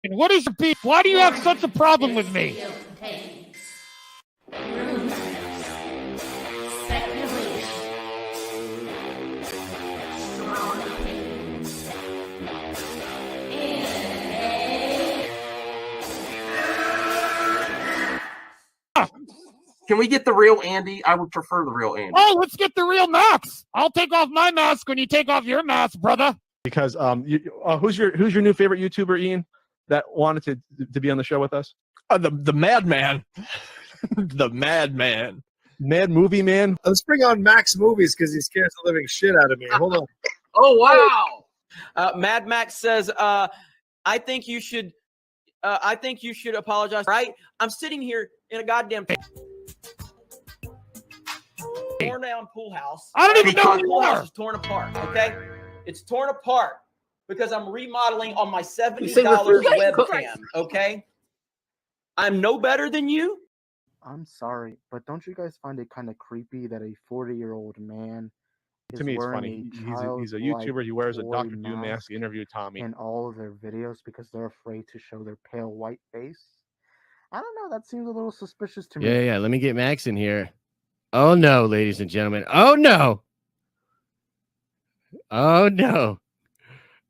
What is your beef? Why do you have such a problem with me? Can we get the real Andy? I would prefer the real Andy. Oh, let's get the real Max. I'll take off my mask when you take off your mask, brother. Because who's your new favorite YouTuber, Ian, that wanted to be on the show with us? The Madman. The Madman. Mad Movie Man. Let's bring on Max Movies because he scares the living shit out of me. Hold on. Oh, wow. Mad Max says, I think you should apologize. Right? I'm sitting here in a goddamn torn down pool house. I don't even know who you pool house are. is torn apart. Okay, it's torn apart because I'm remodeling on my $70 webcam. Okay, I'm no better than you. I'm sorry, but don't you guys find it kind of creepy that a 40-year-old man To me, it's funny. He's a YouTuber. He wears a Dr. Doom mask. He interviewed Tommy in all of their videos because they're afraid to show their pale white face. I don't know. That seems a little suspicious to me. Yeah. Let me get Max in here. Oh no, ladies and gentlemen. Oh no. Oh no.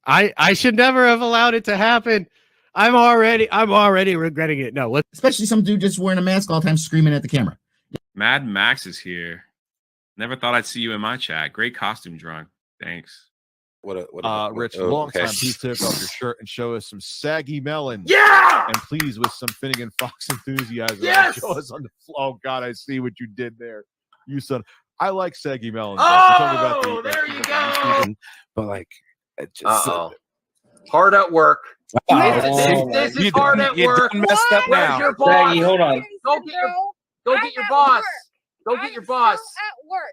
I should never have allowed it to happen. I'm already regretting it. No, especially some dude just wearing a mask all the time screaming at the camera. Mad Max is here. Never thought I'd see you in my chat. Great costume drawing. Thanks. Rich, long time. Please take off your shirt and show us some saggy melon. Yeah! And please, with some Finnegan Fox enthusiasm, Yes! show us on the floor. Oh God, I see what you did there. You son. I like saggy melons. Oh, there you go. But like, it just hard at work. This is hard at work. You messed up now. Your boss? Saggy, hold on. Go get your boss. Go get your boss. At work.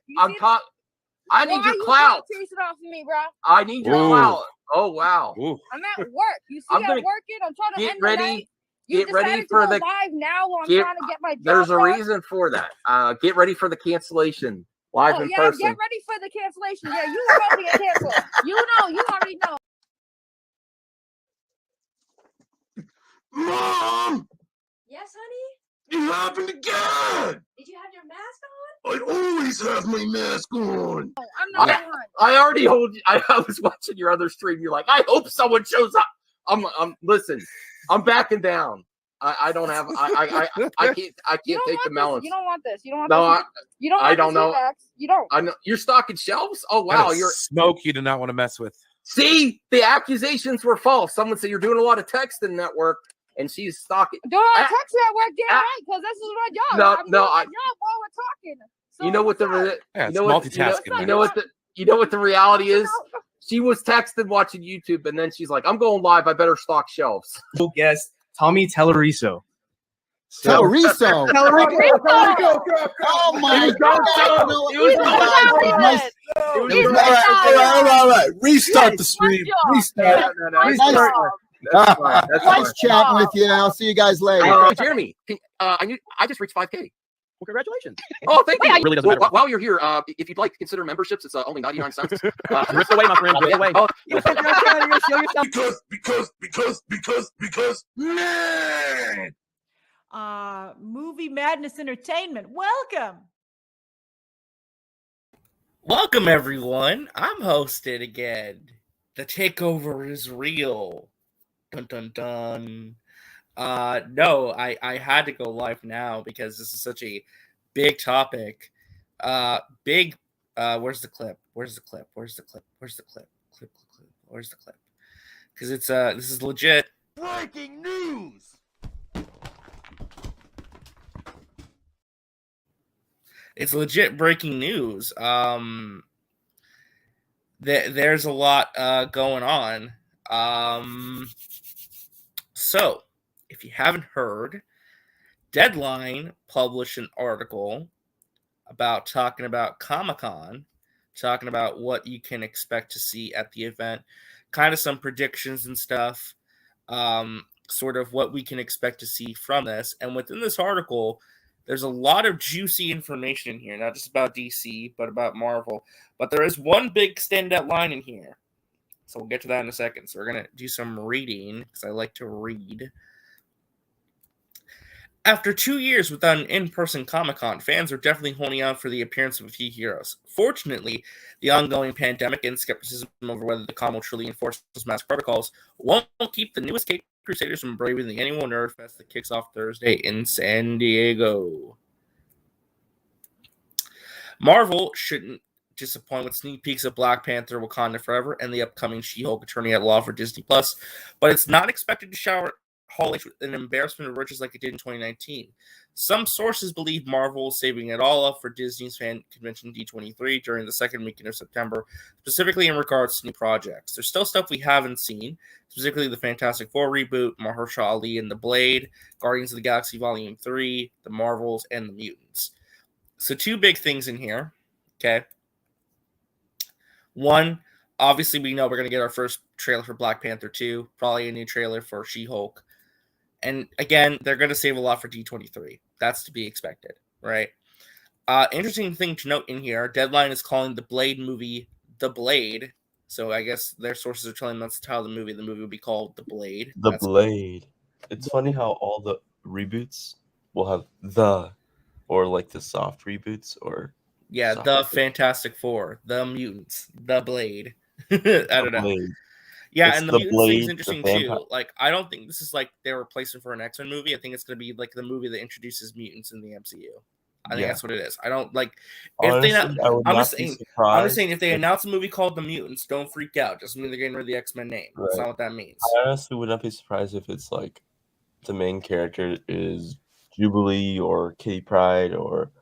I need your clout. Chase it off of me, bro. I need your clout. Oh wow. I'm at work. You see, I'm working. I'm trying to get end ready. The night. Get ready for the live now. While I'm trying to get my. There's a reason for that. Get ready for the cancellation live in person. Get ready for the cancellation. Yeah, you are about to get canceled. You already know. Mom! Yes, honey? You happened again! Did you have your mask on? I always have my mask on. Oh, I'm not the one. I already told you. I was watching your other stream. You're like, I hope someone shows up. Listen, I'm backing down. I don't have. I can't take the melons. You don't want this. You don't want this. You don't. I don't know. You don't. I know you're stocking shelves. Oh wow, you're smoke. You do not want to mess with. See, the accusations were false. Someone said you're doing a lot of texting at work. And she's stalking. Do I text you at work, damn right? Because this is my job. No, my job while we're talking. So you know what you know what the reality is? She was texting watching YouTube, and then she's like, "I'm going live. I better stock shelves." Guest Tommy Telleriso. Telleriso. Oh my God! All right. Restart the stream. Restart. That's fine. Nice chatting with you. I'll see you guys later. Jeremy, I just reached 5K. Well, congratulations. Oh, thank you. It really doesn't matter. While you're here, if you'd like to consider memberships, it's only 99 cents. Rip away, my friend. Rip away. Because, man. Movie Madness Entertainment. Welcome. Welcome, everyone. I'm hosted again. The takeover is real. Dun dun dun. No, I had to go live now because this is such a big topic. Where's the clip? Where's the clip? Because it's this is legit. Breaking news. It's legit breaking news. There's a lot going on. So, if you haven't heard, Deadline published an article talking about Comic-Con, talking about what you can expect to see at the event, kind of some predictions and stuff, sort of what we can expect to see from this. And within this article, there's a lot of juicy information in here, not just about DC, but about Marvel. But there is one big standout line in here. So we'll get to that in a second. So we're going to do some reading because I like to read. After 2 years without an in-person Comic-Con, fans are definitely holding out for the appearance of a few heroes. Fortunately, the ongoing pandemic and skepticism over whether the con will truly enforce mask protocols won't keep the newest Cape Crusaders from braving the annual Nerd Fest that kicks off Thursday in San Diego. Marvel shouldn't disappoint with sneak peeks of Black Panther, Wakanda Forever, and the upcoming She-Hulk Attorney at Law for Disney+, but it's not expected to shower Hall H with an embarrassment of riches like it did in 2019. Some sources believe Marvel is saving it all up for Disney's fan convention D23 during the second weekend of September, specifically in regards to new projects. There's still stuff we haven't seen, specifically the Fantastic Four reboot, Mahershala Ali and the Blade, Guardians of the Galaxy Volume 3, the Marvels, and the Mutants. So 2 big things in here, okay? One, obviously we know we're going to get our first trailer for Black Panther 2, probably a new trailer for She-Hulk. And again, they're going to save a lot for D23. That's to be expected, right? Interesting thing to note in here, Deadline is calling the Blade movie The Blade. So I guess their sources are telling them that's the title of the movie. The movie will be called The Blade. The Blade. It's funny how all the reboots will have the, or like the soft reboots, or yeah, the Fantastic Four, the Mutants, the Blade. I don't know. Blade. Yeah, It's and the the Mutants Blade, thing's interesting the too. vampire. Like, I don't think this is like they're replacing for an X-Men movie. I think it's going to be like the movie that introduces mutants in the MCU. I think Yeah. that's what it is. I don't like Honestly, if they. I would I'm not just be saying. I'm surprised just saying if they if- announce a movie called The Mutants, don't freak out. Just mean they're getting rid of the X-Men name. That's Right. not what that means. I honestly would not be surprised if it's like the main character is Jubilee or Kitty Pryde or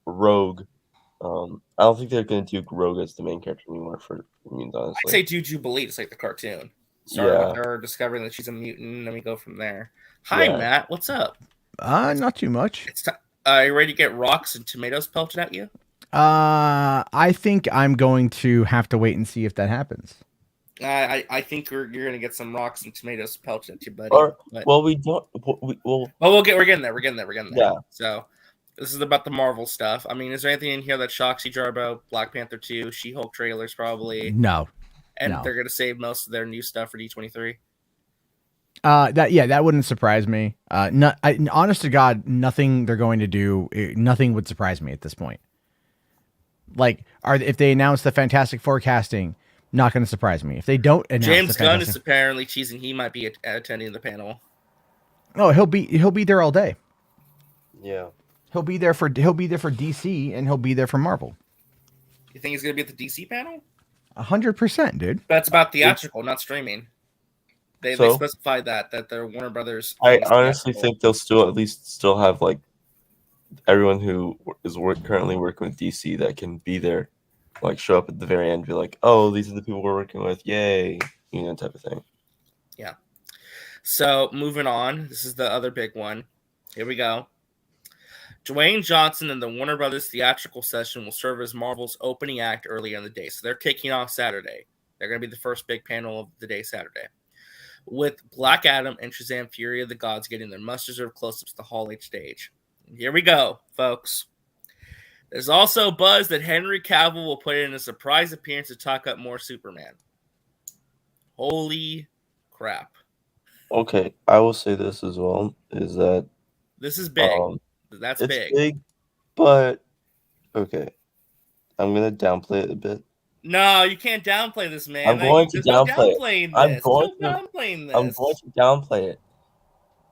Rogue. I don't think they're going to do Rogue as the main character anymore for mutants, honestly. I'd say do Jubilee, just like the cartoon. Start Yeah. with her discovering that she's a mutant, and then we go from there. Hi, Yeah. Matt. What's up? Not too much. It's are you ready to get rocks and tomatoes pelted at you? I think I'm going to have to wait and see if that happens. I think you're gonna get some rocks and tomatoes pelted at you, buddy. Or, But- well, we don't. Well, we're getting there. We're getting there. Yeah. So this is about the Marvel stuff. I mean, is there anything in here that shocks you, Jarbo? Black Panther 2, She-Hulk trailers, probably. No. And No. they're gonna save most of their new stuff for D23. That wouldn't surprise me. Honest to God, nothing they're going to do, nothing would surprise me at this point. Like, if they announce the Fantastic Four casting, not going to surprise me. If they don't announce James the Gunn Fantastic... is apparently teasing he might be attending the panel. Oh, he'll be there all day. Yeah. He'll be there for DC and he'll be there for Marvel. You think he's gonna be at the DC panel? 100%, dude. That's about theatrical, not streaming. They specified that they're Warner Brothers. I honestly think they'll at least have like everyone who is currently working with DC that can be there, like show up at the very end, and be like, "Oh, these are the people we're working with, yay!" Type of thing. Yeah. So moving on, this is the other big one. Here we go. Dwayne Johnson and the Warner Brothers theatrical session will serve as Marvel's opening act earlier in the day. So they're kicking off Saturday. They're going to be the first big panel of the day Saturday, with Black Adam and Shazam Fury of the Gods getting their much-deserved close-ups to the Hall H stage. Here we go, folks. There's also buzz that Henry Cavill will put in a surprise appearance to talk up more Superman. Holy crap. Okay, I will say this as well, is that this is big. That's it's big. But okay. I'm gonna downplay it a bit. No, you can't downplay this, man. I'm going to downplay it. I'm going to downplay it.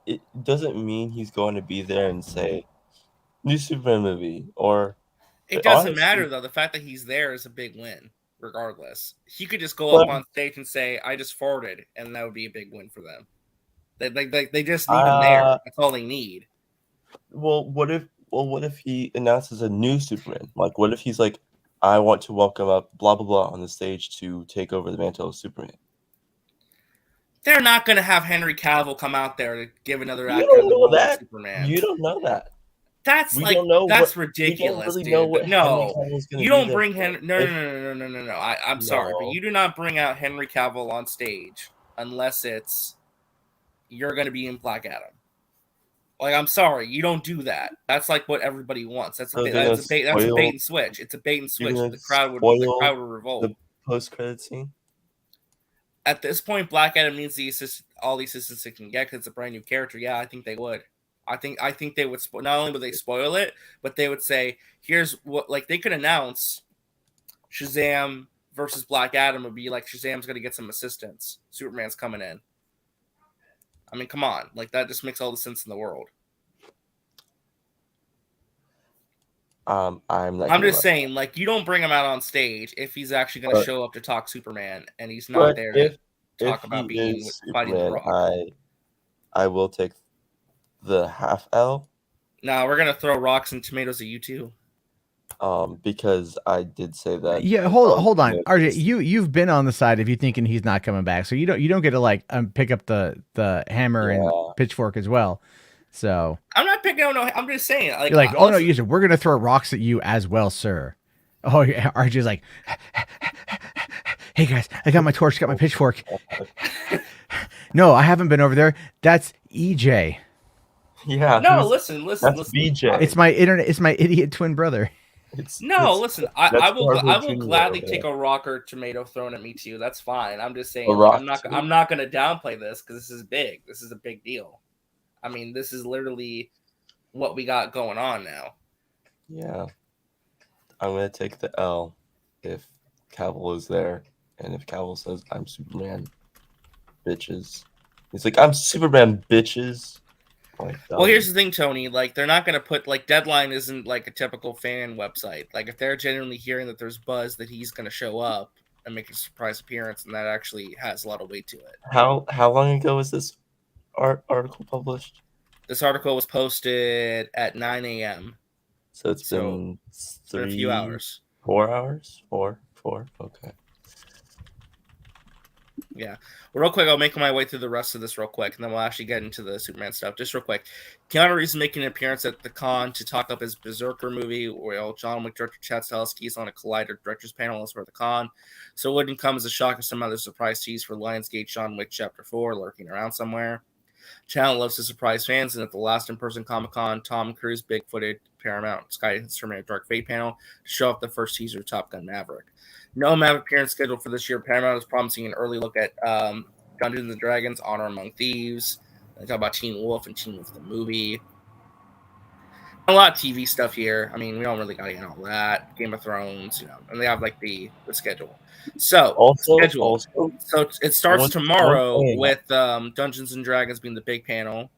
It doesn't mean he's going to be there and say new Superman movie or it doesn't matter though. The fact that he's there is a big win, regardless. He could just go up on stage and say, I just farted, and that would be a big win for them. They just need him there. That's all they need. Well, what if he announces a new Superman? Like, what if he's like, I want to welcome up blah blah blah on the stage to take over the mantle of Superman? They're not going to have Henry Cavill come out there to give another actor the role of Superman. You don't know that. That's that's ridiculous, dude. No, you don't bring Henry. No. I'm sorry, but you do not bring out Henry Cavill on stage unless you're going to be in Black Adam. Like, I'm sorry, you don't do that. That's like what everybody wants. That's a bait and switch. It's a bait and switch. The crowd would revolt. The post-credit scene. At this point, Black Adam needs all the assistance it can get because it's a brand new character. Yeah, I think they would. I think they would. Not only would they spoil it, but they would say, "Here's what." Like they could announce Shazam versus Black Adam would be like Shazam's going to get some assistance. Superman's coming in. I mean, come on, like that just makes all the sense in the world. I'm just saying, like, you don't bring him out on stage if he's actually going to show up to talk Superman and he's not there to talk about fighting the Rock. I will take the half L. No, we're gonna throw rocks and tomatoes at you too. Because I did say that. Yeah, hold on, RJ. You've been on the side of you thinking he's not coming back, so you don't get to like pick up the hammer and pitchfork as well. So I'm not picking on. No, I'm just saying. Like, you're like, oh no, you said we're gonna throw rocks at you as well, sir. Oh yeah, RJ's like, hey guys, I got my torch, got my pitchfork. No, I haven't been over there. That's EJ. Yeah. No, listen. BJ. It's my idiot twin brother. Listen. I will gladly take a rock or tomato thrown at me too. That's fine. I'm just saying. Like, I'm not going to downplay this because this is big. This is a big deal. I mean, this is literally what we got going on now. Yeah. I'm going to take the L if Cavill is there, and if Cavill says I'm Superman, bitches. He's like, I'm Superman, bitches. Like, well, here's the thing, Tony. Like, they're not going to put like Deadline isn't like a typical fan website. Like, if they're genuinely hearing that there's buzz that he's going to show up and make a surprise appearance, and that actually has a lot of weight to it. How long ago was this article published? This article was posted at 9 a.m. So it's been a few hours. 4 hours? Four. Okay. Yeah. Well, real quick, I'll make my way through the rest of this real quick, and then we'll actually get into the Superman stuff. Just real quick. Keanu Reeves is making an appearance at the con to talk up his Berserker movie, where John Wick director Chad Stahelski is on a Collider director's panel as for the con. So it wouldn't come as a shock if some other surprise tease for Lionsgate John Wick Chapter 4 lurking around somewhere. Channel loves to surprise fans, and at the last in-person Comic-Con, Tom Cruise big-footed Paramount Sky Terminator Dark Fate panel to show off the first teaser of Top Gun Maverick. No Maverick appearance scheduled for this year. Paramount is promising an early look at Dungeons & Dragons, Honor Among Thieves. They talk about Teen Wolf and Teen Wolf the movie. A lot of TV stuff here. I mean, we don't really got to get all that. Game of Thrones, and they have like the schedule. So so it starts tomorrow with Dungeons and Dragons being the big panel,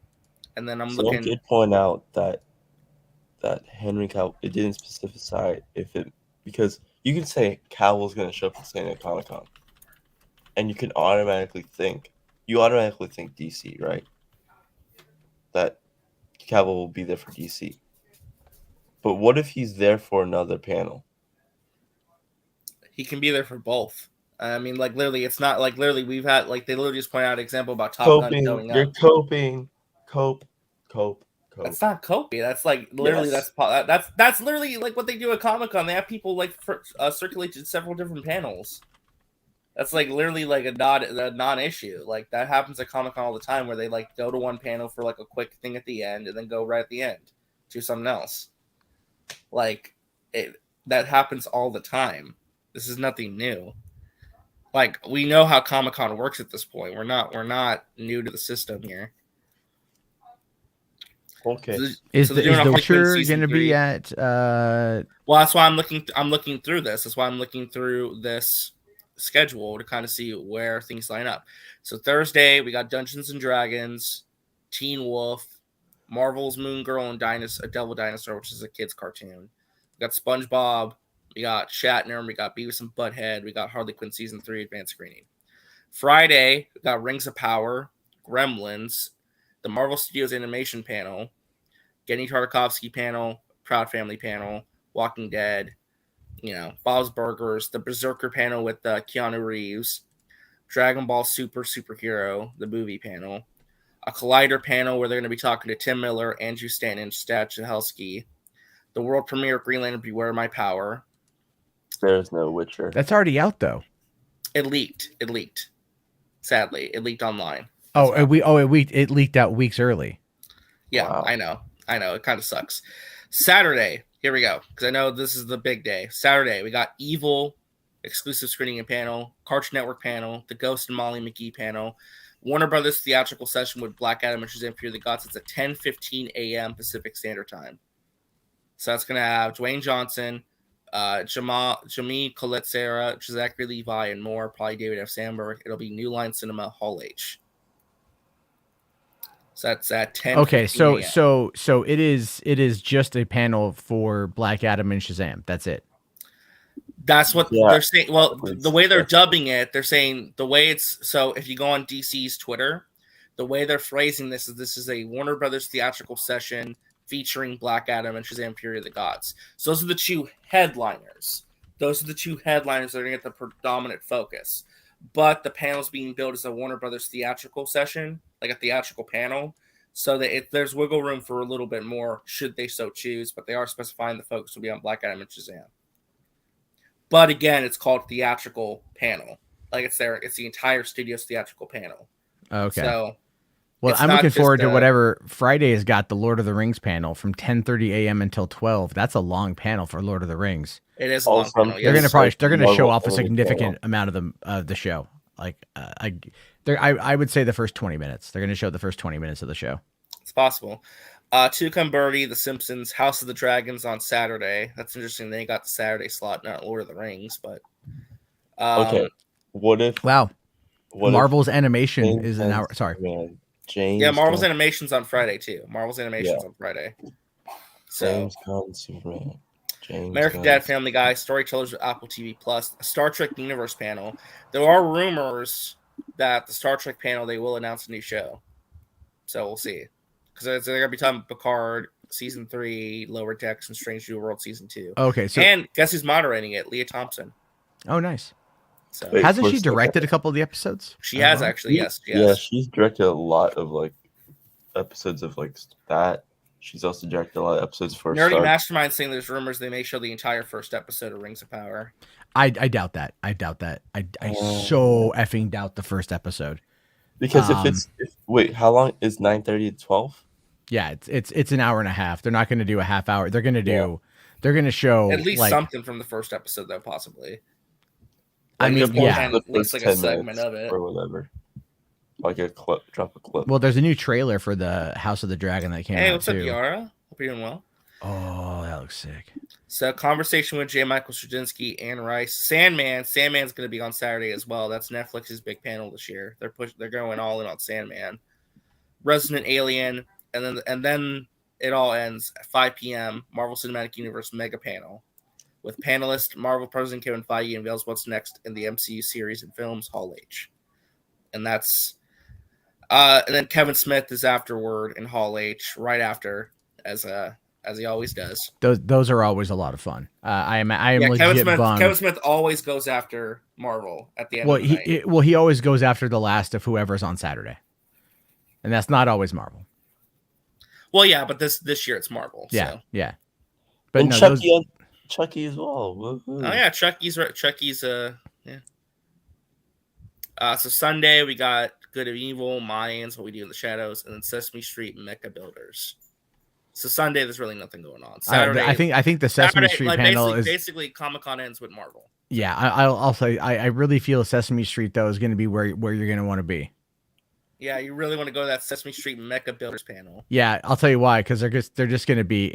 and then Someone did point out that Henry Cavill, it didn't specify because you can say Cavill's going to show up at San Diego Comic-Con, and you can automatically think DC, right? That Cavill will be there for DC. But what if he's there for another panel? He can be there for both. I mean, like literally, it's not like literally we've had like they literally just pointed out an example about Top Gun going up. You're coping. Cope. That's not coping. That's like literally that's literally like what they do at Comic-Con. They have people like circulate to several different panels. That's like literally like a non-issue. Like that happens at Comic-Con all the time, where they like go to one panel for like a quick thing at the end, and then go right at the end to something else. Like that happens all the time. This is nothing new. Like we know how Comic-Con works at this point. We're not new to the system here. Okay. Is The Witcher going to be at? Well, that's why I'm looking through this. That's why I'm looking through this schedule to kind of see where things line up. So Thursday we got Dungeons and Dragons, Teen Wolf, Marvel's Moon Girl and a Devil Dinosaur, which is a kid's cartoon. We got SpongeBob, we got Shatner, we got Beavis and Butthead, we got Harley Quinn Season 3 advanced screening. Friday, we got Rings of Power, Gremlins, the Marvel Studios animation panel, Genny Tartakovsky panel, Proud Family panel, Walking Dead, Bob's Burgers, the Berserker panel with Keanu Reeves, Dragon Ball Superhero, the movie panel, a Collider panel where they're going to be talking to Tim Miller, Andrew Stanton, Chad Stahelski, the world premiere of Green Lantern Beware My Power. There's no Witcher. That's already out though. It leaked. Sadly, it leaked online. It leaked out weeks early. Yeah, wow. I know. It kind of sucks. Saturday, here we go, because I know this is the big day. Saturday, we got Evil exclusive screening and panel, Cartoon Network panel, the Ghost and Molly McGee panel, Warner Brothers theatrical session with Black Adam and Shazam Fury of the Gods. It's at 10:15 a.m. Pacific Standard Time. So that's going to have Dwayne Johnson, Jamie Colette Sarah, Zachary Levi, and more. Probably David F. Sandberg. It'll be New Line Cinema Hall H. So that's at 10. Okay, so it is just a panel for Black Adam and Shazam. That's it. That's what they're saying. Well, the way they're dubbing it, they're saying the way it's so. If you go on DC's Twitter, the way they're phrasing this is a Warner Brothers theatrical session featuring Black Adam and Shazam Fury of the Gods. So those are the two headliners. Those are the two headliners that are going to get the predominant focus. But the panel's being built as a Warner Brothers theatrical session, like a theatrical panel, so that there's wiggle room for a little bit more should they so choose. But they are specifying the focus will be on Black Adam and Shazam. But again, it's called theatrical panel. Like it's the entire studio's theatrical panel. Okay. So, well, I'm looking forward to whatever Friday has got the Lord of the Rings panel from 10:30 a.m. until 12. That's a long panel for Lord of the Rings. It is a long panel. They're gonna show off a significant amount of the show. Like I would say the first 20 minutes. They're gonna show the first 20 minutes of the show. It's possible. Toucan Birdie, The Simpsons, House of the Dragons on Saturday. That's interesting. They got the Saturday slot, not Lord of the Rings, but okay. What if Marvel's animation is an hour? Sorry, Marvel's animation's on Friday too. Marvel's animation's on Friday. So James Gunn, Superman. American Dad, Family Guy, Storytellers with Apple TV Plus, a Star Trek Universe panel. There are rumors that the Star Trek panel they will announce a new show. So we'll see. Because they're going to be talking Picard Season 3, Lower Decks, and Strange New World Season 2. Okay, so and guess who's moderating it? Leah Thompson. Oh, nice. So hasn't she directed a couple of the episodes? She has actually, yes. Yeah, she's directed a lot of like episodes of like that. She's also directed a lot of episodes for Nerdy Mastermind saying there's rumors they may show the entire first episode of Rings of Power. I doubt that. I so effing doubt the first episode. Because wait, how long is 9:30 to 12? Yeah, it's an hour and a half. They're not going to do a half hour. They're going to show at least something from the first episode, though, possibly. I mean, at least like a segment of it or whatever, like a clip, drop a clip. Well, there's a new trailer for the House of the Dragon that came out. Hey, what's up, too. Yara? Hope you're doing well. Oh, that looks sick. So, conversation with J. Michael Straczynski and Rice. Sandman's going to be on Saturday as well. That's Netflix's big panel this year. They're going all in on Sandman. Resident Alien, and then it all ends at 5 p.m. Marvel Cinematic Universe mega panel with panelist Marvel President Kevin Feige unveils what's next in the MCU series and films Hall H. And that's and then Kevin Smith is afterward in Hall H right after as he always does. Those are always a lot of fun. I am legit bummed. Kevin Smith always goes after Marvel at the end. Of the night. He always goes after the last of whoever's on Saturday, and that's not always Marvel. Well, yeah, but this year it's Marvel. Yeah, so. yeah. But and no, Chucky as well. Woo-hoo. Oh yeah, Chucky's right. Chucky's yeah. So Sunday we got Good and Evil, Mayans, What We Do in the Shadows, and then Sesame Street Mecha Builders. So Sunday there's really nothing going on. Saturday, I think the Sesame Street panel is basically Comic-Con ends with Marvel. Yeah, I'll say I really feel Sesame Street though is going to be where you're going to want to be. Yeah, you really want to go to that Sesame Street Mecha Builders panel. Yeah, I'll tell you why, because they're just going to be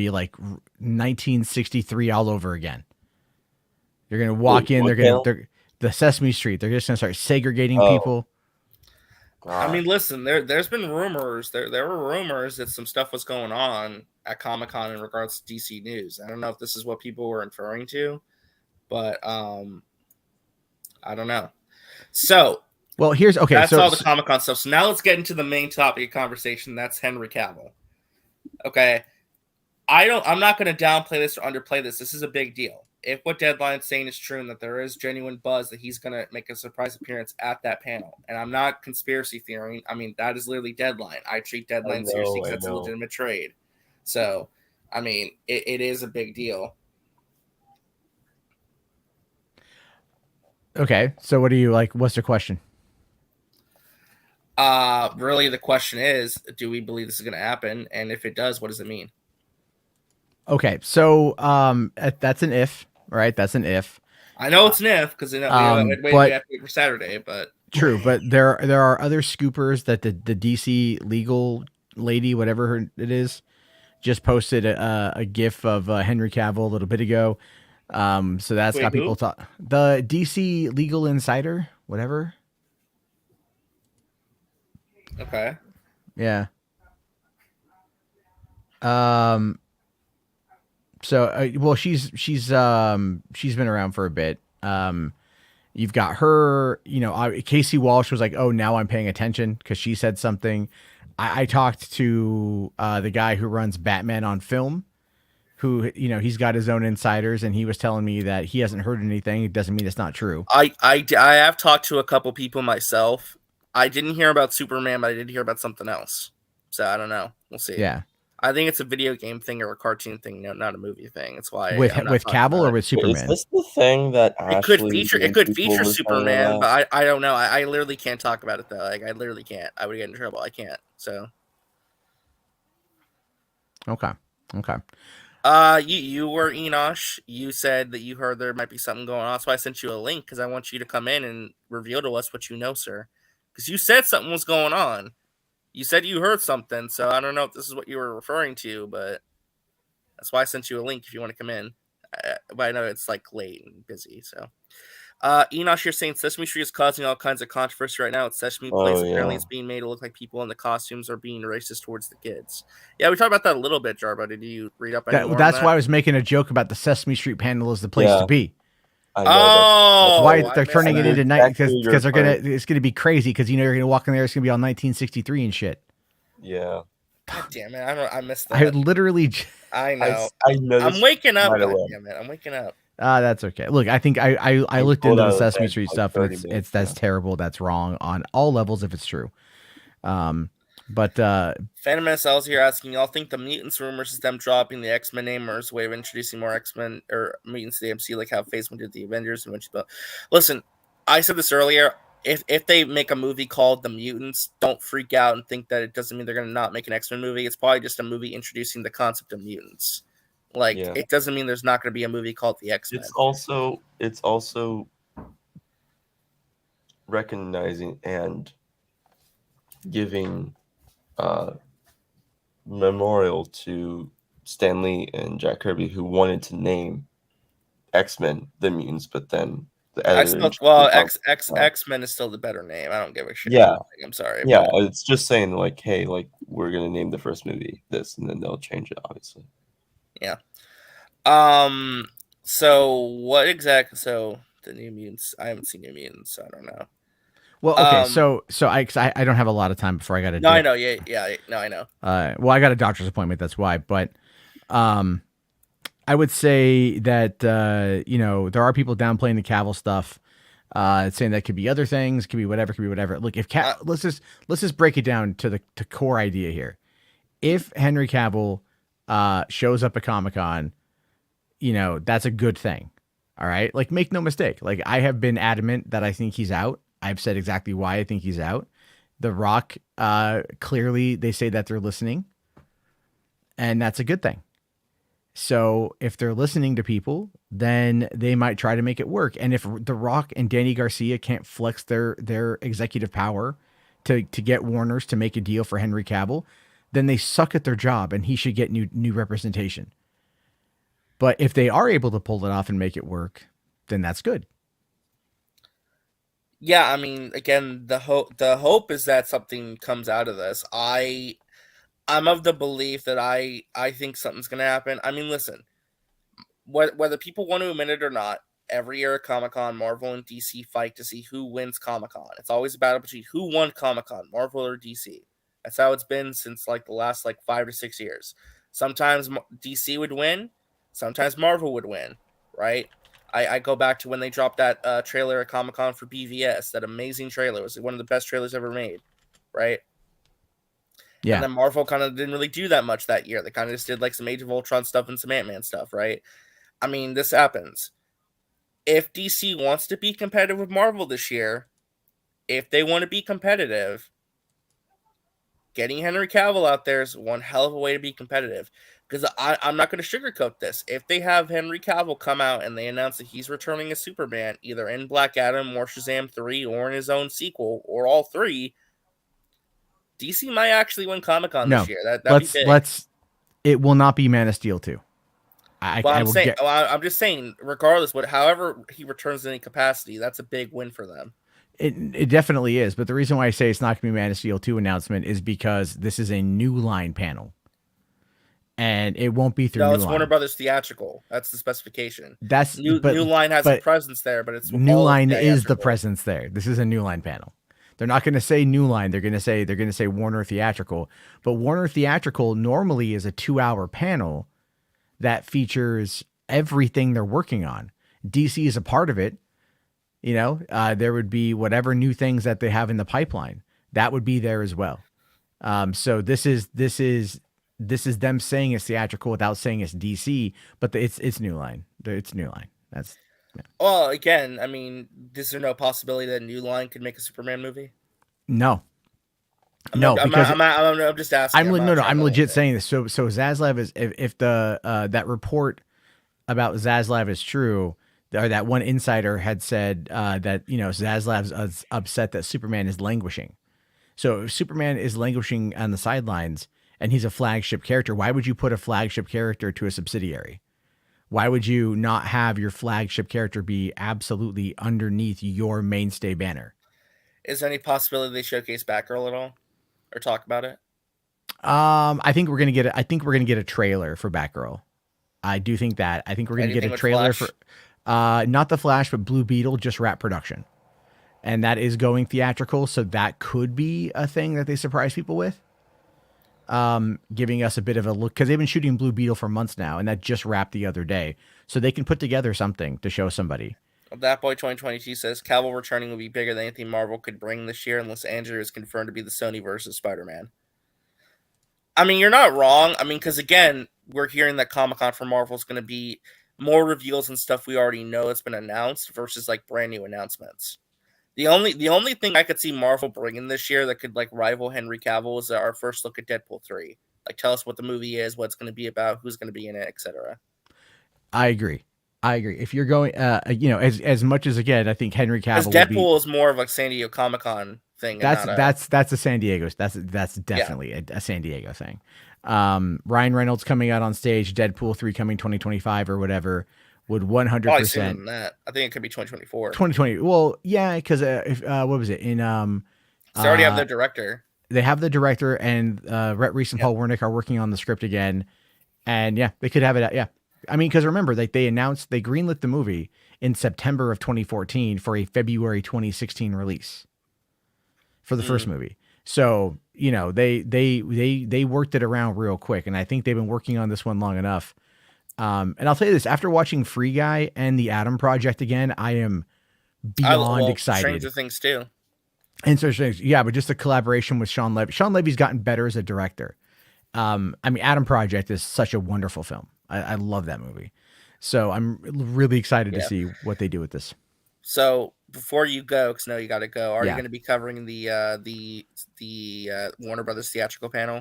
like 1963 all over again. You're going to walk in, they're the Sesame Street. They're just going to start segregating people. I mean, listen, there's been rumors. There were rumors that some stuff was going on at Comic-Con in regards to DC News. I don't know if this is what people were referring to, but I don't know. So, well, that's all the Comic-Con stuff. So now let's get into the main topic of conversation. That's Henry Cavill. Okay, I'm not going to downplay this or underplay this. This is a big deal. If what Deadline's saying is true and that there is genuine buzz that he's going to make a surprise appearance at that panel, and I'm not conspiracy theorying. I mean, that is literally Deadline. I treat Deadline seriously because it's a legitimate trade. So, I mean, it is a big deal. Okay, so what do you like? What's the question? Really, the question is, do we believe this is going to happen? And if it does, what does it mean? Okay, so that's an if, right? That's an if. I know it's NIF because we have to wait for Saturday, but true. But there are other scoopers that the DC legal lady, whatever it is, just posted a GIF of Henry Cavill a little bit ago. So that's got people talk. The DC legal insider, whatever. Okay. Yeah. So well, she's been around for a bit. You've got her, Casey Walsh was like, oh, now I'm paying attention because she said something. I talked to the guy who runs Batman on Film, who, he's got his own insiders, and he was telling me that he hasn't heard anything. It doesn't mean it's not true. I have talked to a couple people myself. I didn't hear about Superman, but I did hear about something else. So I don't know. We'll see. Yeah. I think it's a video game thing or a cartoon thing, not a movie thing. That's why with Cavill or with Superman. Is this the thing that it could feature Superman, but I don't know. I literally can't talk about it though. Like I literally can't. I would get in trouble. I can't. So. Okay. You were Enosh. You said that you heard there might be something going on. So I sent you a link because I want you to come in and reveal to us what you know, sir. Because you said something was going on. You said you heard something, so I don't know if this is what you were referring to, but that's why I sent you a link if you want to come in. But I know it's like late and busy, so. Enosh, you're saying Sesame Street is causing all kinds of controversy right now. It's Sesame Place. Apparently it's being made to look like people in the costumes are being racist towards the kids. Yeah, we talked about that a little bit, Jarbo. Did you read up any more That's on that? why I was making a joke about the Sesame Street panel is the place to be. Oh, why they're turning it into night because it's gonna be crazy because you're gonna walk in there, it's gonna be all 1963 and shit. Yeah. God damn it! I missed that. I literally. I know. I know. I'm waking up. God damn it! I'm waking up. That's okay. Look, I think I looked into the Sesame Street stuff, and that's terrible. That's wrong on all levels if it's true. But Phantom SL's here asking, y'all think the mutants rumors is them dropping the X-Men name or as a way of introducing more X-Men or mutants to the MC, like how Phase 1 did the Avengers and listen, I said this earlier. If they make a movie called The Mutants, don't freak out and think that it doesn't mean they're going to not make an X-Men movie. It's probably just a movie introducing the concept of mutants. It doesn't mean there's not going to be a movie called The X-Men. It's also recognizing and giving memorial to Stan Lee and Jack Kirby, who wanted to name X-Men The Mutants, but then X-Men is still the better name. I don't give a shit. Yeah, I'm sorry. Yeah, it's just saying like, hey, like we're gonna name the first movie this, and then they'll change it, obviously. Yeah. So what exactly? So the New Mutants. I haven't seen New Mutants, so I don't know. Well, okay, so I don't have a lot of time before I got to. No, I know. Yeah. No, I know. Well, I got a doctor's appointment. That's why. But, I would say that there are people downplaying the Cavill stuff, saying that could be other things, could be whatever. Look, if let's just break it down to the core idea here. If Henry Cavill shows up at Comic-Con, that's a good thing. All right, like make no mistake. Like I have been adamant that I think he's out. I've said exactly why I think he's out. The Rock, clearly they say that they're listening, and that's a good thing. So if they're listening to people, then they might try to make it work. And if The Rock and Danny Garcia can't flex their executive power to get Warner's to make a deal for Henry Cavill, then they suck at their job, and he should get new representation. But if they are able to pull it off and make it work, then that's good. Yeah, I mean, again, the hope is that something comes out of this. I'm of the belief that I think something's going to happen. I mean, listen, whether people want to admit it or not, every year at Comic-Con, Marvel and DC fight to see who wins Comic-Con. It's always a battle between who won Comic-Con, Marvel or DC. That's how it's been since the last 5 to 6 years. Sometimes DC would win, sometimes Marvel would win, right? I go back to when they dropped that trailer at Comic-Con for BVS, that amazing trailer. It was one of the best trailers ever made, right? Yeah. And then Marvel kind of didn't really do that much that year. They kind of just did some Age of Ultron stuff and some Ant-Man stuff, right? I mean, this happens. If DC wants to be competitive with Marvel this year, if they want to be competitive, getting Henry Cavill out there is one hell of a way to be competitive. Because I'm not going to sugarcoat this. If they have Henry Cavill come out and they announce that he's returning as Superman, either in Black Adam or Shazam 3 or in his own sequel or all three, DC might actually win Comic-Con this year. That'd be big. It will not be Man of Steel 2. I'm just saying, regardless, however he returns in any capacity, that's a big win for them. It definitely is. But the reason why I say it's not going to be Man of Steel 2 announcement is because this is a New Line panel. And it won't be through New it's Line. Warner Brothers theatrical. That's the specification. New Line has a presence there, but it's New Line is the presence there. This is a New Line panel. They're not going to say New Line. They're going to say Warner Theatrical. But Warner Theatrical normally is a 2-hour panel that features everything they're working on. DC is a part of it. You know, there would be whatever new things that they have in the pipeline that would be there as well. So this is them saying it's theatrical without saying it's DC, but it's New Line. It's New Line. That's. Yeah. Well, again, I mean, is there no possibility that New Line could make a Superman movie? No. I'm just asking. I'm legit saying this. So Zaslav is if the that report about Zaslav is true, or that one insider had said that Zaslav's upset that Superman is languishing. So if Superman is languishing on the sidelines and he's a flagship character, why would you put a flagship character to a subsidiary? Why would you not have your flagship character be absolutely underneath your mainstay banner? Is there any possibility they showcase Batgirl at all, or talk about it? I think we're gonna get a trailer for Batgirl. I do think that. I think we're gonna get a trailer for not the Flash, but Blue Beetle, just wrap production, and that is going theatrical. So that could be a thing that they surprise people with. Giving us a bit of a look, because they've been shooting Blue Beetle for months now, and that just wrapped the other day. So they can put together something to show somebody. That Boy 2022 says Cavill returning will be bigger than anything Marvel could bring this year, unless Andrew is confirmed to be the Sony versus Spider-Man. I mean, you're not wrong. I mean, because again, we're hearing that Comic-Con for Marvel is going to be more reveals and stuff we already know that's been announced versus like brand new announcements. The only thing I could see Marvel bringing this year that could like rival Henry Cavill is our first look at Deadpool 3. Like, tell us what the movie is, what it's going to be about, who's going to be in it, etc. I agree. If you're going, as much as again, I think Henry Cavill. Deadpool is more of like San Diego Comic-Con thing. That's a San Diego. That's definitely a San Diego thing. Ryan Reynolds coming out on stage, Deadpool 3 coming 2025 or whatever. Would 100%. That. I think it could be 2024. 2020. Well, yeah, because what was it in? They already have their director. They have the director, and Rhett Reese and Paul Wernick are working on the script again, and yeah, they could have it. Yeah, I mean, because remember, they greenlit the movie in September of 2014 for a February 2016 release for the first movie. So they worked it around real quick, and I think they've been working on this one long enough. And I'll tell you this, after watching Free Guy and the Atom Project again, I am beyond excited. Stranger Things too. And so, yeah, but just the collaboration with Sean Levy. Sean Levy's gotten better as a director. I mean, Atom Project is such a wonderful film. I love that movie. So I'm really excited to see what they do with this. So before you go, because I know you got to go, are you going to be covering the Warner Brothers theatrical panel?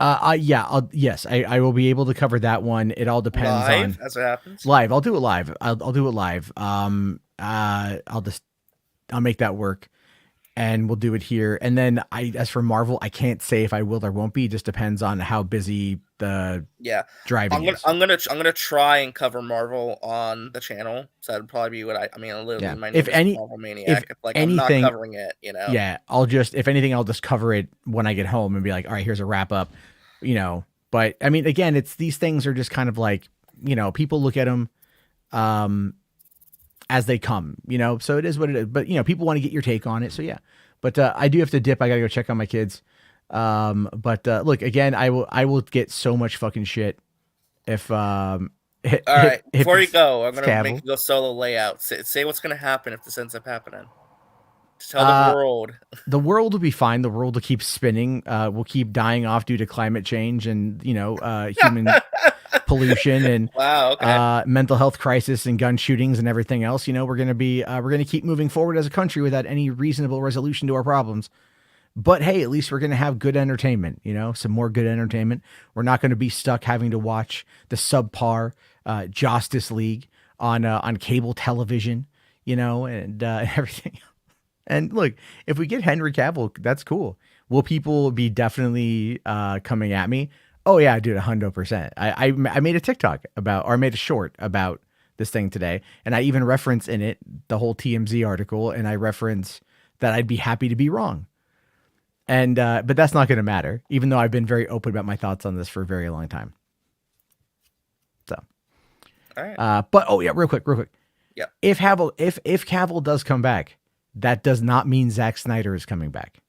Yes, I will be able to cover that one. It all depends live, as it happens. Live, I'll do it live. I'll do it live. I'll make that work, and we'll do it here. And then as for Marvel, I can't say if I will or won't be. It just depends on how busy the driving is. I'm gonna try and cover Marvel on the channel. So that'd probably be what literally my name is Marvel Maniac. I'm not covering it, Yeah, if anything, I'll just cover it when I get home and be like, all right, here's a wrap up, But I mean, again, these things are just kind of like, people look at them as they come, so it is what it is. But people want to get your take on it, so yeah. But I do have to dip. I gotta go check on my kids. But look, again, I will get so much fucking shit if all right, before you go, I'm gonna make you go solo layout. Say what's gonna happen if this ends up happening. Just tell the world. The world will be fine. The world will keep spinning. We'll keep dying off due to climate change and human pollution and mental health crisis and gun shootings and everything else. We're gonna keep moving forward as a country without any reasonable resolution to our problems. But hey, at least we're going to have good entertainment, some more good entertainment. We're not going to be stuck having to watch the subpar Justice League on cable television, and everything. And look, if we get Henry Cavill, that's cool. Will people be definitely coming at me? Oh yeah, dude, 100%. I made a TikTok I made a short about this thing today, and I even reference in it the whole TMZ article, and I reference that I'd be happy to be wrong. And but that's not going to matter, even though I've been very open about my thoughts on this for a very long time. So, all right. But oh yeah, real quick. Yeah. If Cavill does come back, that does not mean Zack Snyder is coming back.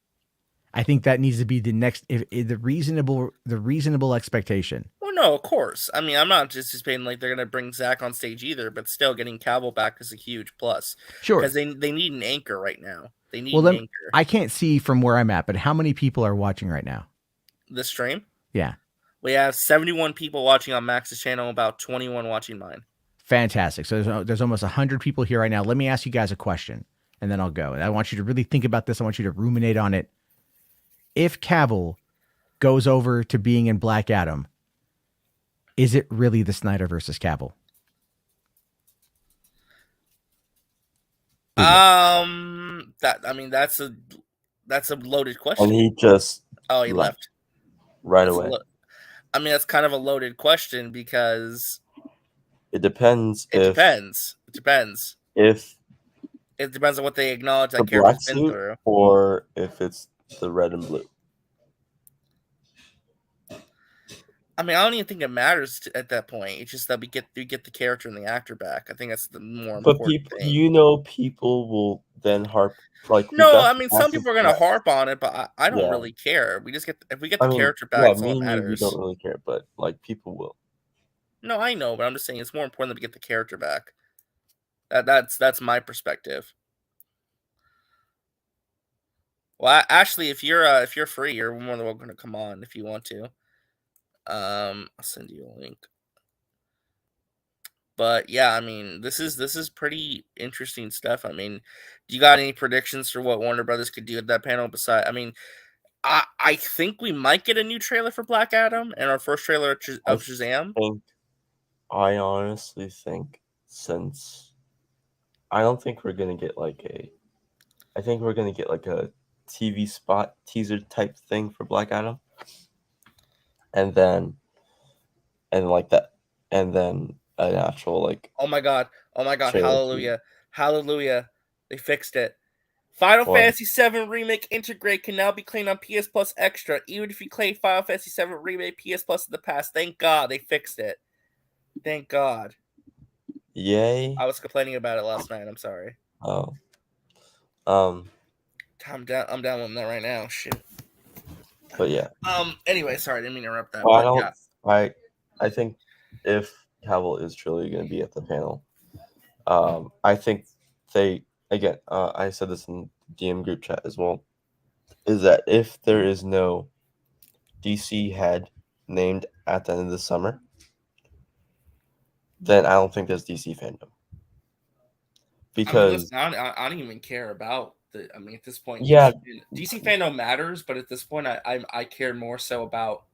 I think that needs to be the next, the reasonable expectation. Well, no, of course. I mean, I'm not anticipating like they're gonna bring Zack on stage either, but still getting Cavill back is a huge plus. Sure, because they need an anchor right now. They need an anchor. I can't see from where I'm at, but how many people are watching right now? The stream? Yeah. We have 71 people watching on Max's channel, about 21 watching mine. Fantastic. So there's almost 100 people here right now. Let me ask you guys a question, and then I'll go. And I want you to really think about this. I want you to ruminate on it. If Cavill goes over to being in Black Adam, is it really the Snyder versus Cavill? That's a loaded question. And he just he left right away. That's kind of a loaded question because it depends. It depends. If it depends on what they acknowledge that the character's black been suit through, or if it's the red and blue. I don't even think it matters at that point. It's just that we get the character and the actor back. I think that's the more important thing. People will then harp like. No, some people are gonna harp on it, but I don't really care. We just if we get the character back, that's all that matters. We don't really care, but like people will. No, I know, but I'm just saying it's more important that we get the character back. That's my perspective. Well, Ashley, if you're free, you're more than welcome to come on if you want to. I'll send you a link. But yeah, this is pretty interesting stuff. Do you got any predictions for what Warner Brothers could do at that panel? I think we might get a new trailer for Black Adam and our first trailer of Shazam. I honestly think I don't think we're gonna get I think we're gonna get like a TV spot teaser type thing for Black Adam. And then an actual oh my god, hallelujah, they fixed it. Final Fantasy VII Remake Integrate can now be claimed on PS Plus Extra, even if you claim Final Fantasy VII Remake PS Plus in the past. Thank God they fixed it. Thank God. Yay. I was complaining about it last night. I'm sorry. Oh. I'm downloading that right now. Shit. But yeah. Anyway, sorry, I didn't mean to interrupt that. Well, I think if Cavill is truly going to be at the panel, I think I said this in DM group chat as well, is that if there is no DC head named at the end of the summer, then I don't think there's DC fandom. Because I don't even care about at this point, yeah, DC fandom matters, but at this point, I care more so about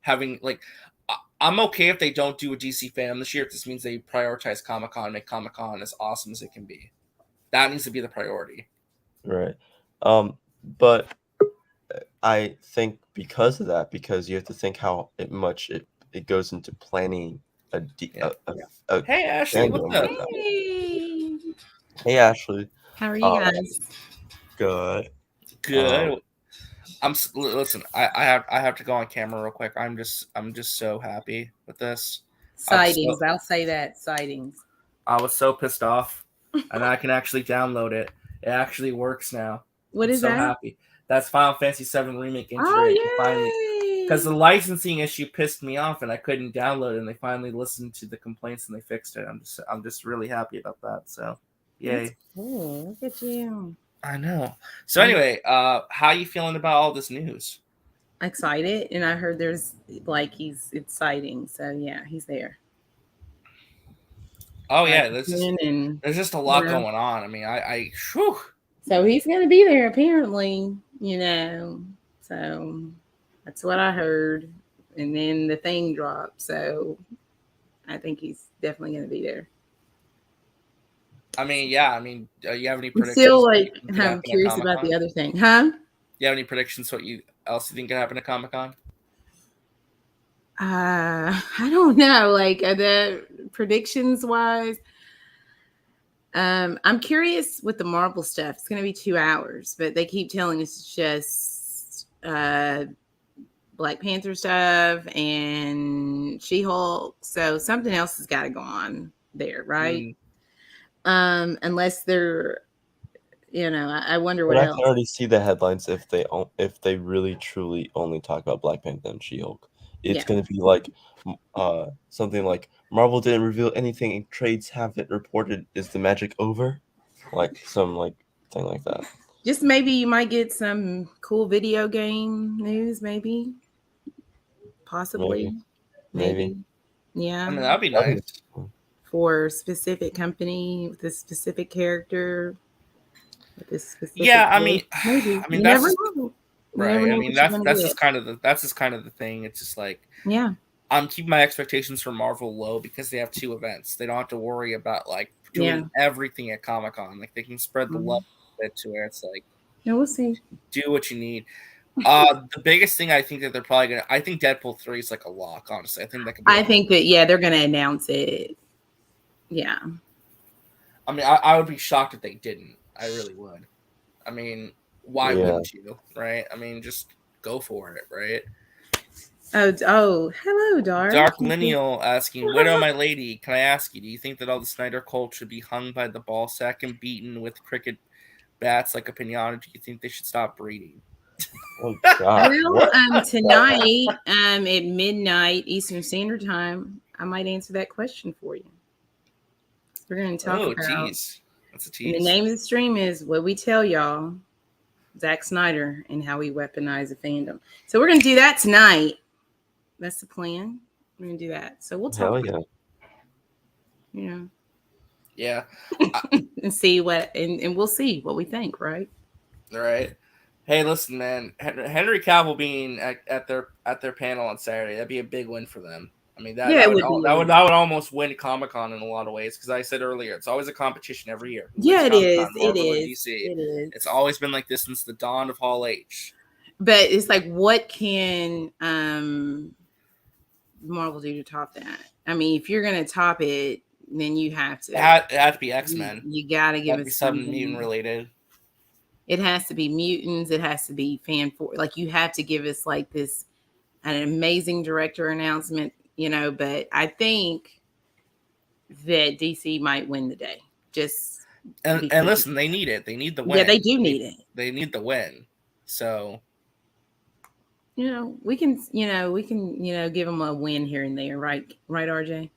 having I'm okay if they don't do a DC fandom this year. If this means they prioritize Comic-Con and make Comic-Con as awesome as it can be. That needs to be the priority. Right. But I think because of that, because you have to think how much it goes into planning Hey Ashley, what's up? Hey Ashley. How are you guys? Good. Listen. I have to go on camera real quick. I'm just so happy with this. Sightings. I'll say that sightings. I was so pissed off, and I can actually download it. It actually works now. What is that? So happy. That's Final Fantasy VII Remake Integrate. Oh, because the licensing issue pissed me off, and I couldn't download it. And they finally listened to the complaints and they fixed it. I'm just really happy about that. So. Yay. That's cool. Look at you. I know. So anyway, how are you feeling about all this news? Excited, and I heard there's it's exciting. So yeah, he's there. Oh yeah, there's just a lot going on. Whew. So he's gonna be there apparently. So that's what I heard. And then the thing dropped. So I think he's definitely going to be there. I mean, yeah. I mean, you have any I'm predictions? still I'm curious about the other thing. Huh? You have any predictions? What else you think could happen at Comic-Con? I don't know. Like the predictions wise, I'm curious with the Marvel stuff. It's going to be 2 hours, but they keep telling us it's just Black Panther stuff and She-Hulk. So something else has got to go on there, right? Unless they're, I wonder But what I else. can already see the headlines if they really truly only talk about Black Panther and She-Hulk. It's going to be like something like Marvel didn't reveal anything and trades haven't reported. Is the magic over? Like some thing like that. Just maybe you might get some cool video game news, maybe. Possibly. Maybe. Yeah. I mean, that'd be nice. For a specific company with a specific character. With a specific maybe. Maybe. I mean, you that's never just, know. right. I mean, that's just kind of the thing. It's just like, yeah. I'm keeping my expectations for Marvel low because they have 2 events. They don't have to worry about doing everything at Comic-Con. Like they can spread the love a bit to where it's like, yeah, we'll see. Do what you need. The biggest thing I think that they're probably gonna. I think Deadpool 3 is like a lock. Honestly, I think that could be. I think that they're gonna announce it. Yeah. I mean, I would be shocked if they didn't. I really would. I mean, why wouldn't you? Right? I mean, just go for it, right? Oh, hello, Dark. Dark Lineal asking, Widow, my lady, can I ask you, do you think that all the Snyder Cult should be hung by the ball sack and beaten with cricket bats like a pinata? Do you think they should stop breeding? Oh, God. Well, tonight, at midnight Eastern Standard Time, I might answer that question for you. We're going to talk about. Oh, geez. That's a tease. The name of the stream is What We Tell Y'all, Zack Snyder, and How We Weaponize a Fandom. So we're going to do that tonight. That's the plan. We're going to do that. So we'll talk. Hell yeah. Yeah. And see and we'll see what we think, right? All right. Hey, listen, man. Henry Cavill being at their panel on Saturday, that'd be a big win for them. I mean, that would almost win Comic-Con in a lot of ways, because I said earlier, it's always a competition every year. Yeah, it is. Marvel It and is. DC. It is. It's always been like this since the dawn of Hall H. But it's like, what can Marvel do to top that? I mean, if you're gonna top it, then you have to. It had to be X-Men. You gotta give us something mutant related. It has to be mutants. It has to be like you have to give us like an amazing director announcement, But I think that DC might win the day. And listen, they need it. They need the win. Yeah, they do need it. They need the win. So. We can give them a win here and there, right, RJ?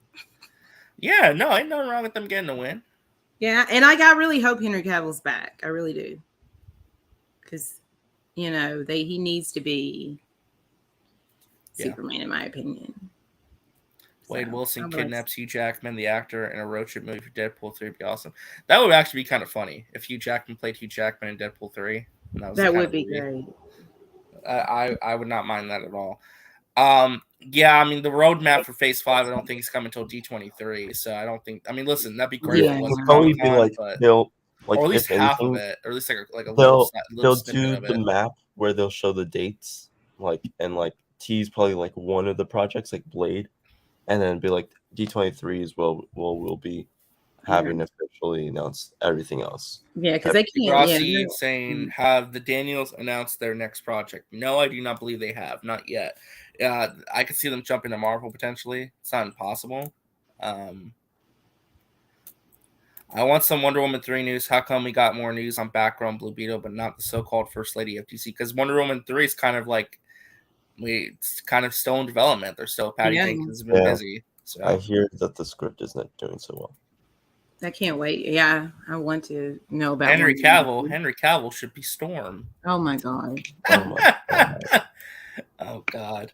Yeah, no, ain't nothing wrong with them getting a win. Yeah, and I really hope Henry Cavill's back. I really do, because he needs to be Superman, in my opinion. Wade Wilson kidnaps Hugh Jackman, the actor, in a road trip movie for Deadpool 3 would be awesome. That would actually be kind of funny if Hugh Jackman played Hugh Jackman in Deadpool 3. That would be great. I would not mind that at all. Yeah, I mean, the roadmap for Phase 5, I don't think it's coming until D23. So I don't think. I mean, listen, that'd be great. Yeah, it'll probably be like they'll or at least if half anything, of it, or at least like a they'll little do the map where they'll show the dates, and tease probably like one of the projects, like Blade, and then be like D23 as well. We'll be having officially announced everything else. Yeah, because they can't. Rossi saying, have the Daniels announced their next project? No, I do not believe they have. Not yet. I could see them jumping to Marvel potentially. It's not impossible. I want some Wonder Woman 3 news. How come we got more news on Batgirl and Blue Beetle, but not the so-called First Lady of DC? Because Wonder Woman 3 is kind of like it's kind of still in development. They're still Patty Jenkins has been busy. So I hear that the script is not doing so well. I can't wait. Yeah, I want to know about Henry Cavill. Henry Cavill should be Storm. Oh my god. Oh my god. Oh god.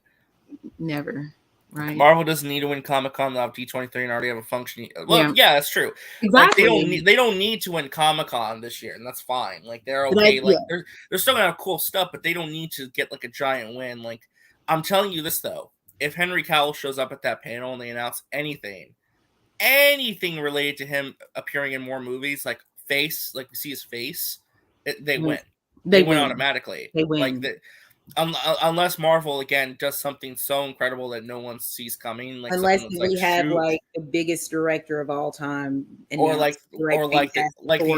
Never. Right. Marvel doesn't need to win Comic-Con. They'll have D23 and already have a functioning. Well, Yeah. yeah, that's true. Exactly. Like, they don't need to win Comic-Con this year, and that's fine. Like they're But okay. I- Like yeah. they're still gonna have cool stuff, but they don't need to get like a giant win. Like I'm telling you this though, if Henry Cavill shows up at that panel and they announce anything related to him appearing in more movies, like we see his face, they win. They win automatically. They win. Like unless Marvel again does something so incredible that no one sees coming, like Unless something we that's, have shoot, like the biggest director of all time, or the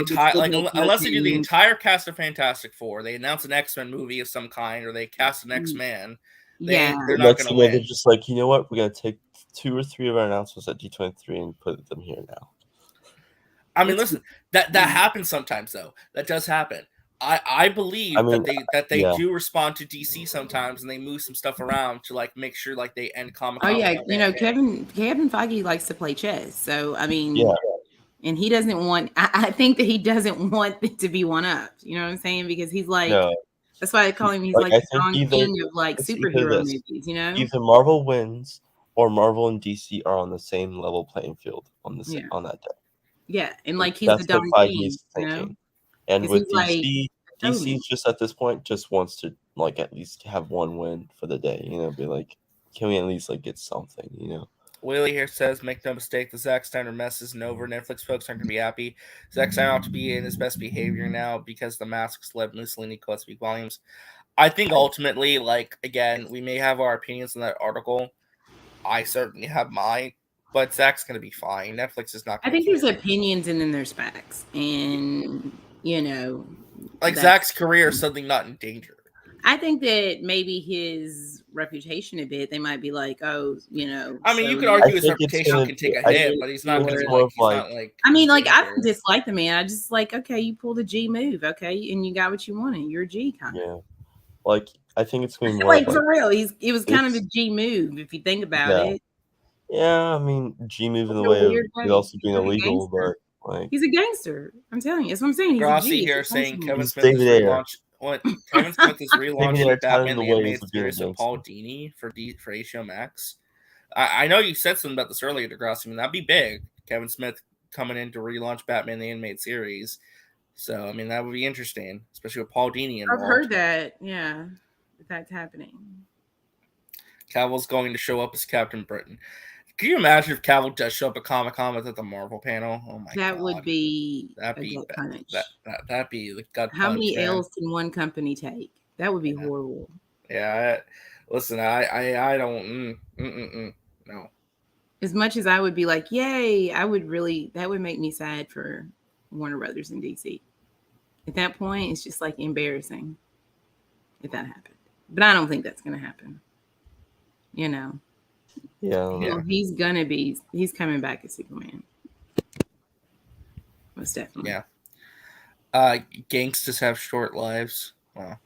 entire unless they do the entire cast of Fantastic Four, they announce an X-Men movie of some kind, or they cast an X-Man. They're not going to win. They're just like, you know what? We're gonna take 2 or 3 of our announcements at D23 and put them here now. I mean, listen, that happens sometimes though. That does happen. I believe that they do respond to DC sometimes, and they move some stuff around to like make sure like they end Comic-Con. Oh yeah, Kevin Feige likes to play chess, so I mean, yeah. And he doesn't want. I think that he doesn't want it to be one up. You know what I'm saying? Because he's like, that's why I call him. He's like the Don King of like superhero movies. You know, either Marvel wins or Marvel and DC are on the same level playing field on on that day. Yeah, and like he's That's the Don what King. Feige's You know? thinking. And with DC, DC's just at this point just wants to like at least have one win for the day. You know, be like, can we at least like get something? You know. Willie here says, make no mistake, the Zack Snyder mess isn't over. Netflix folks aren't going to be happy. Zack Snyder ought to be in his best behavior now because the masks led Mussolini quote speak volumes. I think ultimately, like, again, we may have our opinions on that article. I certainly have mine, but Zack's going to be fine. Netflix is not I think there's opinions and then there's facts. And, you know. Like, Zack's career is suddenly not in danger. I think that maybe his reputation a bit, they might be like, oh, you know. I mean, you could argue his reputation can take a hit, but he's not going to I mean, like, I don't dislike the man. I just like, okay, you pulled a G move, okay, and you got what you wanted. You're a G kind of. Yeah. Like, I think it's going to be more like, for real, it was kind of a G move if you think about it. Yeah, I mean, G move in the way of it also being illegal, but like. He's a gangster. I'm telling you. That's what I'm saying. He's Grossi a G. here saying Kevin Smith is relaunch. What Kevin Smith is relaunching Batman the Animated Series with Paul Dini for HBO Max. I know you said something about this earlier, Degrassi. I mean, that'd be big. Kevin Smith coming in to relaunch Batman the Animated Series. So, I mean, that would be interesting, especially with Paul Dini involved. I've heard that. Yeah, that's happening. Cavill's going to show up as Captain Britain. Can you imagine if Cavill does show up at Comic-Con at the Marvel panel? Oh my god, that would be that'd be that'd be the gut. How punch, many man. L's can one company take? That would be horrible. Yeah, listen, I don't no. As much as I would be like, yay, I would really that would make me sad for Warner Brothers and DC. At that point, it's just like embarrassing if that happened. But I don't think that's gonna happen. You know. Yeah. Well, he's coming back as Superman. Most definitely. Yeah. Gangsters have short lives. Wow.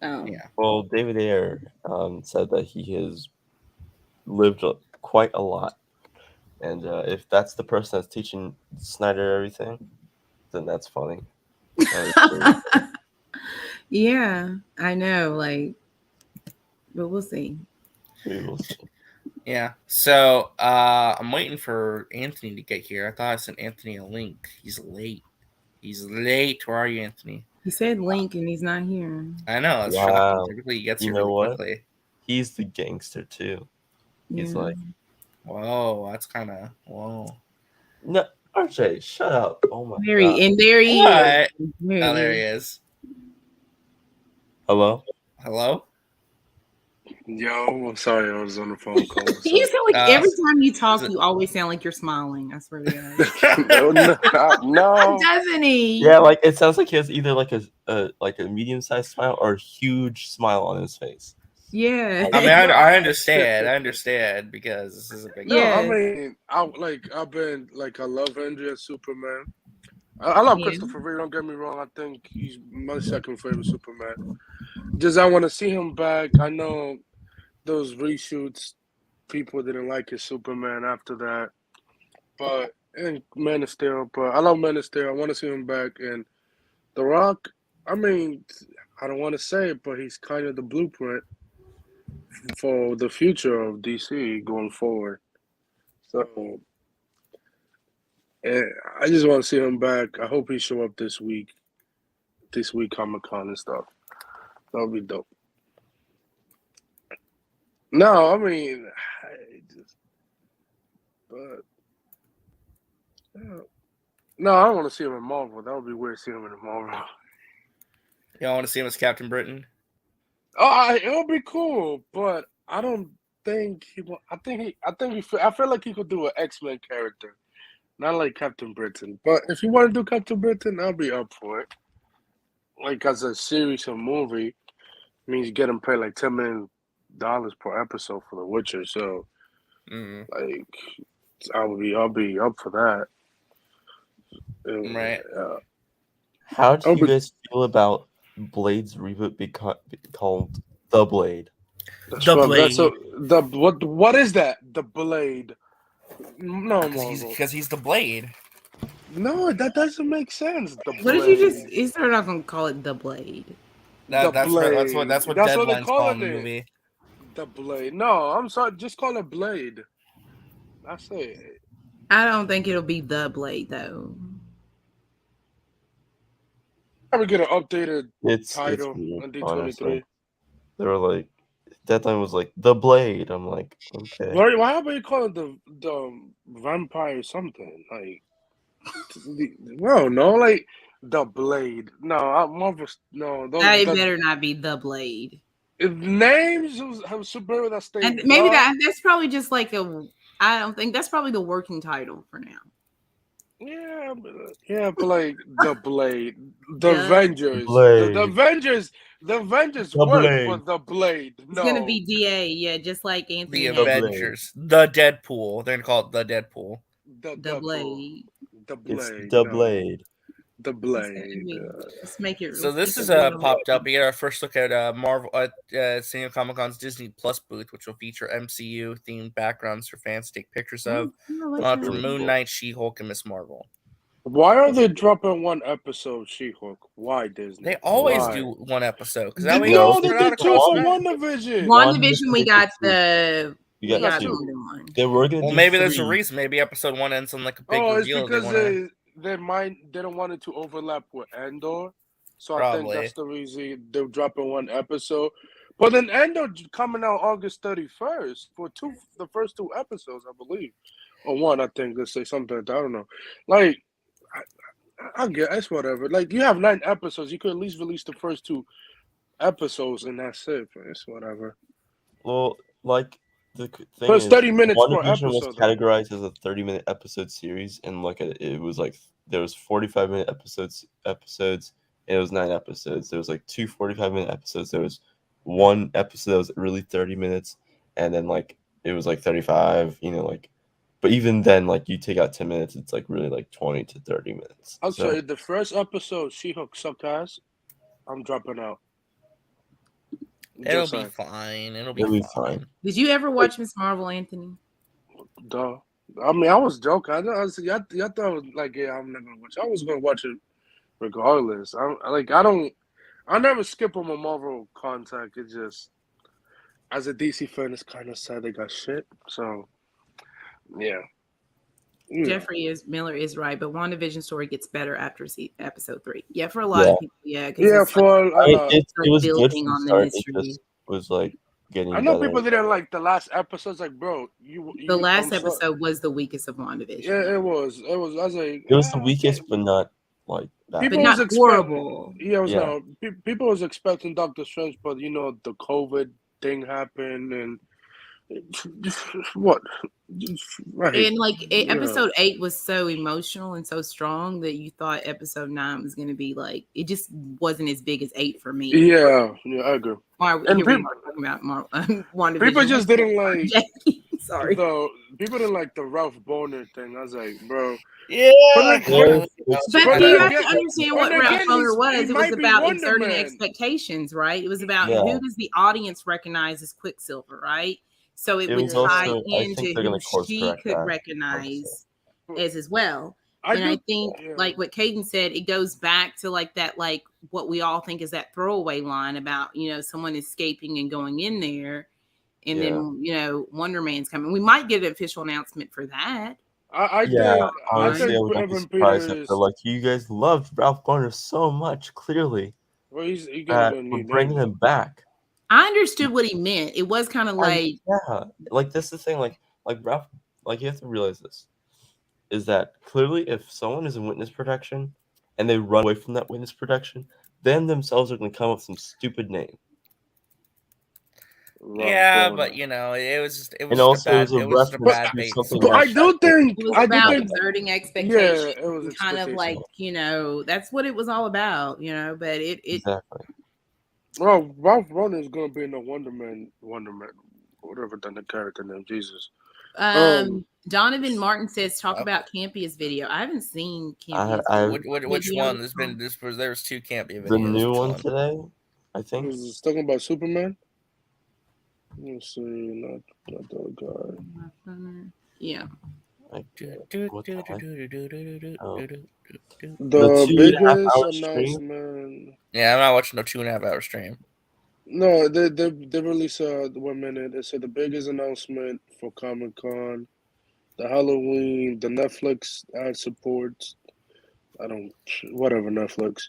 Oh. Yeah. Well, David Ayer said that he has lived quite a lot. And if that's the person that's teaching Snyder everything, then that's funny. Yeah, I know. Like, but we'll see. We will see. Yeah. So I'm waiting for Anthony to get here. I thought I sent Anthony a link. He's late. Where are you, Anthony? He said link and he's not here. I know. It's wow. shocking. Typically, he gets here really quickly. He's the gangster too. He's like, whoa, that's kind of whoa. No, RJ, shut up. Oh my god. And there he is. There he is. Hello? Yo, I'm sorry, I was on the phone call. You sound like every time you talk, you always sound like you're smiling. I swear to God. No. Doesn't he? Yeah, like it sounds like he has either like a medium-sized smile or a huge smile on his face. Yeah. I mean, I understand because this is a big. No, I mean, I've been like, I love Henry as Superman. I love Christopher Reeve. Don't get me wrong. I think he's my second favorite Superman. Just I want to see him back. I know those reshoots, people didn't like his Superman after that, and Man of Steel. But I love Man of Steel. I want to see him back. And The Rock. I mean, I don't want to say it, but he's kind of the blueprint. for the future of DC going forward. So I just want to see him back. I hope he show up this week Comic-Con and stuff. That would be dope. No, I mean, no, I don't want to see him in Marvel. That would be weird seeing him in Marvel. You don't want to see him as Captain Britain? Oh, it'll be cool, but I don't think he will. I feel like he could do an X-Men character, not like Captain Britain. But if you want to do Captain Britain, I'll be up for it. Like as a series or movie, means you get him paid like $10 million per episode for The Witcher. So, like, I'll be up for that. Right. How do you guys feel about Blade's reboot being called The Blade? What is that? The Blade. No, because he's the Blade. No, that doesn't make sense. What did you just? You started off and call it the Blade. That's Blade. what That's what Deadline's they call calling the it. movie. The Blade. No, I'm sorry. Just call it Blade. That's it. I don't think it'll be the Blade though. Ever get an updated It's title weird, on D23? honestly. They were like, Deadline was like, The Blade. I'm like, okay. Why about you call it the vampire something? Like, well, no, like the Blade. No, Marvel. No, That better not be the Blade. Names have superhero that stay. And maybe that's probably just like a. I don't think that's probably the working title for now. Yeah, but like the Blade, the Yeah. Avengers, Blade. the Avengers The work Blade. for the Blade. It's gonna be DA, yeah, just like Anthony. The Avengers. The Deadpool. They're going to call it the Deadpool. The Blade. The It's Blade. The Blade. The Blade. Let's make it. So this is a popped up. We get our first look at Marvel at San Diego Comic-Con's Disney Plus booth, which will feature MCU themed backgrounds for fans to take pictures of. For Moon Knight, She-Hulk, and Miss Marvel. Why are they dropping one episode She-Hulk? Why Disney? They always Why? do one episode because They that way did two for WandaVision. WandaVision, we got the. We got the two. one. They were gonna Well, do maybe there's a 3. reason. Maybe episode 1 ends on like a big Oh, it's reveal. because wanna... they don't want it to overlap with Andor. So I Probably. think that's the reason they're dropping one episode. But then Andor coming out August 31st for the first 2 episodes, I believe. Or one, I think. Let's say something like that. I don't know. Like, I guess whatever. Like, you have 9 episodes. You could at least release the first 2 episodes, and that's it. It's whatever. Well, like the thing But it's is, 30 minutes per WandaVision was episode. categorized as a 30-minute episode series, and like it was like there was 45-minute episodes, and it was 9 episodes. There was like 2 45-minute episodes. There was 1 episode that was really 30 minutes, and then like it was like 35. Like. But even then, like you take out 10 minutes, it's like really like 20 to 30 minutes. I'll tell you, the first episode, She-Hulk sucked ass. I'm dropping out. It'll Just be saying. fine. It'll be fine. Did you ever watch Miss Marvel, Anthony? Duh. I mean, I was joking. I thought I was like, yeah, I'm never gonna watch it. I was gonna watch it regardless. I never skip on my Marvel contact. It just, as a DC fan, it's kind of sad they got shit. So, yeah. Jeffrey Miller is right, but WandaVision story gets better after episode 3. Yeah, for a lot of people, yeah. Yeah, for it was good building from on the the start. mystery. It just was like getting. I know better. people didn't like the last episodes. Like, bro, The last I'm sorry. episode was the weakest of WandaVision. Yeah, it was. I was like, It was the weakest, but not like that. people not was horrible. Yeah, it was Yeah. no. People was expecting Doctor Strange, but the COVID thing happened, and what? Right. And episode 8 was so emotional and so strong that you thought episode 9 was going to be like, it just wasn't as big as 8 for me. Yeah, I agree. Why And here we people- are talking about WandaVision. People just didn't like. Sorry. People didn't like the Ralph Boner thing. I was like, bro. Yeah. But you have to understand what Ralph Boner was. It was about exerting expectations, right? It was about Yeah. who does the audience recognize as Quicksilver, right? So it It would was tie also- I into think they're who gonna course she correct could that, recognize as well. I And I do- think, yeah. like what Caden said, it goes back to what we all think is that throwaway line about someone escaping and going in there, and Yeah. then Wonder Man's coming. We might get an official announcement for that. Yeah, honestly, I think wouldn't be Evan surprised if Peters. they're like, you guys loved Ralph Garner so much, clearly, Well, he's gonna that get a we're new bringing name. him back. I understood what he meant. It was kind of like, Yeah, like this is the thing, like Ralph, like you have to realize this, is that clearly if someone is in witness protection and they run away from that witness protection, then themselves are going to come up with some stupid name. Yeah, but it was And also, it was a just a reference bad to bait. something But I that do think it was I do about think exerting expectations. Yeah, it was and kind of like that's what it was all about. But it exactly. Well, Ralph Garner is gonna be in the Wonder Man, whatever the character name, Jesus. Donovan Martin says talk about Campia's video. I haven't seen Campia's video. Which one? There's two Campia videos. The new Which one today, I think. He's talking about Superman. Let's see, not the other guy. Yeah. The two biggest 2.5-hour stream? announcement. Yeah, I'm not watching no 2.5-hour stream. No, they released 1 minute. They said the biggest announcement for Comic-Con, the Halloween, the Netflix ad supports. Whatever Netflix.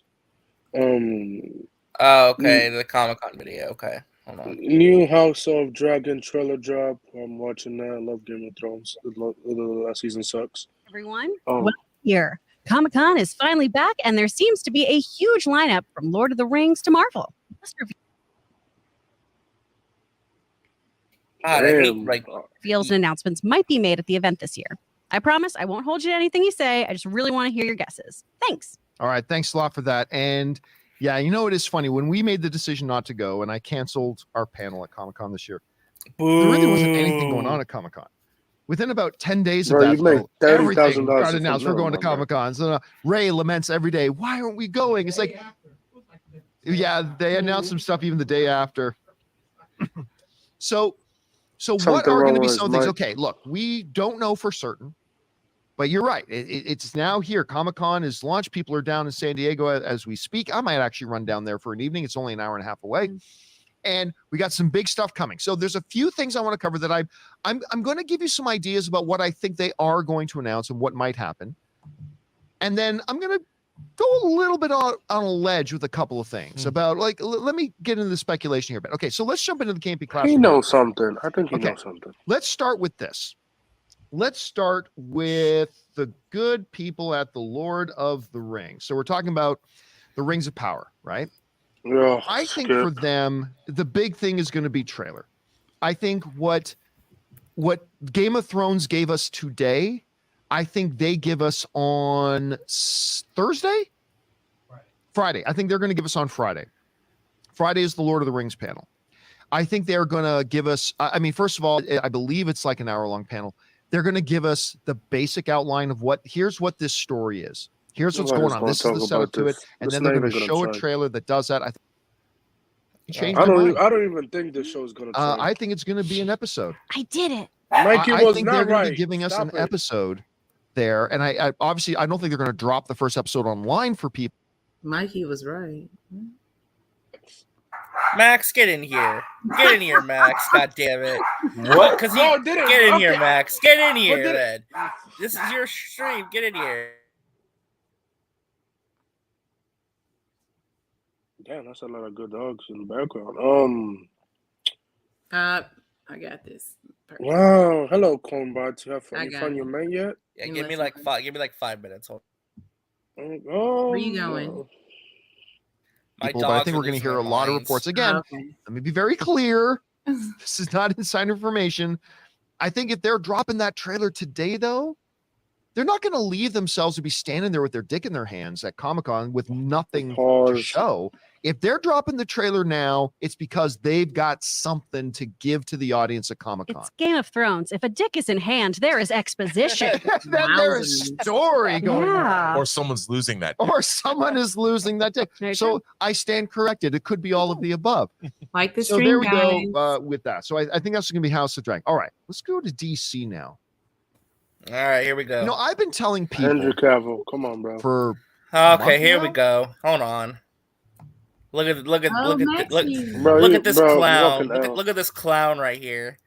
Oh, okay, the Comic-Con video. Okay, hold on. New House of Dragon trailer drop. I'm watching that. I love Game of Thrones. The last season sucks. Everyone, well, here. Comic-Con is finally back, and there seems to be a huge lineup from Lord of the Rings to Marvel. Reveals and announcements might be made at the event this year. I promise I won't hold you to anything you say. I just really want to hear your guesses. Thanks. All right. Thanks a lot for that. And yeah, it is funny. When we made the decision not to go and I canceled our panel at Comic-Con this year, there really wasn't anything going on at Comic-Con. Within about 10 days of that, everything got announced. We're going to Comic-Con. So Ray laments every day, why aren't we going? It's like, yeah, they announced some stuff even the day after. So what are going to be some things? Okay, look, we don't know for certain, but you're right. It's now here. Comic-Con is launched. People are down in San Diego as we speak. I might actually run down there for an evening. It's only an hour and a half away. And we got some big stuff coming. So there's a few things I want to cover that I'm going to give you some ideas about what I think they are going to announce and what might happen. And then I'm going to go a little bit on a ledge with a couple of things about let me get into the speculation here. But okay, so let's jump into the Campy Classroom. He knows something. I think he knows something. Let's start with this. Let's start with the good people at the Lord of the Rings. So we're talking about the Rings of Power, right? Yeah, I think for them, the big thing is going to be trailer. I think what Game of Thrones gave us today, I think they give us on Thursday? Friday. I think they're going to give us on Friday. Friday is the Lord of the Rings panel. I think they're going to give us, first of all, I believe it's like an hour-long panel. They're going to give us the basic outline of here's what this story is. Here's what's going on. This is the setup to it. And then they're going to show a trailer that does that. I don't even think this show is going to I think it's going to be an episode. I did it. Mikey I was think not they're going to right. be giving us Stop an it. episode there. And I obviously, I don't think they're going to drop the first episode online for people. Mikey was right. Max, get in here. Get in here, Max. God damn it. What? Because No, did it. get in Okay. here, Max. Get in here, did it? then. This is your stream. Get in here. Damn, that's a lot of good dogs in the background. I got this. Wow. Hello, Cornbot. You I you got found it. your man yet? Yeah, give me like 5 minutes. Hold Oh, Where you going? no. My But I dogs think are we're going to losing hear a their lot of minds. reports. Again, Okay. let me be very clear. This is not inside information. I think if they're dropping that trailer today, though, they're not going to leave themselves to be standing there with their dick in their hands at Comic-Con with nothing to Pause. show. If they're dropping the trailer now, it's because they've got something to give to the audience at Comic-Con. It's Game of Thrones. If a dick is in hand, there is exposition. Then there is story going on. Or someone's losing that. Or someone is losing that dick. So I stand corrected. It could be all of the above. Like the So stream, there we guys. go with that. So I think that's going to be House of Dragon. All right, let's go to DC now. All right, here we go. I've been telling people Henry Cavill. Come on, bro. for Okay, month here now? we go. Hold on. Look at Bro, look at this bro, clown. walking out. Look at this clown right here.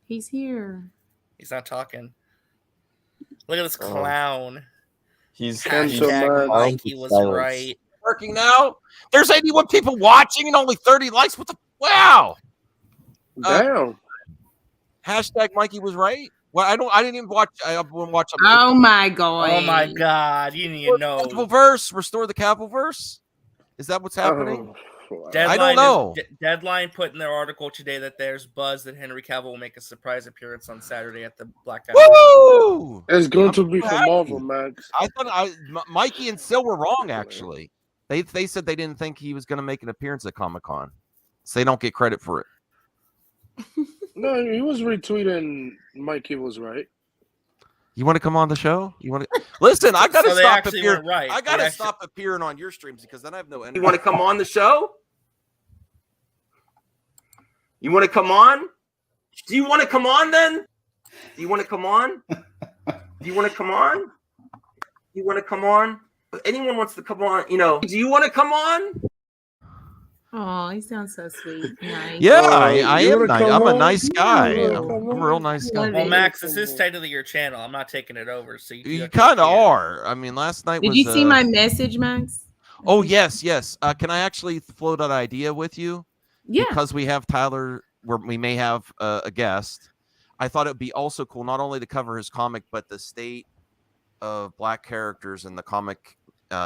He's here. He's not talking. Look at this clown. He's Hashtag Mikey was silence. right. Working now. There's 81 people watching and only 30 likes. What the wow? Damn. Hashtag Mikey was right. Well, I didn't even watch. I wouldn't watch. Oh my god. Oh my god. You need to know. Cavill verse. Restore the Cavill verse. Is that what's happening? Deadline I don't know. Deadline put in their article today that there's buzz that Henry Cavill will make a surprise appearance on Saturday at the Black Adam. Woo! It's going to be for Marvel, Max. I thought Mikey and Sil were wrong. Actually, they said they didn't think he was going to make an appearance at Comic-Con, so they don't get credit for it. No, he was retweeting Mikey was right. You want to come on the show? You want to listen? I got to So they stop actually appearing. were right. I got They to actually- stop appearing on your streams because then I have no energy. You want to come on the show? You want to come on? Do you want to come on then? Do you want to come on? Do you want to come on? Do you want to come on? If anyone wants to come on, do you want to come on? Oh, he sounds so sweet. Nice. Yeah, I you am wanna nice. come I'm a on? nice guy. You wanna I'm come a on? real nice guy. Well, Max, this is technically your channel. I'm not taking it over. So You kind of are. I mean, last night Did was. you see my message, Max? Oh yes. Can I actually float an idea with you? Yeah. Because we have Tyler, where we may have a guest. I thought it would be also cool not only to cover his comic, but the state of Black characters in the comic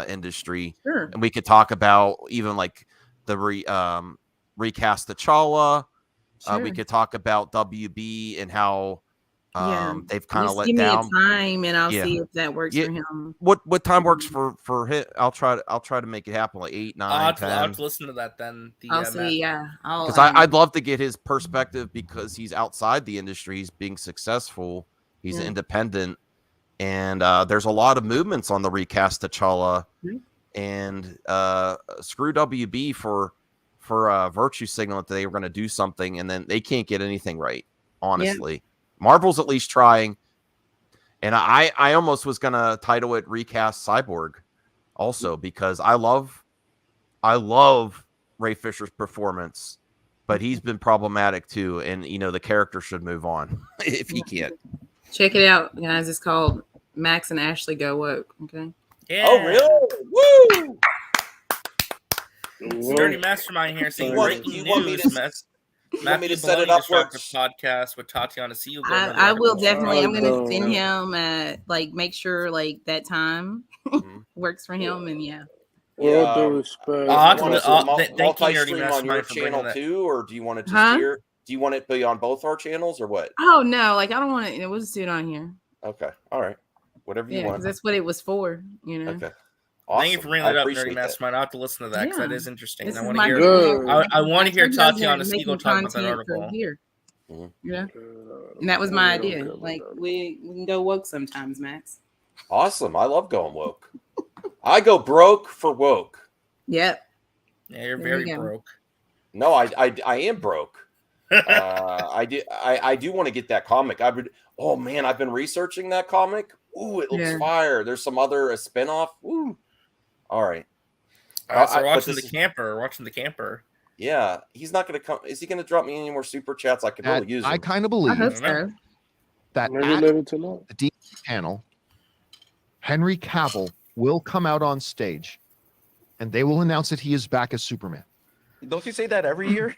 industry. Sure. And we could talk about even like the recast T'Challa. We Sure. could talk about WB and how they've kind of Just let give down. me a time and I'll Yeah. see if that works Yeah. for him. What time works for him? I'll try to make it happen like 8, 9, I'll have 10. to listen to that then. I'll see. Yeah. Because I'd love to get his perspective because he's outside the industry. He's being successful. He's Yeah. independent. And there's a lot of movements on the recast T'Challa. And screw WB for virtue signal that they were going to do something. And then they can't get anything right, honestly. Marvel's at least trying. And I almost was going to title it Recast Cyborg also because I love Ray Fisher's performance, but he's been problematic too. And, the character should move on if he can't. Check it out, guys. It's called Max and Ashley Go Woke. Okay. Yeah. Oh, really? Woo! Dirty Mastermind here saying breaking news. You want me to set Matthew it Bologna up where started a podcast with Tatiana Seal. I will definitely. I'm going to send him make sure that time works for him, and yeah. All due respect. Multi-stream on your channel too, or do you want to just hear? Do you want it to be on both our channels or what? Oh no, I don't want it. We'll just do it on here. Okay, all right, whatever you Yeah, want. because that's what it was for. Okay. Awesome. Thank you for bringing that up, Nerdy appreciate Mastermind. I'll have to listen to that because that Yeah. is interesting. This I is want my to hear. good. I want to hear That's what I'm Tatiana making Siegel talk about that content for article. here. Yeah, and that was my idea. We can go woke sometimes, Max. Awesome. I love going woke. I go broke for woke. Yep. Yeah, you're There you very go. broke. No, I am broke. I do want to get that comic. I've been researching that comic. Ooh, it looks Yeah. fire. There's some other spinoff. Ooh. All right. All right, so but we're watching this the is- camper. We're watching the camper. Yeah, he's not going to come. Is he going to drop me any more super chats? I could really use them. I kind of believe that Maybe at later tonight. the DC panel, Henry Cavill will come out on stage, and they will announce that he is back as Superman. Don't you say that every year?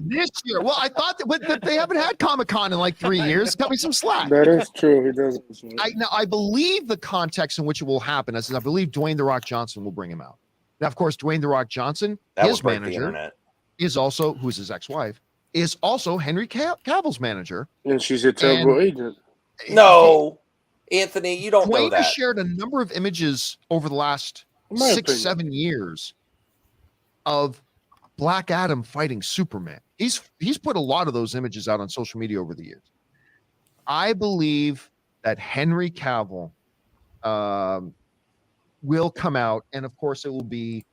This year, well, I thought that they haven't had Comic-Con in like 3 years. Cut me some slack. That is true. He doesn't. I believe the context in which it will happen is I believe Dwayne "The Rock" Johnson will bring him out. Now, of course, Dwayne "The Rock" Johnson, That his would break the manager, internet. is also, who's his ex-wife, is also Henry Cavill's manager. And she's a terrible agent. No, Anthony, you don't know Dwayne has that. shared a number of images over the last In my 6-7 years of Black Adam fighting Superman. He's put a lot of those images out on social media over the years. I believe that Henry Cavill will come out, and of course, it will be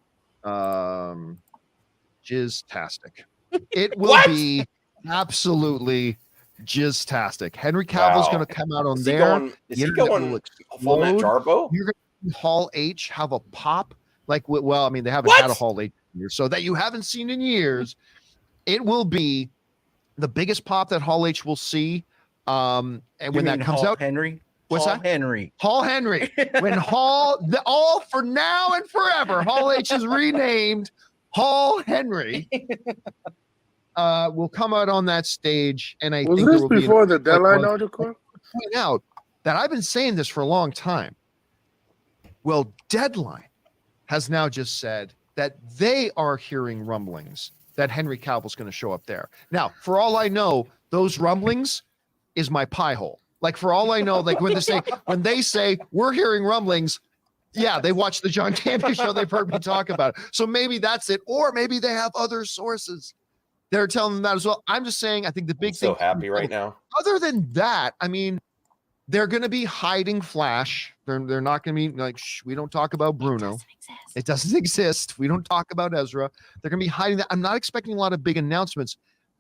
jizztastic. It will be absolutely jizztastic. Henry Cavill's Wow. going to come out on Is he there. going- is The he internet going will full Matt explode. Jarbo? You're going to see Hall H have a pop Well, I mean, they haven't had a Hall H year, so that you haven't seen in years. It will be the biggest pop that Hall H will see. And when that comes out, Henry. What's Hall that? Henry. Hall Henry. When all for now and forever, Hall H is renamed Hall Henry. Will come out on that stage, and I think this there will before be the deadline article? Point out that I've been saying this for a long time. Well, Deadline has now just said that they are hearing rumblings that Henry Cavill's going to show up there. Now, for all I know, those rumblings is my pie hole. Like, for all I know, like when they say we're hearing rumblings, yeah, they watched the John Campbell show. They've heard me talk about it. So maybe that's it, or maybe they have other sources. They're telling them that as well. I'm just saying, I think the big thing. So happy right now. Other than that, I mean, they're going to be hiding Flash. They're not going to be like, shh, we don't talk about Bruno. It doesn't exist. We don't talk about Ezra. They're going to be hiding that. I'm not expecting a lot of big announcements.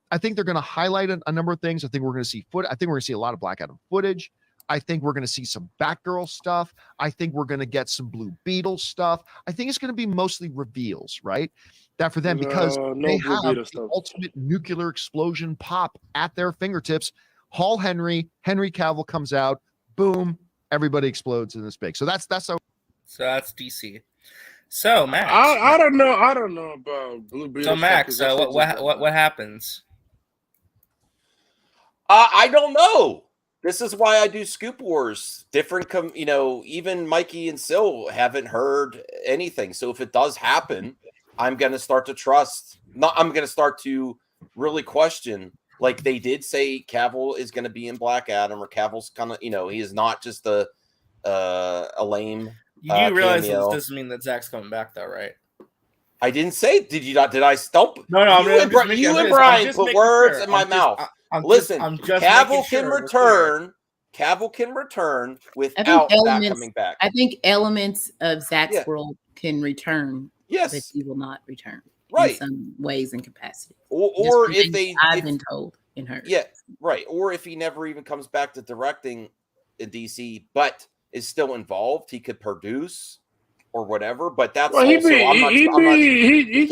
I think they're going to highlight a number of things. I think we're going to see I think we're going to see a lot of Black Adam footage. I think we're going to see some Batgirl stuff. I think we're going to get some Blue Beetle stuff. I think it's going to be mostly reveals, right? That for them, because they have the ultimate nuclear explosion pop at their fingertips. Hall Henry Cavill comes out, boom, everybody explodes in this big. So that's how. So that's DC. So Max, I don't know about Blue Beetle. So Max, what happens? I don't know. This is why I do Scoop Wars. Different, even Mikey and Sil haven't heard anything. So if it does happen, I'm going to start to trust. I'm going to start to really question. Like, they did say Cavill is going to be in Black Adam, or Cavill's kind of, he is not just a lame. You do realize cameo. this doesn't mean that Zach's coming back, though, right? I didn't say. Did you not? Did I stump? No. You and Brian put words in my mouth. Listen, Cavill can return. Cavill can return without that coming back. I think elements of Zach's world can return. Yes, but he will not return. Right. In some ways and capacity. Or if I've been told in her. Yeah, right. Or if he never even comes back to directing in DC, but is still involved, he could produce or whatever. But that's he just be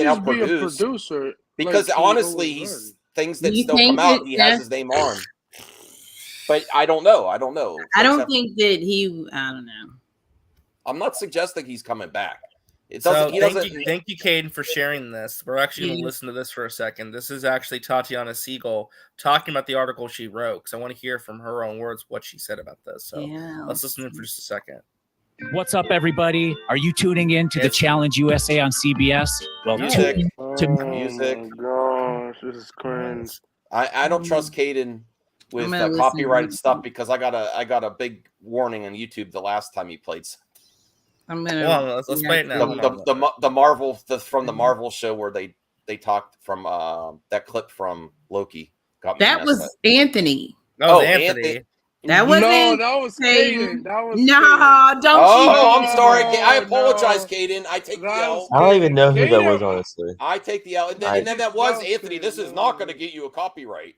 a producer. Because honestly, he's things that still come out, he has his name on. But I don't know. I don't know. I don't think that I don't know. I'm not suggesting he's coming back. It So doesn't. thank you, Caden, for sharing this. We're actually going to listen to this for a second. This is actually Tatiana Siegel talking about the article she wrote, because I want to hear from her own words what she said about this. So let's listen in for just a second. What's up, everybody? Are you tuning in to the Challenge USA on CBS? Well, music. Gosh, this is cringe. I don't trust Caden with copyrighted stuff, because I got a big warning on YouTube the last time he played. I'm gonna let's play it now. The Marvel from the Marvel show where they talked from that clip from Loki. That was Anthony. No, Anthony. That wasn't. No, that was Caden. Don't. I'm sorry. I apologize, Caden. I take the L. I don't even know who that was, honestly. I take the L, and then that was Anthony. This is not going to get you a copyright.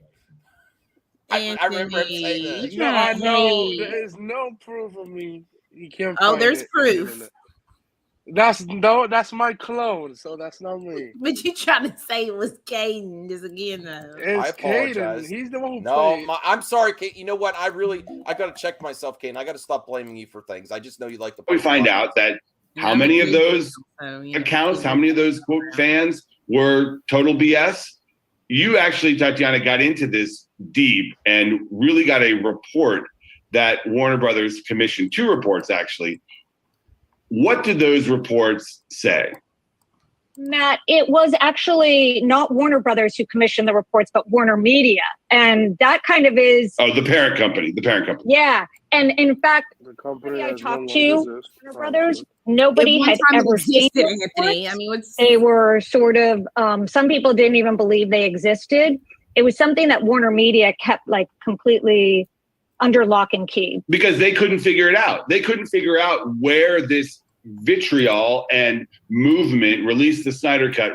I remember him saying that. No, I know. There's no proof of me. You can't. There's proof. That's my clone, so that's not me. But you trying to say it was Caden just again, though. I apologize. Caden. He's the one who played. I'm sorry, Kate. You know what? I got to check myself, Caden. I got to stop blaming you for things. I just know you like to. We find out that how many of those accounts, how many of those quote fans were total BS. You actually, Tatiana, got into this deep and really got a report that Warner Brothers commissioned, 2 reports actually. What did those reports say? Matt, it was actually not Warner Brothers who commissioned the reports, but Warner Media. And that kind of is... Oh, the parent company. Yeah. And in fact, I talked to Warner Brothers, nobody had ever seen it. Anthony. I mean, they were sort of... some people didn't even believe they existed. It was something that Warner Media kept like completely under lock and key. Because they couldn't figure it out. They couldn't figure out where this vitriol and movement, release the Snyder Cut.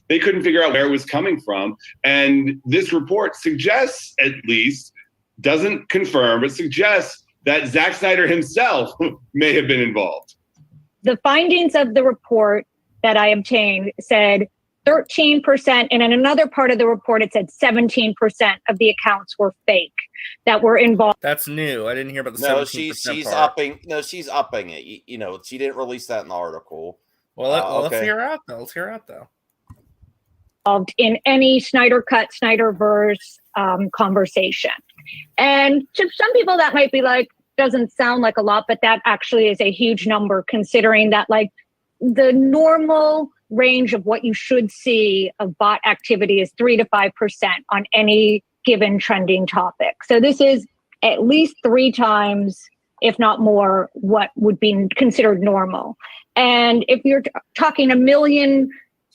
They couldn't figure out where it was coming from. And this report suggests, at least, doesn't confirm, but suggests that Zack Snyder himself may have been involved. the findings of the report that I obtained said 13%, and in another part of the report, it said 17% of the accounts were fake that were involved. That's new. I didn't hear about the No, 17% she's part. upping. No, she's upping it. You know, she didn't release that in the article. Well, let's okay. hear her out though. Let's hear her out though. Involved in any Snyder Cut, Snyderverse conversation. And to some people that might be like, doesn't sound like a lot, but that actually is a huge number considering that like the normal range of what you should see of bot activity is 3 to 5% on any given trending topic. So this is at least 3 times, if not more, what would be considered normal. And if you're talking 1 million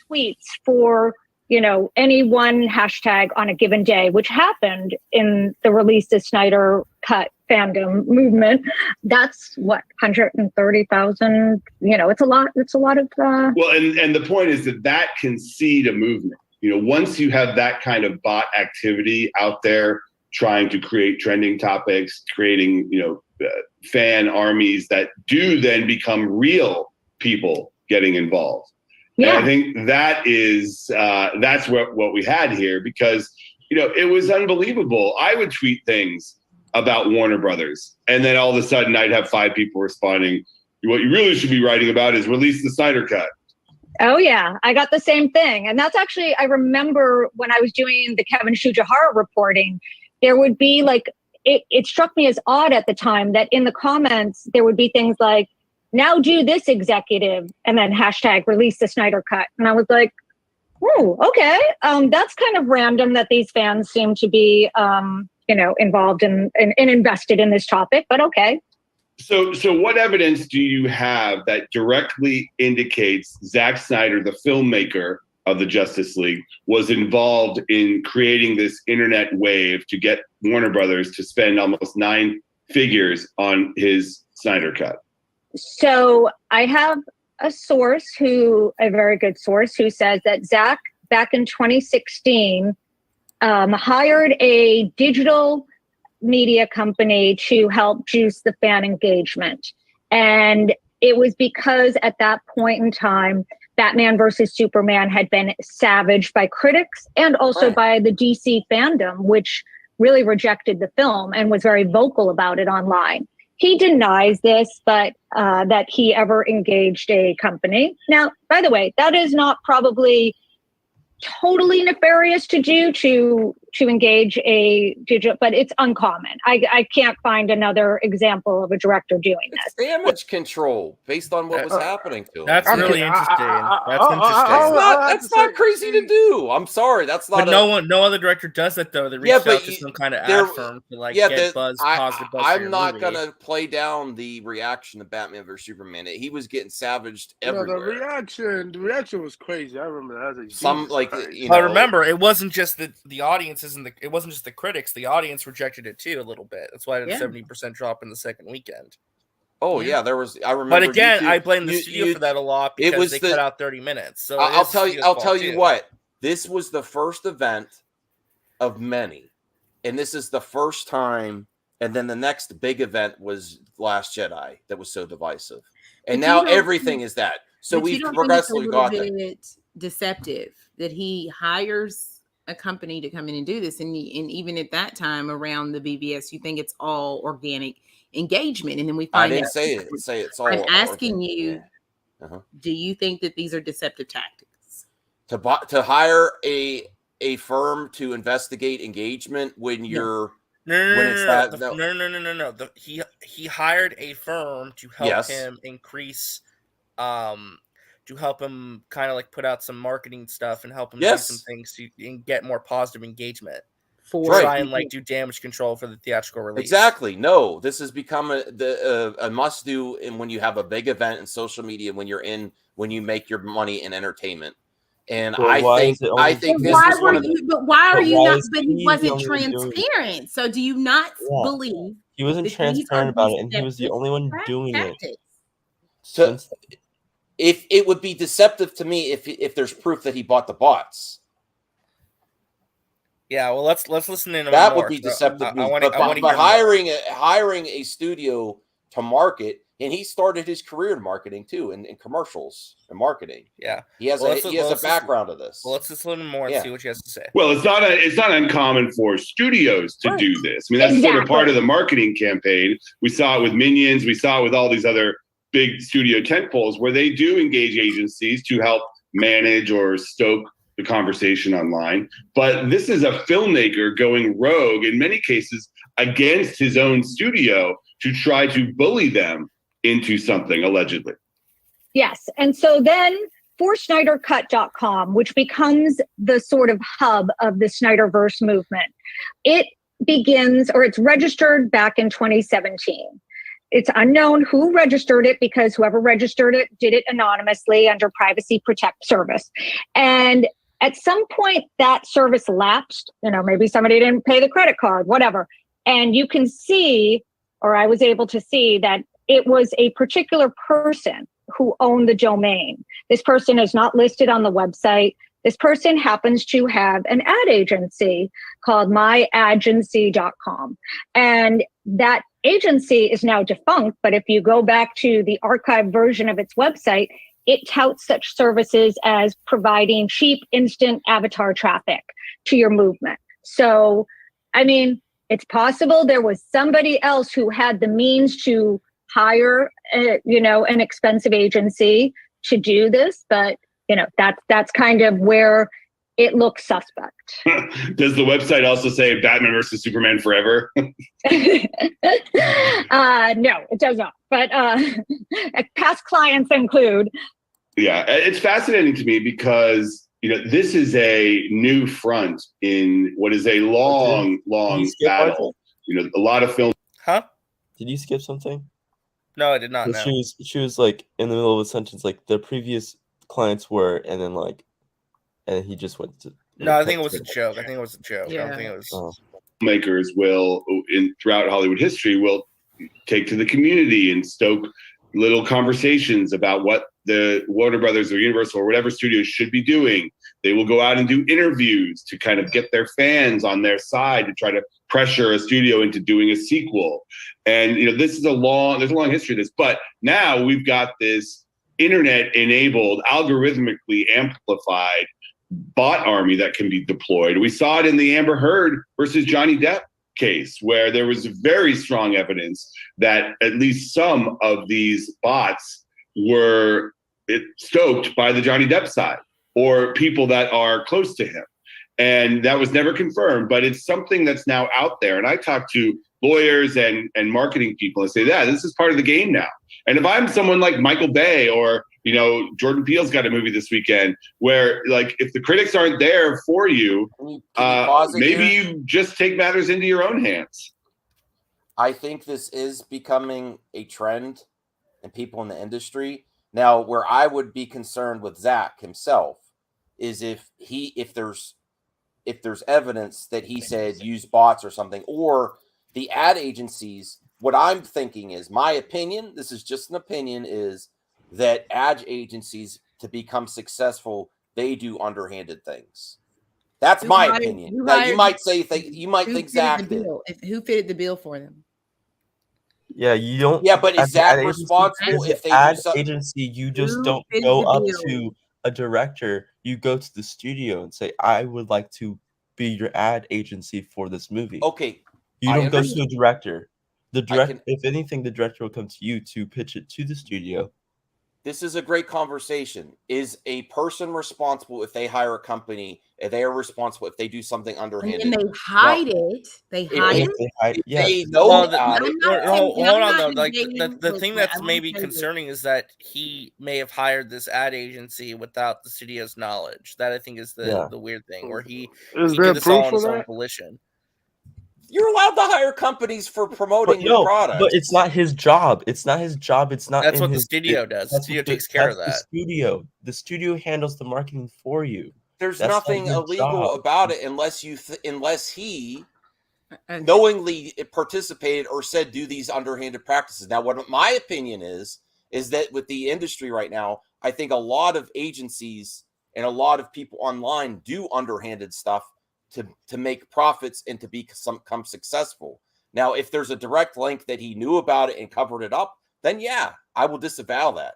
tweets for, you know, any one hashtag on a given day, which happened in the release of Snyder Cut fandom movement, that's what, 130,000, you know, it's a lot of well, and the point is that can seed a movement. You know, once you have that kind of bot activity out there trying to create trending topics, creating, you know, fan armies that do then become real people getting involved. Yeah. And I think that is that's what we had here, because, you know, it was unbelievable. I would tweet things about Warner Brothers, and then all of a sudden I'd have 5 people responding, what you really should be writing about is release the Snyder Cut. Oh yeah, I got the same thing. And that's actually, I remember when I was doing the Kevin Shujihara reporting, there would be like, it struck me as odd at the time that in the comments, there would be things like, now do this executive, and then hashtag release the Snyder Cut. And I was like, oh, okay. That's kind of random that these fans seem to be, you know, involved and invested in this topic, but okay. So what evidence do you have that directly indicates Zack Snyder, the filmmaker of the Justice League, was involved in creating this internet wave to get Warner Brothers to spend almost 9 figures on his Snyder Cut? So I have a very good source who says that Zack, back in 2016, hired a digital media company to help juice the fan engagement. And it was because at that point in time, Batman versus Superman had been savaged by critics and also by the DC fandom, which really rejected the film and was very vocal about it online. He denies this, but that he ever engaged a company. Now, by the way, that is not probably totally nefarious to do to engage a digital, but it's uncommon. I can't find another example of a director doing this. Damage control based on what was happening to him. That's really interesting. That's interesting. That's not crazy to do. I'm sorry. That's not. But no other director does that though. They reach out to some kind of ad firm to like get positive buzz. I'm not gonna play down the reaction to Batman vs Superman. He was getting savaged everywhere. The reaction was crazy. I remember that. I remember it wasn't just the audiences and it wasn't just the critics. The audience rejected it too a little bit. That's why it had a 70% drop in the second weekend. Oh yeah, there was. I remember. But again, I blame the studio for that a lot because they cut out 30 minutes. So I'll tell you what. This was the first event of many, and this is the first time. And then the next big event was Last Jedi that was so divisive, and now everything is that. So we've progressively got that. Deceptive that he hires a company to come in and do this, and even at that time around the BVS, you think it's all organic engagement, and then we find I didn't say it's all. I'm asking you, do you think that these are deceptive tactics? To hire a firm to investigate engagement when you're No. He hired a firm to help him increase, to help him kind of like put out some marketing stuff and help him do some things to get more positive engagement. Try and like do damage control for the theatrical release. Exactly. No, this has become a must do, and when you have a big event in social media, when you make your money in entertainment. And I think this was one of the. But why are you not? But he wasn't transparent. So do you not believe he wasn't transparent about it, and he was the only one doing it? So, if it would be deceptive to me if there's proof that he bought the bots. Yeah, well, let's listen in. That would be deceptive. But hiring a studio to market, And he started his career in marketing too, in commercials and marketing. Yeah, he has a background of this. Well, let's just listen more and see what he has to say. Well, it's not uncommon for studios to do this. I mean, that's sort of part of the marketing campaign. We saw it with Minions. We saw it with all these other big studio tentpoles where they do engage agencies to help manage or stoke the conversation online. But this is a filmmaker going rogue in many cases against his own studio to try to bully them into something, allegedly. Yes. And so then for SnyderCut.com, which becomes the sort of hub of the Snyderverse movement, it begins, or it's registered back in 2017. It's unknown who registered it because whoever registered it did it anonymously under Privacy Protect service. And at some point that service lapsed, maybe somebody didn't pay the credit card, whatever. And you can see, or I was able to see, that it was a particular person who owned the domain. This person is not listed on the website. This person happens to have an ad agency called myagency.com. And that agency is now defunct, but if you go back to the archived version of its website, it touts such services as providing cheap, instant avatar traffic to your movement. So, I mean, it's possible there was somebody else who had the means to hire, an expensive agency to do this, but that's kind of where it looks suspect. Does the website also say Batman versus Superman Forever? No, it does not. But past clients include. Yeah, it's fascinating to me because this is a new front in what is a long battle. A lot of films. Huh? Did you skip something? No, I did not. No. She was like in the middle of a sentence, like the previous clients were, and then and he just went to. No, I think it was a joke. I don't think it was. Filmmakers will, throughout Hollywood history, will take to the community and stoke little conversations about what the Warner Brothers or Universal or whatever studios should be doing. They will go out and do interviews to kind of get their fans on their side to try to pressure a studio into doing a sequel. And there's a long history of this. But now we've got this internet-enabled, algorithmically amplified bot army that can be deployed. We saw it in the Amber Heard versus Johnny Depp case, where there was very strong evidence that at least some of these bots were stoked by the Johnny Depp side or people that are close to him. And that was never confirmed, but it's something that's now out there. And I talk to lawyers and marketing people and say, yeah, this is part of the game now. And if I'm someone like Michael Bay or, Jordan Peele's got a movie this weekend where, if the critics aren't there for you, maybe you just take matters into your own hands. I think this is becoming a trend in people in the industry. Now, where I would be concerned with Zach himself is if there's evidence that he said use bots or something, or the ad agencies. What I'm thinking is, my opinion, this is just an opinion, is that ad agencies, to become successful, they do underhanded things. That's my opinion. Now, you might think Zach did. Who fitted the bill for them? Yeah, you don't. Yeah, but is Zach responsible if they ad do something? agency? You just don't go up to a director. You go to the studio and say, "I would like to be your ad agency for this movie." Okay, you don't go to a director. If anything, the director will come to you to pitch it to the studio. This is a great conversation. Is a person responsible if they hire a company? If they are responsible if they do something underhanded? And they hide it. They hide it. They know about it. Hold on, though. Like the thing that's maybe concerning is that he may have hired this ad agency without the studio's knowledge. That I think is the weird thing, where he did this all on his own volition. You're allowed to hire companies for promoting your product. But it's not his job. It's not his job. It's not. That's what the studio does. The studio takes care of that. The studio handles the marketing for you. There's nothing illegal about it unless he knowingly participated or said do these underhanded practices. Now, what my opinion is that with the industry right now, I think a lot of agencies and a lot of people online do underhanded stuff to make profits and to become successful. Now, if there's a direct link that he knew about it and covered it up, then yeah, I will disavow that.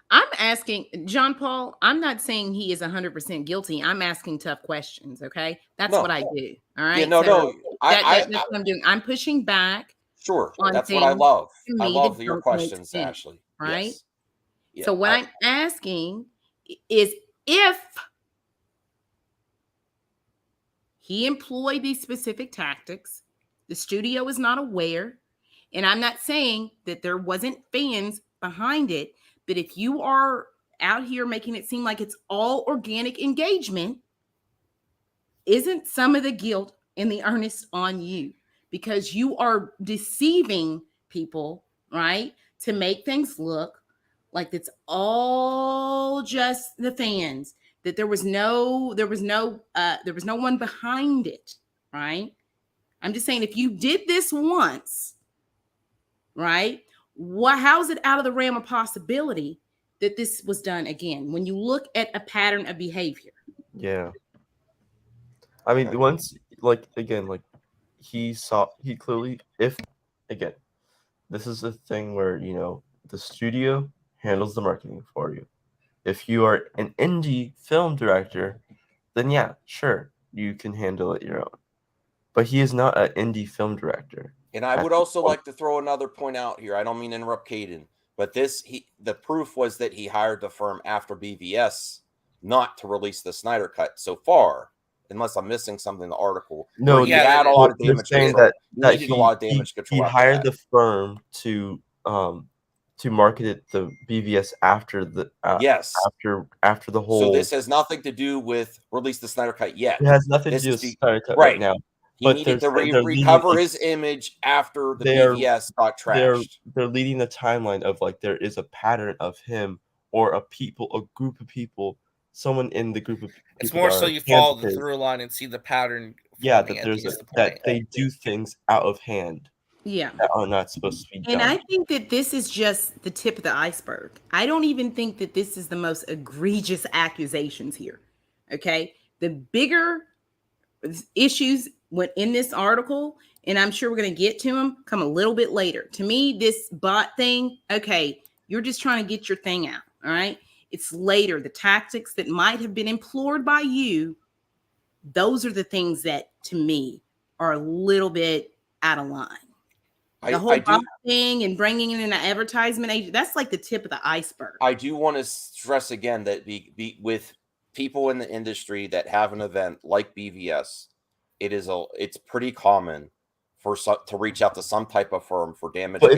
I'm asking John Paul. I'm not saying he is 100% guilty. I'm asking tough questions. Okay, that's what I do. All right. Yeah, no. That's what I'm doing. I'm pushing back. Sure, on that's what I things love. to I me love that your don't make questions, sense, Ashley. Right. Yes. Yeah, So what I'm asking is if he employed these specific tactics, the studio is not aware, and I'm not saying that there wasn't fans behind it, but if you are out here making it seem like it's all organic engagement, isn't some of the guilt and the earnest on you? Because you are deceiving people, right? To make things look like it's all just the fans, that there was no one behind it, right? I'm just saying, if you did this once, right? How is it out of the realm of possibility that this was done again? When you look at a pattern of behavior. Yeah. I mean, once, like, again, like, he clearly, again, this is a thing where, you know, the studio handles the marketing for you. If you are an indie film director, then yeah, sure, you can handle it your own. But he is not an indie film director. And I would also like to throw another point out here. I don't mean to interrupt Caden, but the proof was that he hired the firm after BVS not to release the Snyder Cut so far, unless I'm missing something in the article. No, he had a lot of damage control. That He needed a lot of damage control. He hired the firm to market it, the BVS, after the yes, after the whole. So this has nothing to do with release the Snyder Cut yet. It has nothing to do with Snyder Cut right now. He needed to recover his image after the BVS got trashed. They're leading the timeline of, like, there is a pattern of him or a group of people, someone in the group of people. It's more so you follow the through line and see the pattern. Yeah, that they do things out of hand. Yeah. That are not supposed to be done. And I think that this is just the tip of the iceberg. I don't even think that this is the most egregious accusations here. Okay. The bigger issues went in this article, and I'm sure we're going to get to them, come a little bit later. To me, this bot thing, okay, you're just trying to get your thing out. All right. It's later. The tactics that might have been implored by you, those are the things that, to me, are a little bit out of line. The whole thing and bringing in an advertisement agent, that's like the tip of the iceberg. I do want to stress again that with people in the industry that have an event like BVS, it's pretty common to reach out to some type of firm for damage control.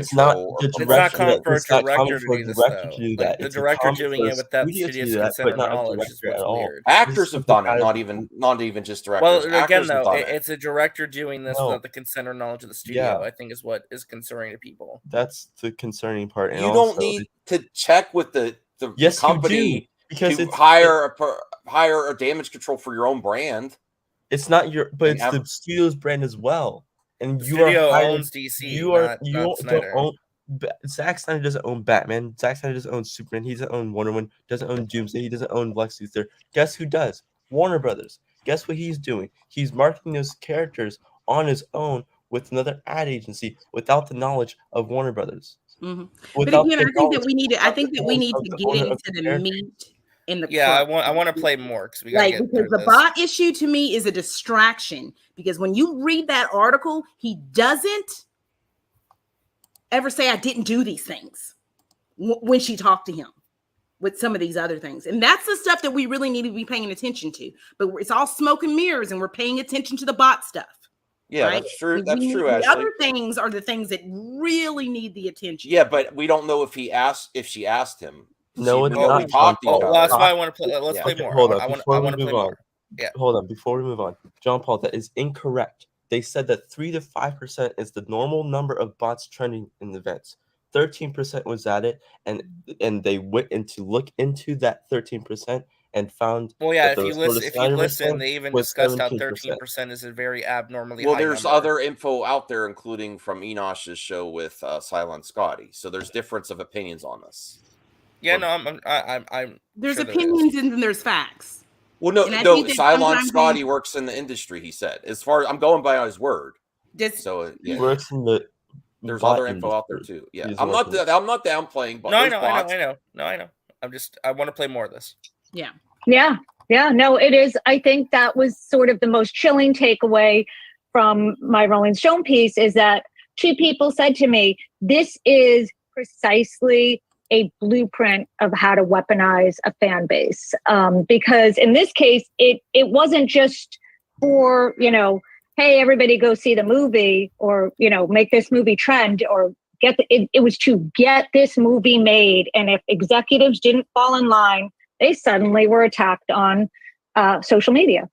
It's not common for a director to do this, though. Like, the director doing it without the studio's consent or knowledge is what's weird. Actors have done it, not even just directors. Well, again, though, it's a director doing this without the consent or knowledge of the studio. I think is what is concerning to people. That's the concerning part. And you don't need to check with the company because to hire a damage control for your own brand. It's not it's the studio's brand as well. And the studio owns DC. You don't own. Zack Snyder doesn't own Batman. Zack Snyder doesn't own Superman. He doesn't own Wonder Woman. Doesn't own Doomsday. He doesn't own Lex Luthor. Guess who does? Warner Brothers. Guess what he's doing? He's marketing those characters on his own with another ad agency without the knowledge of Warner Brothers. Mm-hmm. But again, I think that we need to get into the meat. I want to play more because because the bot issue to me is a distraction, because when you read that article, he doesn't ever say I didn't do these things when she talked to him with some of these other things, and that's the stuff that we really need to be paying attention to. But it's all smoke and mirrors, and we're paying attention to the bot stuff. Yeah, right? That's true. That's true. The Ashley. other things are the things that really need the attention. Yeah, but we don't know if she asked him. No, it's not. That's why I want to play. Let's play more. Hold on. I want to play more. Yeah. Hold on. Before we move on, John Paul, that is incorrect. They said that 3 to 5% is the normal number of bots trending in the events. 13% was added, and they went into look into that 13% and found. Well, yeah. If you listen, they even discussed how 13% is a very abnormally. Well, high there's number. other info out there, including from Enosh's show with Silent Scotty. So there's difference of opinions on this. Yeah, no, I'm. There's sure opinions and then there's facts. Well, no. Silent Scotty works in the industry. He said, as far as I'm going by his word. He works in the there's bot other info out there industry. too. Yeah, He's I'm not working. downplaying, but No, I there's know, bots. I know. No, I know. I want to play more of this. Yeah. Yeah. Yeah. No, it is. I think that was sort of the most chilling takeaway from my Rolling Stone piece is that two people said to me, this is precisely a blueprint of how to weaponize a fan base. Because in this case, it wasn't just for, hey, everybody go see the movie or, make this movie trend or it was to get this movie made. And if executives didn't fall in line, they suddenly were attacked on social media.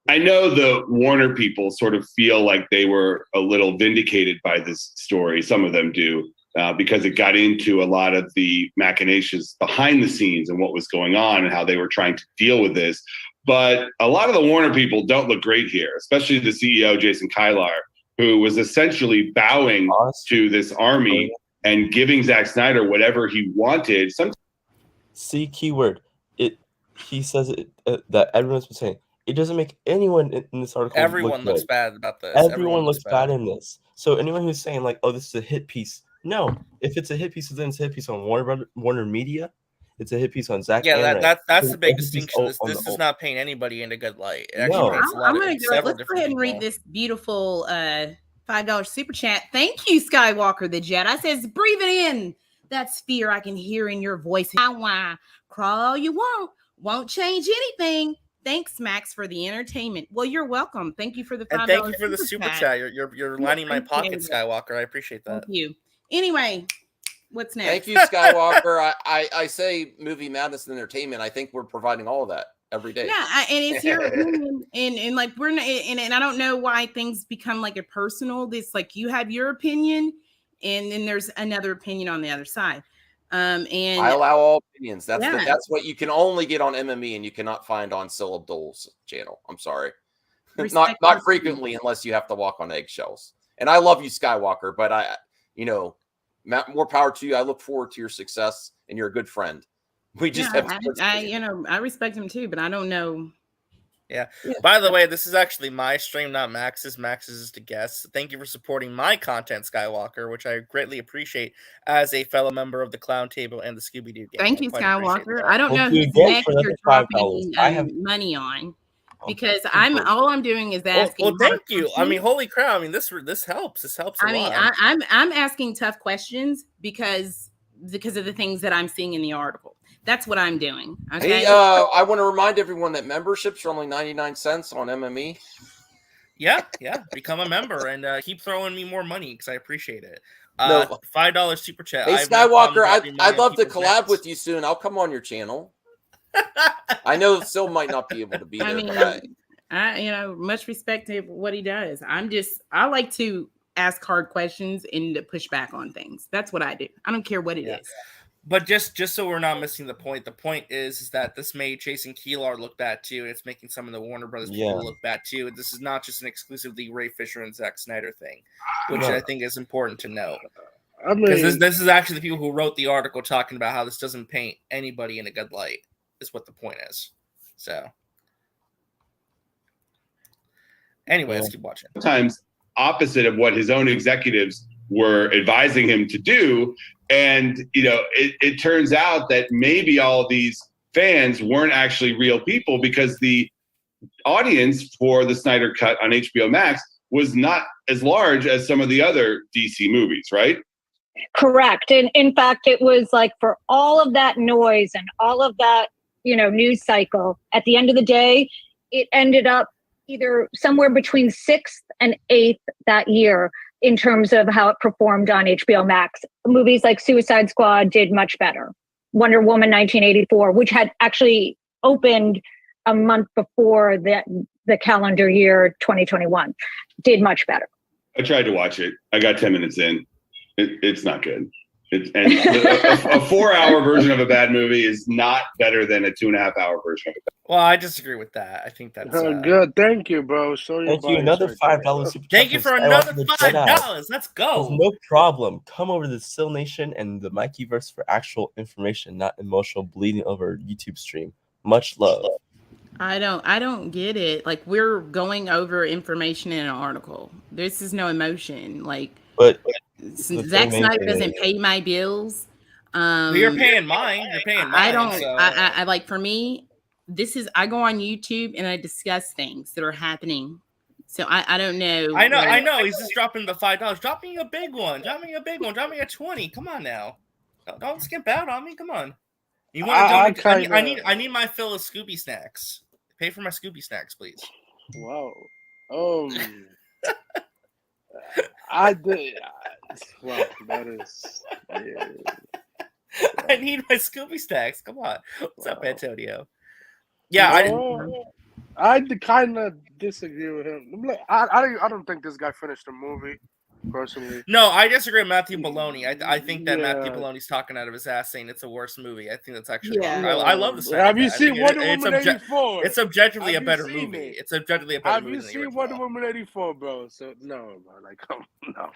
I know the Warner people sort of feel like they were a little vindicated by this story. Some of them do, because it got into a lot of the machinations behind the scenes and what was going on and how they were trying to deal with this. But a lot of the Warner people don't look great here, especially the CEO, Jason Kilar, who was essentially bowing to this army and giving Zack Snyder whatever he wanted. See, keyword. He says that everyone's been saying. It doesn't make anyone in this article Everyone look looks good. bad about this. Everyone looks bad in this. So anyone who's saying like, "Oh, this is a hit piece," no. If it's a hit piece, then it's a hit piece on Warner Media. It's a hit piece on Zack. Yeah, that's the big distinction. This does not paint anybody in a good light. It actually paints a lot I'm gonna go. Let's go ahead and read this beautiful $5 super chat. Thank you, Skywalker the Jedi. Says, breathing in that sphere I can hear in your voice. Why crawl all you won't change anything. Thanks, Max, for the entertainment. Well, you're welcome. Thank you for the $5. And thank you for the super chat. You're lining my pocket, Skywalker. I appreciate that. Thank you. Anyway, what's next? Thank you, Skywalker. I say movie madness and entertainment. I think we're providing all of that every day. Yeah, and it's your opinion, and like we're not, and I don't know why things become like a personal. This like you have your opinion, and then there's another opinion on the other side. And I allow all opinions. That's yeah. That's what you can only get on MME, and you cannot find on Sil Abdul's channel. I'm sorry, not frequently unless you have to walk on eggshells. And I love you, Skywalker, but more power to you. I look forward to your success, and you're a good friend. We just I respect him too, but I don't know. Yeah. By the way, this is actually my stream, not Max's. Max's is to guest. Thank you for supporting my content, Skywalker, which I greatly appreciate as a fellow member of the Clown Table and the Scooby-Doo gang. Thank you, Skywalker. I don't know who's next you're dropping money on. Because all I'm doing is asking. Well, thank you. I mean, holy crap! I mean, this helps. This helps a lot. I'm asking tough questions because of the things that I'm seeing in the article. That's what I'm doing. Okay. Hey, I want to remind everyone that memberships are only 99 cents on MME. Yeah. Become a member and keep throwing me more money because I appreciate it. $5 super chat. Hey, Skywalker, I'd love to collab with you soon. I'll come on your channel. I know Sil might not be able to be there. I much respect to what he does. I like to ask hard questions and to push back on things. That's what I do. I don't care what it is. But just so we're not missing the point is that this made Jason Kilar look bad too, and it's making some of the Warner Brothers people look bad too. This is not just an exclusively Ray Fisher and Zack Snyder thing, which I think is important to know. Because this is actually the people who wrote the article talking about how this doesn't paint anybody in a good light, is what the point is. So anyway, let's keep watching. Sometimes opposite of what his own executives were advising him to do. And, it turns out that maybe all these fans weren't actually real people because the audience for the Snyder Cut on HBO Max was not as large as some of the other DC movies, right? Correct. And in fact, it was like for all of that noise and all of that, news cycle, at the end of the day, it ended up either somewhere between 6th and 8th that year in terms of how it performed on HBO Max. Movies like Suicide Squad did much better. Wonder Woman 1984, which had actually opened a month before the calendar year 2021, did much better. I tried to watch it. I got 10 minutes in. It's not good. A 4-hour version of a bad movie is not better than a 2.5-hour version of it. Well, I disagree with that. I think that's good. Thank you, bro. Thank you. Another $5 super chat. Thank you for another $5. Let's go. No problem. Come over to the Sil Nation and the Mikeyverse for actual information, not emotional bleeding over YouTube stream. Much love. I don't get it. Like, we're going over information in an article. This is no emotion. Like, but Zack Snyder doesn't pay my bills. You're paying mine. You're paying mine. I don't. So. I like, for me, this is, I go on YouTube and I discuss things that are happening. So I don't know. I know. He's just dropping the $5. Drop me a big one. Drop me a 20. Come on now. Don't skimp out on me. Come on. You want to? I need my fill of Scooby snacks. Pay for my Scooby snacks, please. Wow. I did. Well, that is. Yeah. I need my Scooby snacks. Come on. What's up, Antonio? Yeah, I kind of disagree with him. I don't think this guy finished the movie, personally. No, I disagree with Matthew Baloney. I think that Matthew Baloney's talking out of his ass saying it's the worst movie. I think that's actually wrong. I love the Snyder Cut. Have you seen Wonder Woman 84? It's objectively a better movie. It's objectively a better movie. Have you seen Wonder Woman 84, bro? So no, bro. Like, no.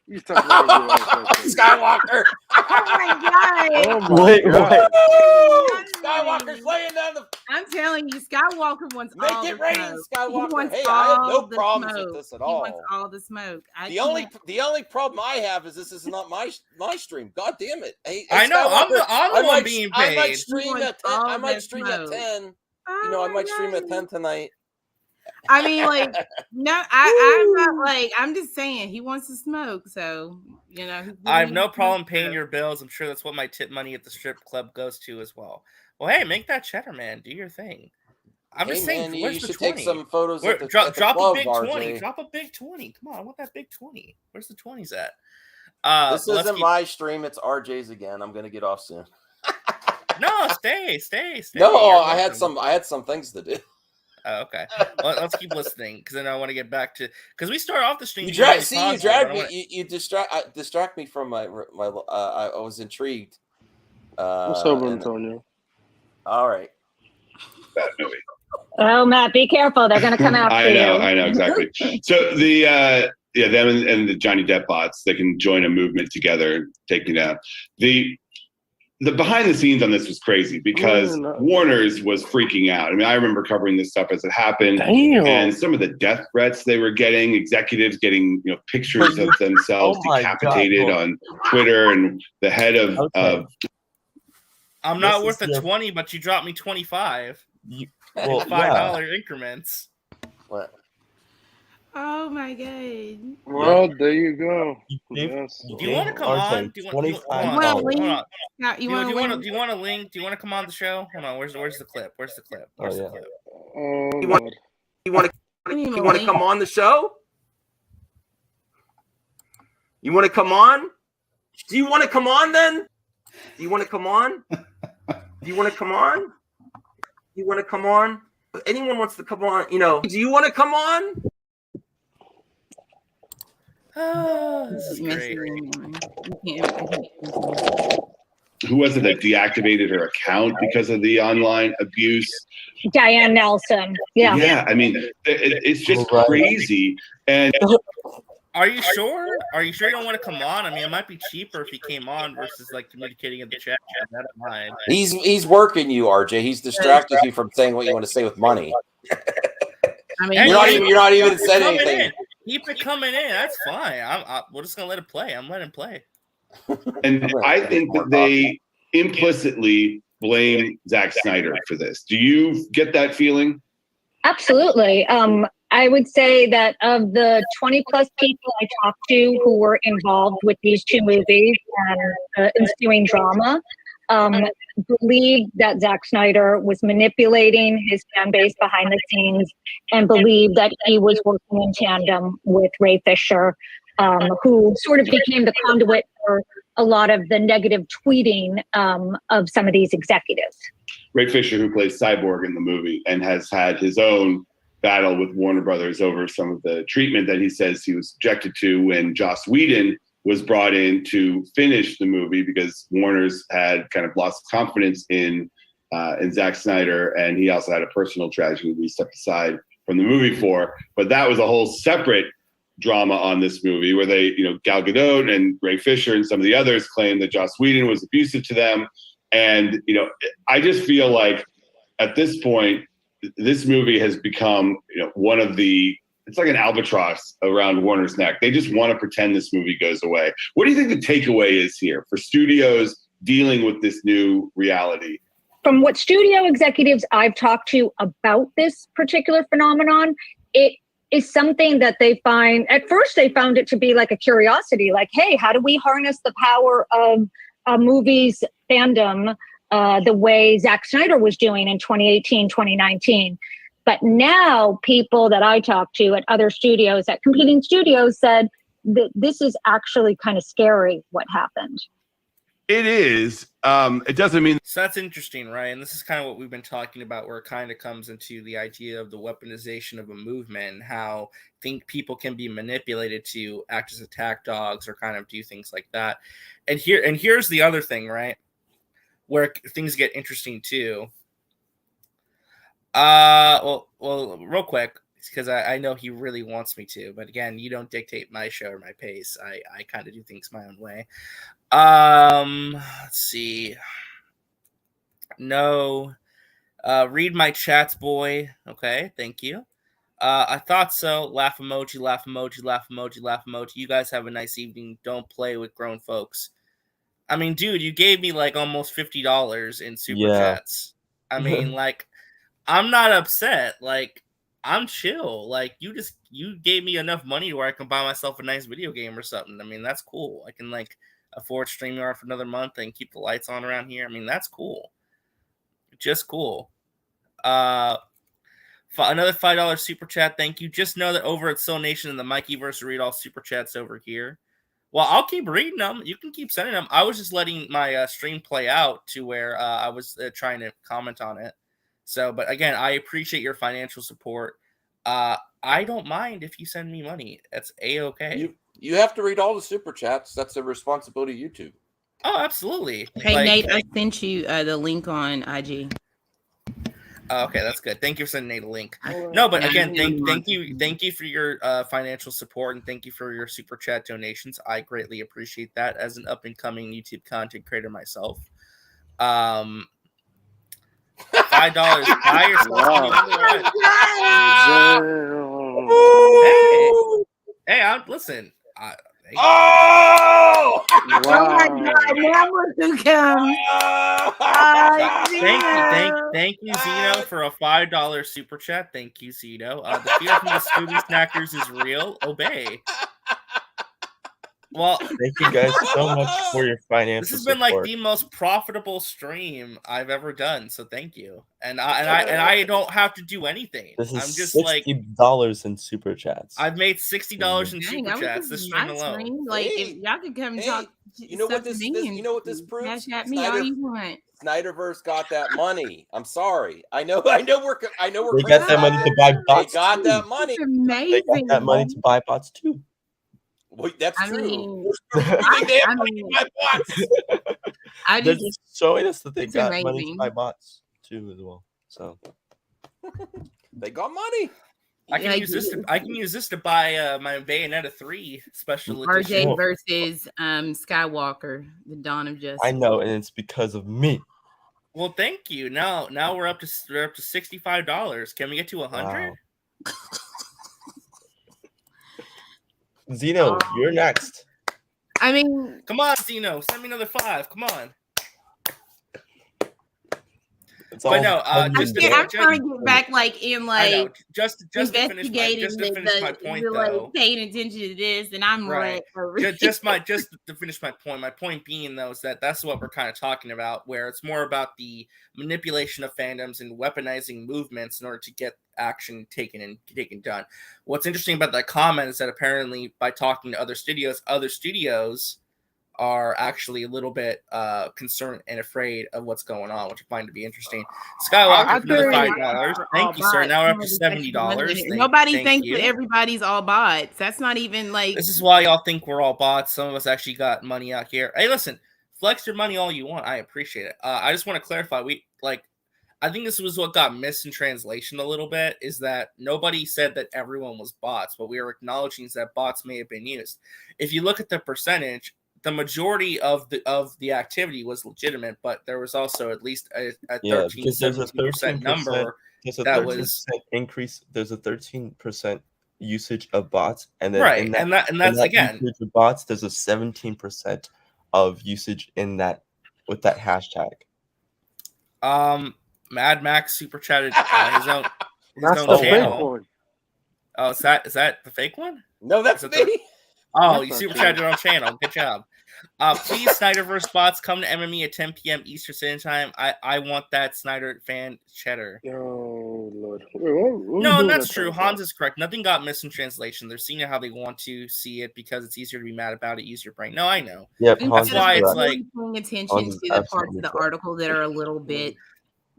You talking about Skywalker. Oh my god! Wait, what? Skywalker's laying down the. I'm telling you, Skywalker wants Make all it the rain, smoke. Skywalker. He wants Hey, I have no all the problems smoke. with this at all. He wants all the smoke. The only problem I have is this is not my stream. God damn it! Hey, I know. Skywalker, I'm the one being paid. I might stream at 10. I might stream at 10. You know, I might stream at 10 tonight. I mean, like, no, I'm not like, I'm just saying he wants to smoke, so you know. I have no problem paying your bills. I'm sure that's what my tip money at the strip club goes to as well. Well, hey, make that cheddar, man. Do your thing. I'm just saying, man, where's you the should 20? take some photos. Drop club, a big RJ. 20. Drop a big 20. Come on, I want that big 20. Where's the 20s at? This isn't my stream. It's RJ's again. I'm gonna get off soon. No, stay. No, I had some things to do. Oh, okay. Well, let's keep listening because then I want to get back to because we start off the stream. You dragged me. You distract me from my. I was intrigued. What's up, Antonio? All right. Bad movie. Oh, Matt, be careful. They're going to come out. I know exactly. So them and the Johnny Depp bots, they can join a movement together, take me down. The behind the scenes on this was crazy because Warner's was freaking out. I mean, I remember covering this stuff as it happened. Damn. And some of the death threats they were getting, executives getting, pictures of themselves decapitated on Twitter, and the head of I'm not worth the 20, but you dropped me 25. $5 increments. What? Oh my god. Well, there you go. Yes. Do you want to come on? Do you want to link? Do you want to come on the show? Hold on. Where's the clip? The clip? You want to come on the show? You want to come on? Do you want to come on then? Do you want to come on? Do you want to come on? Do you want to come on? If anyone wants to come on, do you want to come on? Oh, this is great. Who was it that deactivated her account because of the online abuse? Diane Nelson. Yeah. Yeah. I mean, it's just crazy. And are you sure? Are you sure you don't want to come on? I mean, it might be cheaper if he came on versus like communicating in the chat. I don't mind. He's working you, RJ. He's distracted you from saying what you want to say with money. I mean, you're not even saying anything. Keep it coming in. That's fine. We're just gonna let it play. I'm letting it play. And I think that they implicitly blame Zack Snyder for this. Do you get that feeling? Absolutely. I would say that of the 20 plus people I talked to who were involved with these two movies and ensuing drama, believed that Zack Snyder was manipulating his fan base behind the scenes and believed that he was working in tandem with Ray Fisher, who sort of became the conduit for a lot of the negative tweeting of some of these executives. Ray Fisher, who plays Cyborg in the movie and has had his own battle with Warner Brothers over some of the treatment that he says he was subjected to when Joss Whedon was brought in to finish the movie because Warner's had kind of lost confidence in Zack Snyder, and he also had a personal tragedy we stepped aside from the movie for. But that was a whole separate drama on this movie where they, Gal Gadot and Ray Fisher and some of the others claimed that Joss Whedon was abusive to them. And, I just feel like at this point, this movie has become, one of the it's like an albatross around Warner's neck. They just want to pretend this movie goes away. What do you think the takeaway is here for studios dealing with this new reality? From what studio executives I've talked to about this particular phenomenon, it is something that they find, at first they found it to be like a curiosity, like, hey, how do we harness the power of a movie's fandom the way Zack Snyder was doing in 2018, 2019. But now people that I talked to at other studios, at competing studios, said that this is actually kind of scary what happened. It is. It doesn't mean. So that's interesting, right? And this is kind of what we've been talking about, where it kind of comes into the idea of the weaponization of a movement, and how people can be manipulated to act as attack dogs or kind of do things like that. And here's the other thing, right? Where things get interesting too. Well, real quick, because I know he really wants me to, but again, you don't dictate my show or my pace. I kind of do things my own way. Let's see. No. Read my chats, boy. Okay, thank you. I thought so. Laugh emoji, laugh emoji, laugh emoji, laugh emoji. You guys have a nice evening. Don't play with grown folks. I mean, dude, you gave me like almost $50 in super chats. I mean, like, I'm not upset. Like, I'm chill. Like, you gave me enough money where I can buy myself a nice video game or something. I mean, that's cool. I can like afford StreamYard for another month and keep the lights on around here. I mean, that's cool. Just cool. Another $5 super chat. Thank you. Just know that over at Soul Nation and the Mikeyverse, read all super chats over here. Well, I'll keep reading them. You can keep sending them. I was just letting my stream play out to where I was trying to comment on it. So, but again, I appreciate your financial support. I don't mind if you send me money. That's A-okay. You have to read all the super chats. That's a responsibility of YouTube. Oh, absolutely. Hey, Nate, I sent you the link on IG. Okay, that's good. Thank you for sending Nate a link. No, but again, thank you for your financial support, and thank you for your super chat donations. I greatly appreciate that as an up and coming YouTube content creator myself. $5. Buy yourself. Hey, listen. Oh! Wow. Oh my God! Now look who comes. Thank you, Zeno, for a $5 super chat. Thank you, Zeno. The fear from the Scooby Snackers is real. Obey. Well, thank you guys so much for your financial This has been support. like the most profitable stream I've ever done. So thank you. And I don't have to do anything. This is I'm just $60 in super chats. I've made $60 in super chats this stream alone. Stream. Like, if y'all could come and talk. You know what this proves? Cash at me all you want. Snyderverse got that money. I'm sorry. I know we're They got that money to buy bots. They got too. that money. Amazing. They got that money to buy bots too. Well, that's true. They're just showing us that they it's got money to amazing. buy bots too as well. So they got money. I can use this to buy my Bayonetta 3 special edition. RJ versus Skywalker, the Dawn of Justice. I know, and it's because of me. Well, thank you. Now we're up to $65. Can we get to 100? Wow. Zeno, you're next. I mean, come on, Zeno, send me another 5. Come on. But no, I'm trying to get back, like in like just investigating to finish my point, you're, though. like, paying attention to this, and I'm Right. like, just to finish my point. My point being, though, is that's what we're kind of talking about, where it's more about the manipulation of fandoms and weaponizing movements in order to get action taken done. What's interesting about that comment is that apparently by talking to other studios are actually a little bit concerned and afraid of what's going on, which I find to be interesting. Skywalker, another $5. Thank you, sir. Now we're up to $70. Nobody thinks that everybody's all bots. That's not even like. This is why y'all think we're all bots. Some of us actually got money out here. Hey, listen, flex your money all you want. I appreciate it. I just want to clarify. I think this was what got missed in translation a little bit, is that nobody said that everyone was bots, but we were acknowledging that bots may have been used. If you look at the percentage, the majority of the activity was legitimate, but there was also at least a 13% number there's a that 13% was increase. There's a 13% usage of bots, and then Right, in that, and that's in that again. usage of bots, there's a 17% of usage in that with that hashtag. Mad Max super chatted his own That's the fake channel. one. Oh, is that the fake one? No, that's Is it me. Oh, That's you not super true. chatted your own channel. Good job. Please, Snyderverse bots, come to MME at 10 p.m. Eastern Standard Time. I want that Snyder fan cheddar. Oh Lord. Wait, what we No, doing that's that true. time for? Hans is correct. Nothing got missed in translation. They're seeing it how they want to see it because it's easier to be mad about it. Use your brain. No, I know. Yep, That's Hans is why it's correct. like paying attention Hans to is the parts absolutely of the correct. article that are a little bit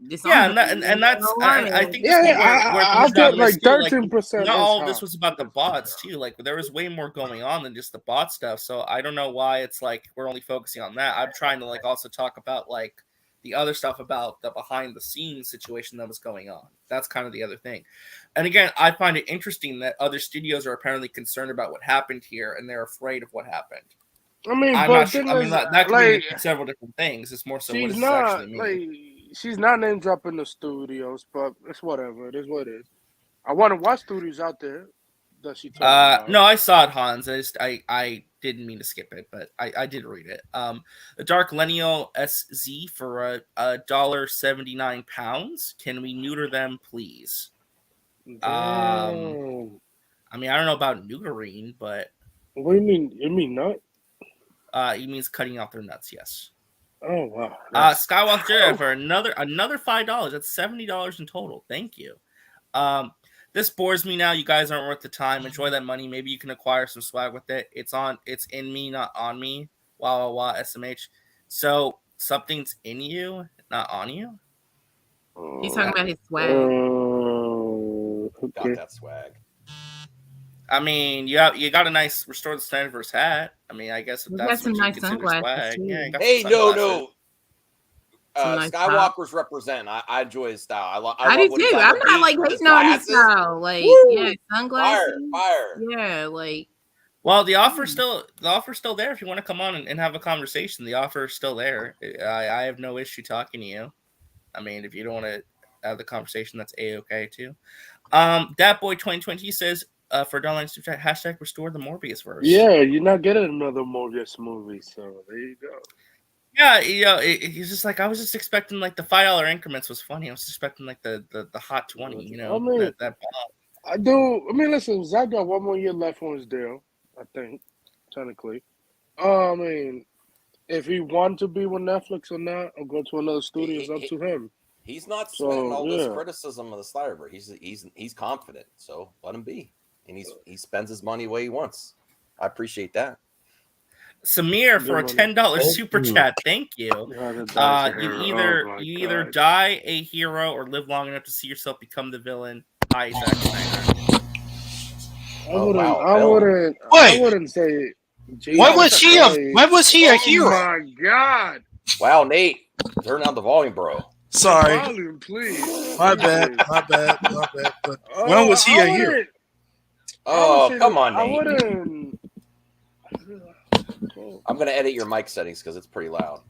yeah, dishonorable. and that's I think this Yeah, is where I'll things got get like missed too. Like 13%. not all of this was about the bots too. Like there was way more going on than just the bot stuff. So I don't know why it's like we're only focusing on that. I'm trying to like also talk about like the other stuff about the behind the scenes situation that was going on. That's kind of the other thing. And again, I find it interesting that other studios are apparently concerned about what happened here and they're afraid of what happened. I mean, I'm but not sure. thing I mean, is, that could like, mean several different things. It's more so what she's does this not actually mean? like she's not name dropping the studios, but it's whatever. It is what it is. I want to watch studios out there that she talking about. No, I saw it, Hans. I didn't mean to skip it, but I did read it. The Dark Lenio SZ for £1.79. Can we neuter them, please? I mean, I don't know about neutering, but What do you mean? You mean nut? He means cutting out their nuts. Yes. Oh wow. Skywalker Jedi for another $5. That's $70 in total. Thank you. This bores me now. You guys aren't worth the time. Enjoy that money. Maybe you can acquire some swag with it. It's in me, not on me. Wow, SMH. So something's in you, not on you. He's talking about his swag. Got that swag. I mean, you got a nice Restore the Snyderverse hat. I mean, I guess if We've that's got some what you nice consider sunglasses, swag. too. Yeah, you got Hey, some no. sunglasses. Some nice Skywalkers represent. I enjoy his style. I do love what too. he's I'm on the not like beach with his hating on his glasses. style. Like, Woo! yeah, sunglasses. Fire. Yeah, like. Well, the offer's still there. If you want to come on and have a conversation, the offer is still there. I have no issue talking to you. I mean, if you don't want to have the conversation, that's a-okay too. Datboy 2020 says for $1 super chat, hashtag restore the Morbius verse. Yeah, you're not getting another Morbius movie, so there you go. Yeah, it's just like I was just expecting like the $5 increments was funny. I was expecting like the hot 20. You know, I mean, that bomb. I do. I mean, listen, Zach got 1 more year left on his deal. I think, technically. I mean, if he wanted to be with Netflix or not, or go to another studio, it's up to him. He's not sweating all this yeah. criticism of the Snyderverse. He's confident, so let him be, and he spends his money the way he wants. I appreciate that. Samir for a $10 super chat. Thank you. You either die a hero or live long enough to see yourself become the villain. Hi, Zack Snyder. I wouldn't say. When was he a hero? Oh my God! Wow, Nate, turn down the volume, bro. Sorry. Volume, please. My bad. But when was he a hero? Oh, come on, I Nate. wouldn't. I'm gonna edit your mic settings because it's pretty loud.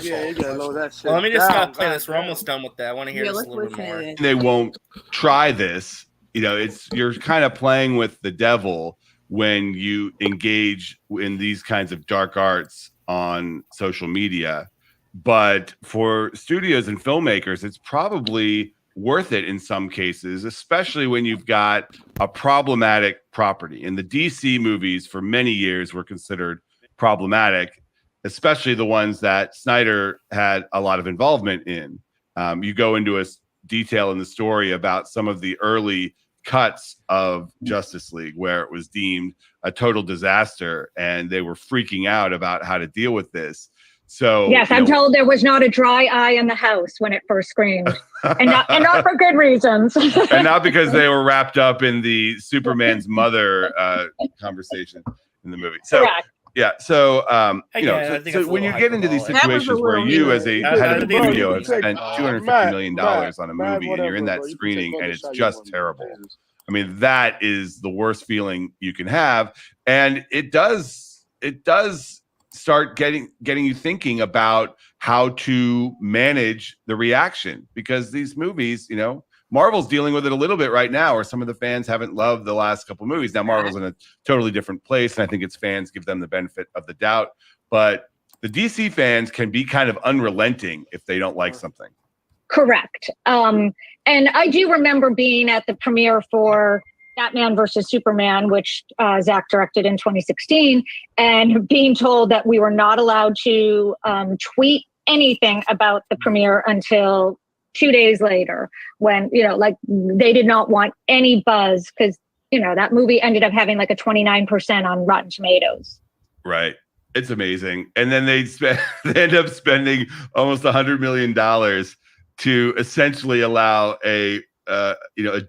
Yeah, you gotta lower that shit. Well, let me just down, stop playing this. We're almost done with that. I want to hear this a little bit more. They won't try this. You know, you're kind of playing with the devil when you engage in these kinds of dark arts on social media. But for studios and filmmakers, it's probably worth it in some cases, especially when you've got a problematic property. And the DC movies for many years were considered problematic, especially the ones that Snyder had a lot of involvement in. You go into a detail in the story about some of the early cuts of Justice League where it was deemed a total disaster and they were freaking out about how to deal with this. So yes, I'm told there was not a dry eye in the house when it first screamed, and not for good reasons. And not because they were wrapped up in the Superman's mother conversation in the movie. So Correct. yeah, so so when you get into these situations where you, as a head of a studio, have spent $250 million on a movie, and you're in that screening, and it's just terrible. I mean, that is the worst feeling you can have, and it does start getting you thinking about how to manage the reaction, because these movies, Marvel's dealing with it a little bit right now, where some of the fans haven't loved the last couple movies. Now Marvel's in a totally different place, and I think its fans give them the benefit of the doubt. But the DC fans can be kind of unrelenting if they don't like something. Correct. And I do remember being at the premiere for Batman versus Superman, which Zach directed in 2016, and being told that we were not allowed to tweet anything about the premiere until 2 days later, when, like, they did not want any buzz, because, that movie ended up having like a 29% on Rotten Tomatoes. Right. It's amazing. And then they end up spending almost $100 million to essentially allow a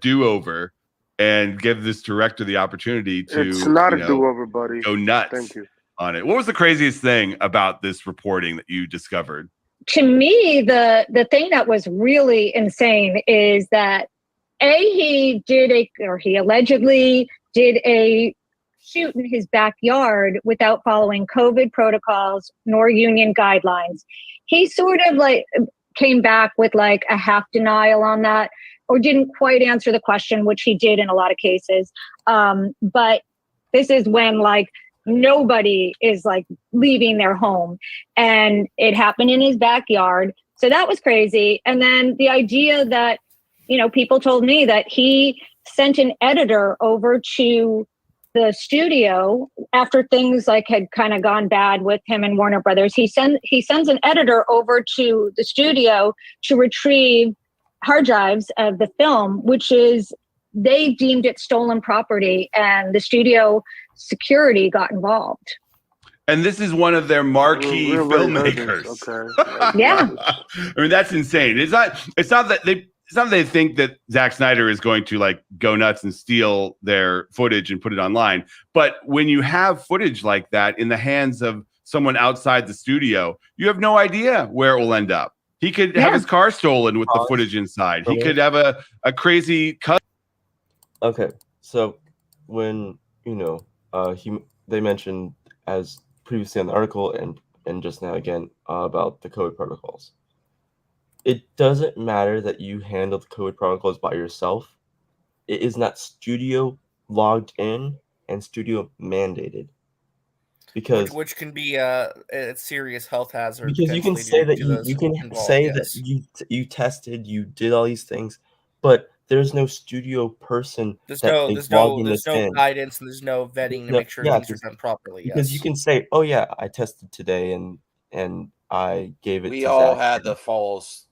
do-over and give this director the opportunity to It's not a do-over, buddy. Go nuts. Thank you. On it. What was the craziest thing about this reporting that you discovered? To me, the thing that was really insane is that he allegedly did a shoot in his backyard without following COVID protocols nor union guidelines. He sort of like came back with like a half denial on that, or didn't quite answer the question, which he did in a lot of cases. But this is when like nobody is like leaving their home, and it happened in his backyard. So that was crazy. And then the idea that, people told me that he sent an editor over to the studio after things like had kind of gone bad with him and Warner Brothers. He sends an editor over to the studio to retrieve hard drives of the film, which is, they deemed it stolen property, and the studio security got involved. And this is one of their marquee filmmakers. Okay. Yeah. I mean, that's insane. It's not that they think that Zack Snyder is going to like go nuts and steal their footage and put it online. But when you have footage like that in the hands of someone outside the studio, you have no idea where it will end up. He could have his car stolen with the footage inside. He could have a crazy cut. Okay, so when they mentioned, as previously on the article and just now again, about the COVID protocols. It doesn't matter that you handle the COVID protocols by yourself. It is not studio logged in and studio mandated. Because which can be a serious health hazard. Because you can say that you tested, you did all these things, but there's no studio person. There's no guidance, and there's no vetting to make sure things are done properly. Because you can say, "Oh yeah, I tested today, and I gave it." We all had the false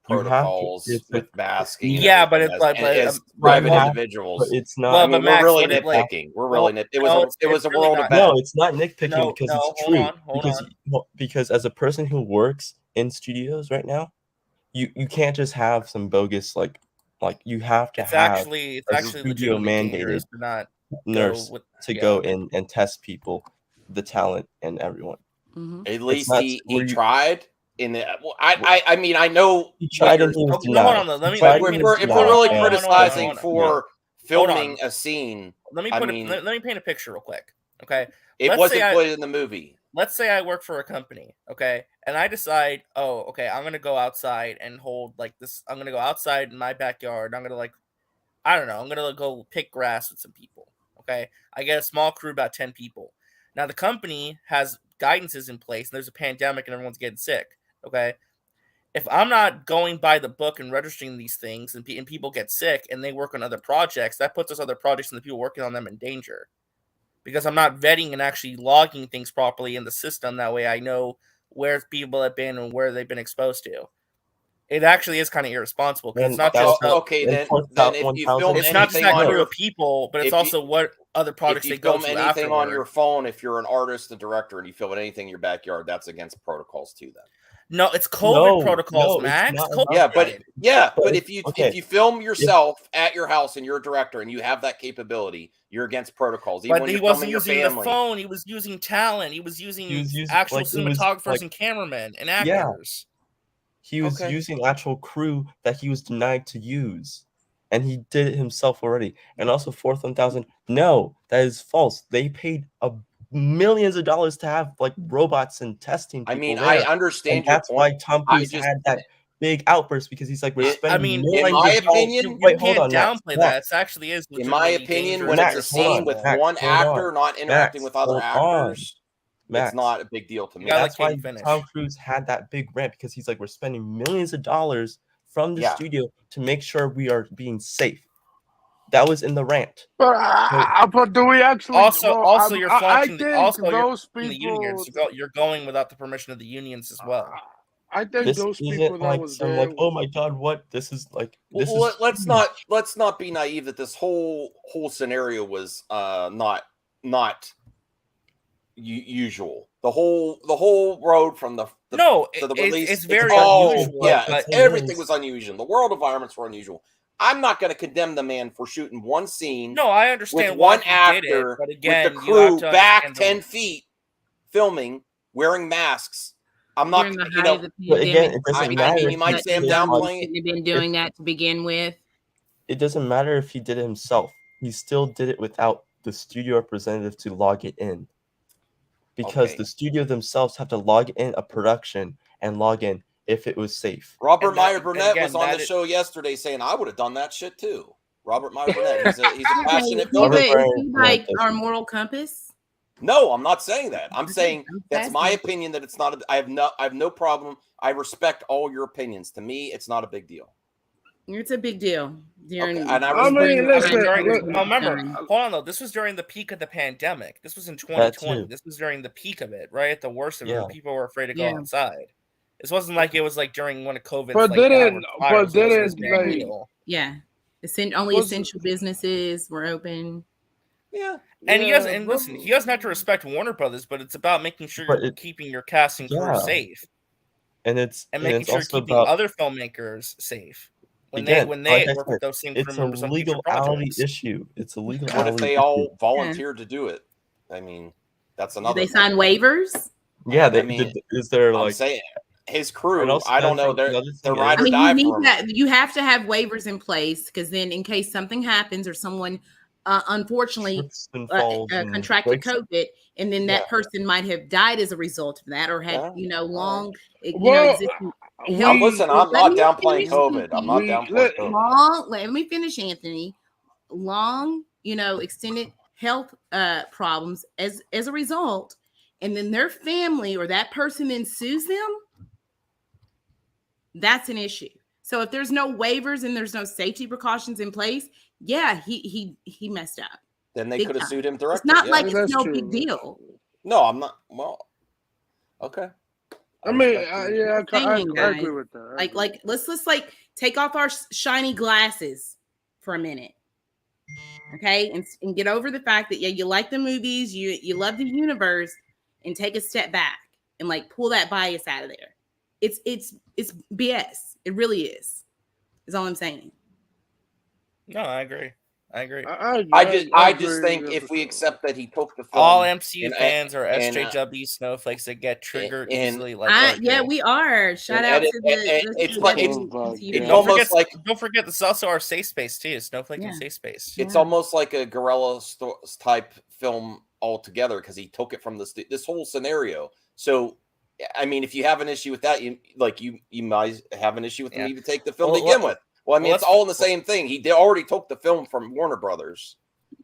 protocols with masking. Yeah, but it's like as private individuals. But it's not. We're really nitpicking. We're really nitpicking. It was a world of no. It's not nitpicking because it's true. Because as a person who works in studios right now, you can't just have some bogus like you have to it's have actually studio mandated nurse to go in and test people, the talent and everyone. Mm-hmm. At least he tried. I mean, I know he tried and he was denied. If we're really criticizing for filming a scene, let me paint a picture real quick. Okay, it wasn't put in the movie. Let's say I work for a company, okay, and I decide, I'm gonna go outside and hold like this. I'm gonna go outside in my backyard. I'm gonna I'm gonna go pick grass with some people. Okay, I get a small crew, about 10 people. Now the company has guidances in place, and there's a pandemic, and everyone's getting sick. Okay, if I'm not going by the book and registering these things, and people get sick, and they work on other projects, that puts those other projects and the people working on them in danger. Because I'm not vetting and actually logging things properly in the system. That way I know where people have been and where they've been exposed to. It actually is kind of irresponsible. Because it's not just if you film it's not just that group of people, but it's also what other projects they go to. If you film anything on your phone, if you're an artist, a director, and you film anything in your backyard, that's against protocols too then. No, it's COVID protocols, Max. But if you film yourself at your house and you're a director and you have that capability, you're against protocols. Even but he wasn't using the phone; he was using talent. He was using actual cinematographers and cameramen and actors. He was using actual crew that he was denied to use, and he did it himself already. And also, 4,000. No, that is false. They paid millions of dollars to have like robots and testing. I mean, I understand your that's point. why Tom Cruise had that big outburst because he's like, we're spending in my opinion, wait, hold on, downplay that. It actually is. In my opinion, when it's a scene with one actor not interacting with other actors, it's not a big deal to me. That's why Tom Cruise had that big rant, because he's like, we're spending millions of dollars from the studio to make sure we are being safe. That was in the rant. But do we actually? Also, you're flaunting those people. The unions. You're going without the permission of the unions as well. I think This those isn't people that like was some there. like, oh my god, what? This is like. This Well, is let's not be naive that this whole scenario was not usual. The whole road from the to the release, it's very unusual. Yeah, everything was unusual. The world environments were unusual. I'm not going to condemn the man for shooting one scene. No, I understand with one why he did it, actor, but again, with the you have crew to back understand 10 feet, filming, wearing masks. I'm not, During the you height know. of the But again, pandemic, it doesn't I matter. mean, you might say I'm downplaying shouldn't have been doing that to begin with. It doesn't matter if he did it himself. He still did it without the studio representative to log it in. Because the studio themselves have to log in a production and log in if it was safe. Robert Meyer Burnett was on the show yesterday saying I would have done that shit too. Robert Meyer Burnett, he's a passionate filmmaker. Is he like our moral compass? No, I'm not saying that. I'm saying that's my opinion. That it's not. I have no problem. I respect all your opinions. To me, it's not a big deal. It's a big deal. And remember, hold on though. This was during the peak of the pandemic. This was in 2020. This was during the peak of it, right at the worst of it. When people were afraid to go outside. This wasn't like it was like during one of COVID. Only essential businesses were open. Yeah. And he doesn't have to respect Warner Brothers, but it's about making sure you're keeping your cast and crew safe. And it's making sure you're keeping other filmmakers safe. When they work with those same crew members on future projects. issue. It's a legal. What if they all volunteered to do it? I mean, that's another. Did they sign waivers? Yeah, is there I'm like saying his crew? I don't know. They're ride or I mean, die you need for him. that. You have to have waivers in place because then, in case something happens or someone unfortunately contracted COVID, and then that person might have died as a result of that, or had long existing. Listen, I'm not downplaying COVID. I'm not downplaying COVID. Let me finish, Anthony. Long, extended health problems as a result, and then their family or that person then sues them. That's an issue. So if there's no waivers and there's no safety precautions in place, he messed up. Then they could have sued him directly. It's not like it's no big deal. No, I'm not. Well, okay. I mean, I agree with that. Like let's take off our shiny glasses for a minute, okay, and get over the fact that you like the movies, you love the universe, and take a step back and pull that bias out of there. It's BS. It really is. Is all I'm saying. No, I agree. I just think if we accept that he took the film, all MCU fans are SJW snowflakes that get triggered easily. We are. Shout out to the. It's almost like don't forget this is also our safe space too. Snowflake and safe space. It's almost like a guerrilla type film altogether because he took it from this whole scenario. So, I mean, if you have an issue with that, you might have an issue with him even take the film to begin with. Well, I mean, it's all in the same thing. He already took the film from Warner Brothers.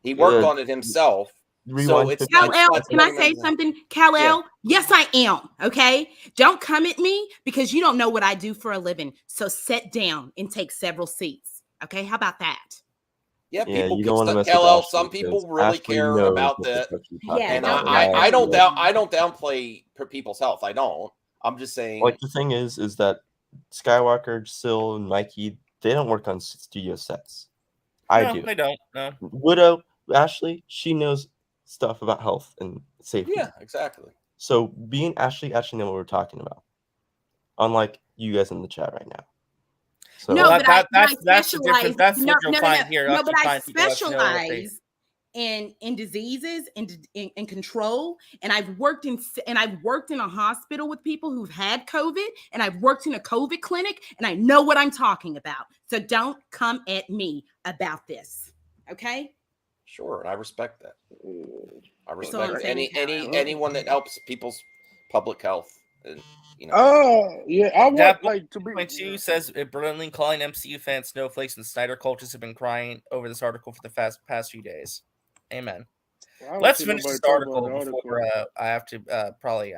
He worked on it himself. So it's Kal-El, can I say something? Kal-El, yes, I am. Okay. Don't come at me because you don't know what I do for a living. So sit down and take several seats. Okay. How about that? Yeah, people Kal-El. Some people really care about that. And I don't downplay people's health. I don't. I'm just saying. Like the thing is that Skywalker, Sil, and Mikey, they don't work on studio sets. I do. They don't. No. Widow, Ashley, she knows stuff about health and safety. Yeah, exactly. So being Ashley actually know what we're talking about. Unlike you guys in the chat right now. So that's the difference. That's what you'll find here. No, but I specialize in diseases and control, and I've worked in a hospital with people who've had COVID, and I've worked in a COVID clinic, and I know what I'm talking about. So don't come at me about this, okay? Sure, and I respect that. I respect anyone that helps people's public health. And, yeah, I want That like to be. 2 says brilliantly calling MCU fans snowflakes and Snyder cultists have been crying over this article for the past few days. Amen. I don't Let's see finish nobody this talk article about the before I have to probably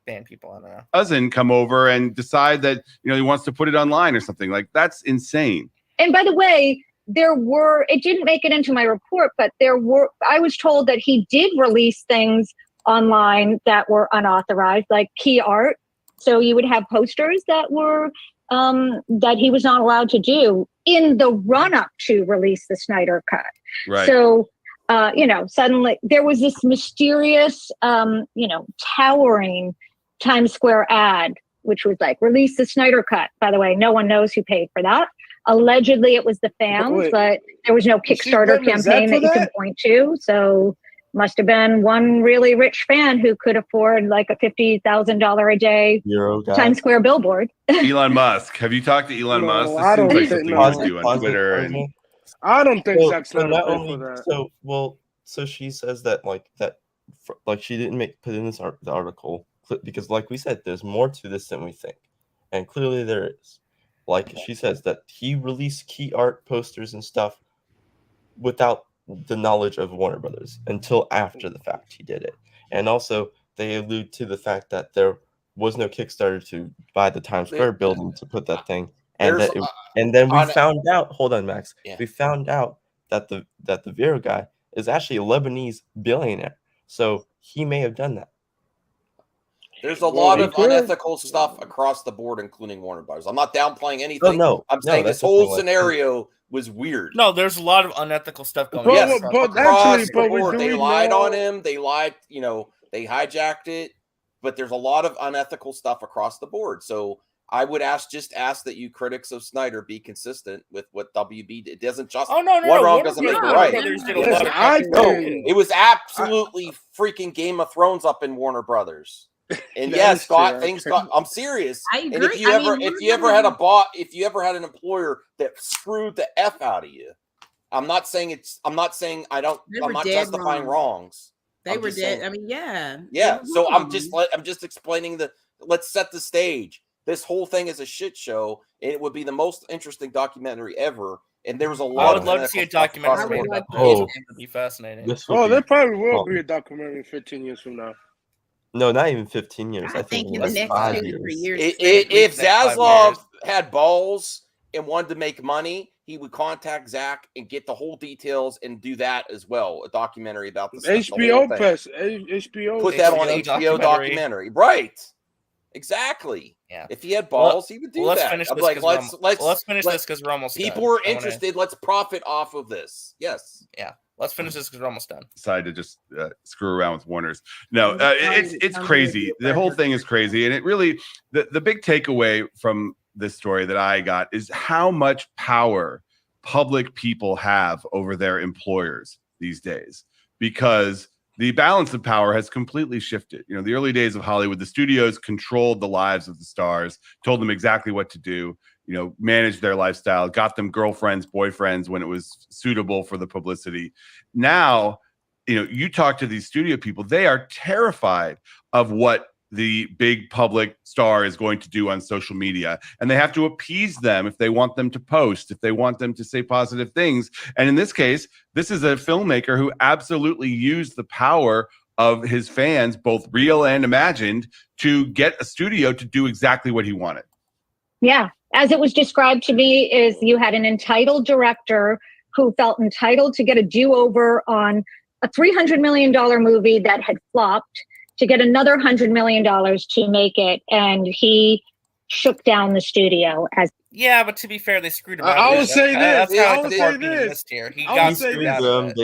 ban people. I don't know. Doesn't come over and decide that he wants to put it online or something. Like, that's insane. And by the way, it didn't make it into my report, but I was told that he did release things online that were unauthorized, like key art. So you would have posters that were that he was not allowed to do in the run-up to release the Snyder Cut. Right. So suddenly there was this mysterious towering Times Square ad, which was like, release the Snyder Cut. By the way, no one knows who paid for that. Allegedly it was the fans, but there was no Kickstarter campaign that you can point to. So must have been one really rich fan who could afford like a $50,000 a day Times Square billboard. Elon Musk. Have you talked to Elon Musk? This I don't seems like think something he'd do on Twitter. And I don't think Zack So Snyder not paid only for that. so she says that she didn't put in the article because, like we said, there's more to this than we think, and clearly there is. Like she says that he released key art posters and stuff without the knowledge of Warner Brothers until after the fact he did it. And also they allude to the fact that there was no Kickstarter to buy the Times Square building to put that thing. And then we found out, hold on, Max. Yeah. We found out that the Vero guy is actually a Lebanese billionaire. So he may have done that. There's a lot of unethical stuff across the board, including Warner Brothers. I'm not downplaying anything. I'm saying this whole scenario was weird. No, there's a lot of unethical stuff going on. Yes, across the board. They lied on him. They lied, they hijacked it. But there's a lot of unethical stuff across the board. So I would ask that you critics of Snyder be consistent with what WB did. It doesn't just one wrong doesn't make it right. It was absolutely freaking Game of Thrones up in Warner Brothers. And yes, I'm serious. I agree. And if you ever had an employer that screwed the F out of you, I'm not saying I'm not justifying wrongs. They were dead. I mean, yeah. Yeah. So I'm just explaining let's set the stage. This whole thing is a shit show, and it would be the most interesting documentary ever. And there was a lot. I would love to see a documentary. It would be fascinating. There probably will be a documentary 15 years from now. No, not even 15 years. I think in the next 2 to 3 years. If Zaslav had balls and wanted to make money, he would contact Zach and get the whole details and do that as well. A documentary about the HBO HBO. Put that on HBO documentary. Right. Exactly. Yeah. If he had balls, he would do that. Let's finish this because we're almost done. People are interested. Let's profit off of this. Yes. Yeah. Let's finish this because we're almost done. Decided to just screw around with Warner's. No, it's crazy. The whole thing is crazy. And it really, the big takeaway from this story that I got is how much power public people have over their employers these days, because the balance of power has completely shifted. The early days of Hollywood, the studios controlled the lives of the stars, told them exactly what to do, managed their lifestyle, got them girlfriends, boyfriends when it was suitable for the publicity. Now, you talk to these studio people, they are terrified of what the big public star is going to do on social media. And they have to appease them if they want them to post, if they want them to say positive things. And in this case, this is a filmmaker who absolutely used the power of his fans, both real and imagined, to get a studio to do exactly what he wanted. Yeah. As it was described to me, is you had an entitled director who felt entitled to get a do-over on a $300 million movie that had flopped, to get another $100 million to make it, and he shook down the studio. Yeah, but to be fair, they screwed him. I would say this. They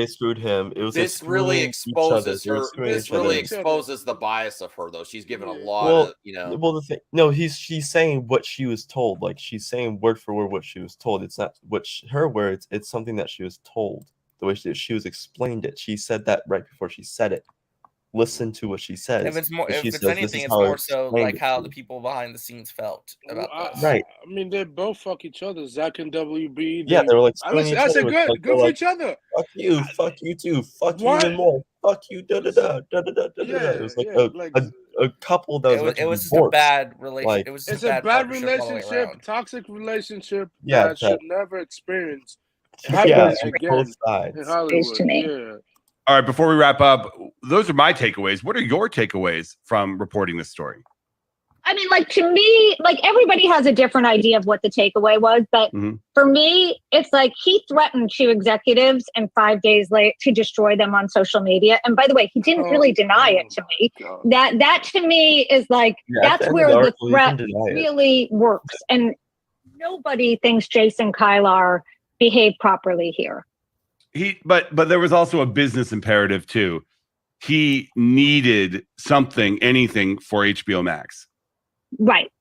screwed him. It was this really exposes her. This really exposes the bias of her, though. She's given a lot of, Well, the thing, no, she's saying what she was told. Like, she's saying word for word what she was told. It's not her words. It's something that she was told. The way she was explained it. She said that right before she said it. Listen to what she says. If it's anything, it's more so like how the people behind the scenes felt about this. Right. I mean, they both fuck each other. Zach and WB. Yeah, they were like, that's a good for each other. Fuck you too, fuck you even more, fuck you, da da da da da da da. It was like a couple that was meant to It be was just a divorced. bad relation. Like, It was It's just a bad bad partnership all the way relationship, around. toxic relationship Yeah, that I should never experience yeah, happening on again both in sides. Hollywood. Yeah. All right, before we wrap up, those are my takeaways. What are your takeaways from reporting this story? I mean, like, to me, like, everybody has a different idea of what the takeaway was, but for me, it's like he threatened 2 executives and 5 days late to destroy them on social media. And by the way, he didn't really deny it to me. That to me is like, Yeah, at the that's end of where the the article, you threat didn't deny it. really works. And nobody thinks Jason Kylar behaved properly here. But there was also a business imperative too. He needed something, anything for HBO Max. Right.